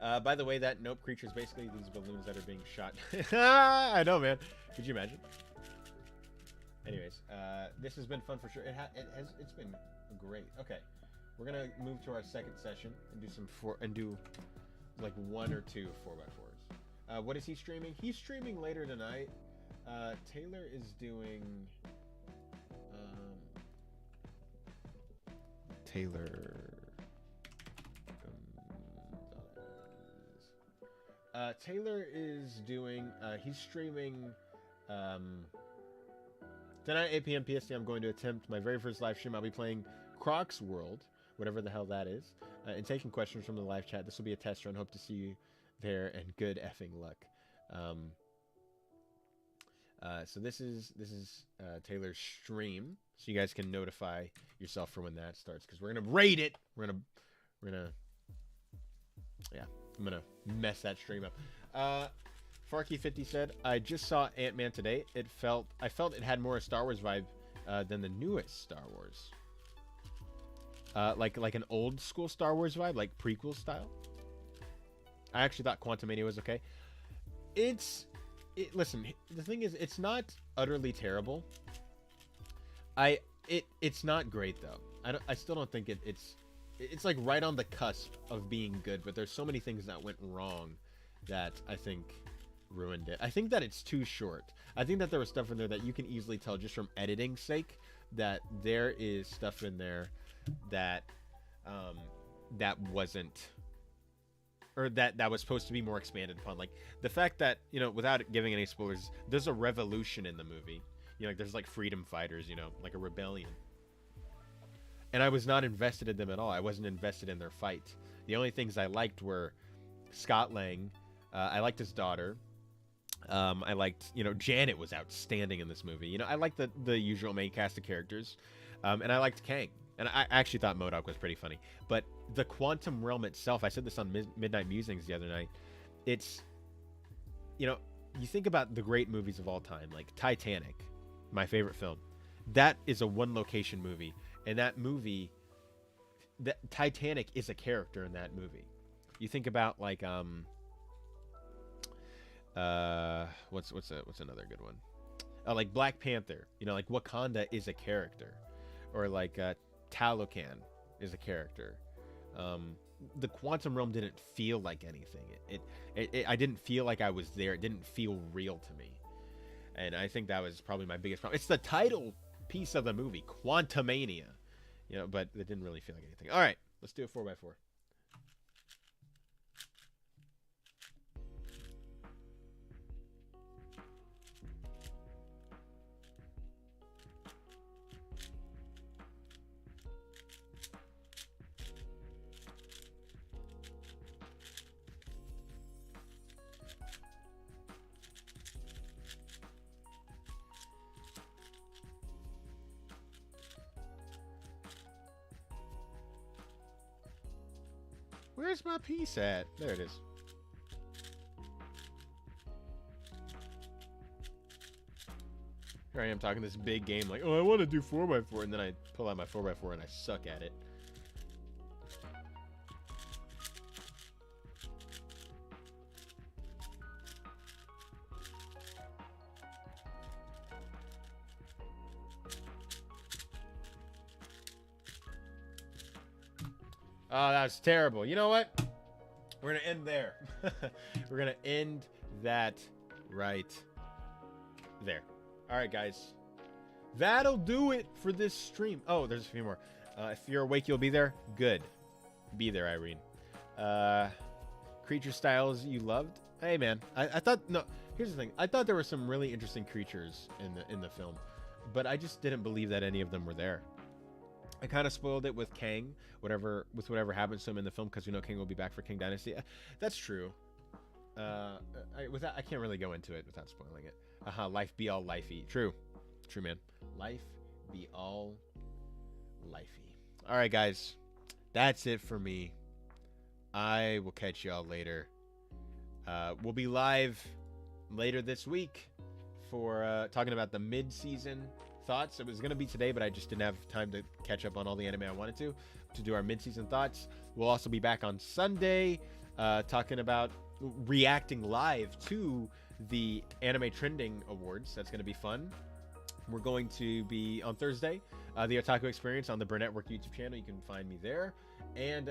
By the way, that Nope creature is basically these balloons that are being shot. I know, man. Could you imagine? Anyways, this has been fun for sure. It's been great. Okay, we're gonna move to our second session and do like 1 or 2 4x4s. What is he streaming? He's streaming later tonight. Taylor is doing. Taylor is doing. He's streaming. Tonight, 8 p.m. PST, I'm going to attempt my very first live stream. I'll be playing Croc's World, whatever the hell that is, and taking questions from the live chat. This will be a test run. Hope to see you there, and good effing luck. So this is Taylor's stream, so you guys can notify yourself for when that starts, because we're gonna raid it. We're gonna yeah, I'm gonna mess that stream up. Farky50 said, I just saw Ant-Man today. I felt it had more a Star Wars vibe than the newest Star Wars. Like an old school Star Wars vibe, like prequel style. I actually thought Quantumania was okay. Listen, the thing is, it's not utterly terrible. It's not great though. I still don't think it's like right on the cusp of being good, but there's so many things that went wrong that I think ruined it. I think that it's too short. I think that there was stuff in there that you can easily tell just from editing sake that there is stuff in there that that wasn't, or that was supposed to be more expanded upon. Like the fact that, you know, without giving any spoilers, there's a revolution in the movie. You know, like there's like freedom fighters, you know, like a rebellion. And I was not invested in them at all. I wasn't invested in their fight. The only things I liked were Scott Lang. I liked his daughter. I liked, you know, Janet was outstanding in this movie. You know, I liked the usual main cast of characters. And I liked Kang. And I actually thought MODOK was pretty funny. But the quantum realm itself, I said this on Midnight Musings the other night. It's, you know, you think about the great movies of all time, like Titanic, my favorite film. That is a one location movie. And that movie, that Titanic is a character in that movie. You think about like what's another good one? Like Black Panther. You know, like Wakanda is a character, or like Talocan is a character. The quantum realm didn't feel like anything. I didn't feel like I was there. It didn't feel real to me, and I think that was probably my biggest problem. It's the title piece of the movie, Quantumania, you know, but it didn't really feel like anything. All right, let's do a 4x4. Where's my piece at? There it is. Here I am talking this big game like, oh, I want to do 4x4, and then I pull out my 4x4 and I suck at it. Oh, that was terrible. You know what? We're going to end there. We're going to end that right there. All right, guys. That'll do it for this stream. Oh, there's a few more. If you're awake, you'll be there. Good. Be there, Irene. Creature styles you loved. Hey, man. I thought... No, here's the thing. I thought there were some really interesting creatures in the film, but I just didn't believe that any of them were there. I kind of spoiled it with Kang, whatever happens to him in the film, because we know Kang will be back for King Dynasty. That's true. I can't really go into it without spoiling it. Life be all lifey. True, man. Life be all lifey. All right, guys, that's it for me. I will catch y'all later. We'll be live later this week for talking about the mid-season thoughts. It was going to be today, but I just didn't have time to catch up on all the anime I wanted to do our mid-season thoughts. We'll also be back on Sunday talking about reacting live to the Anime Trending Awards. That's going to be fun. We're going to be on Thursday, the Otaku Experience on the Burnett Work YouTube channel. You can find me there. And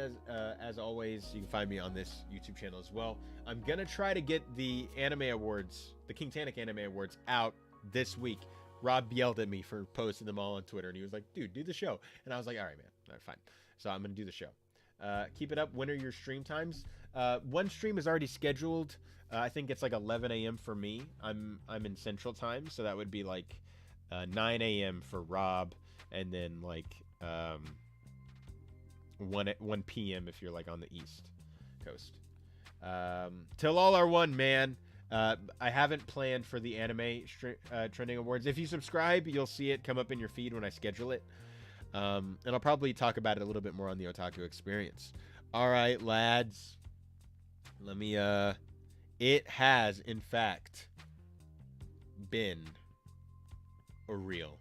as always, you can find me on this YouTube channel as well. I'm going to try to get the Anime Awards, the Kingtanic Anime Awards, out this week. Rob yelled at me for posting them all on Twitter, and he was like, dude, do the show. And I was like, all right, man. All right, fine. So I'm going to do the show. Keep it up. When are your stream times? One stream is already scheduled. I think it's like 11 a.m. for me. I'm in Central Time, so that would be like 9 a.m. for Rob, and then like 1 p.m. if you're like on the East Coast. Till all are one, man. I haven't planned for the Anime Trending Awards. If you subscribe, you'll see it come up in your feed when I schedule it. And I'll probably talk about it a little bit more on the Otaku Experience. All right, lads. Let me, it has, in fact, been a real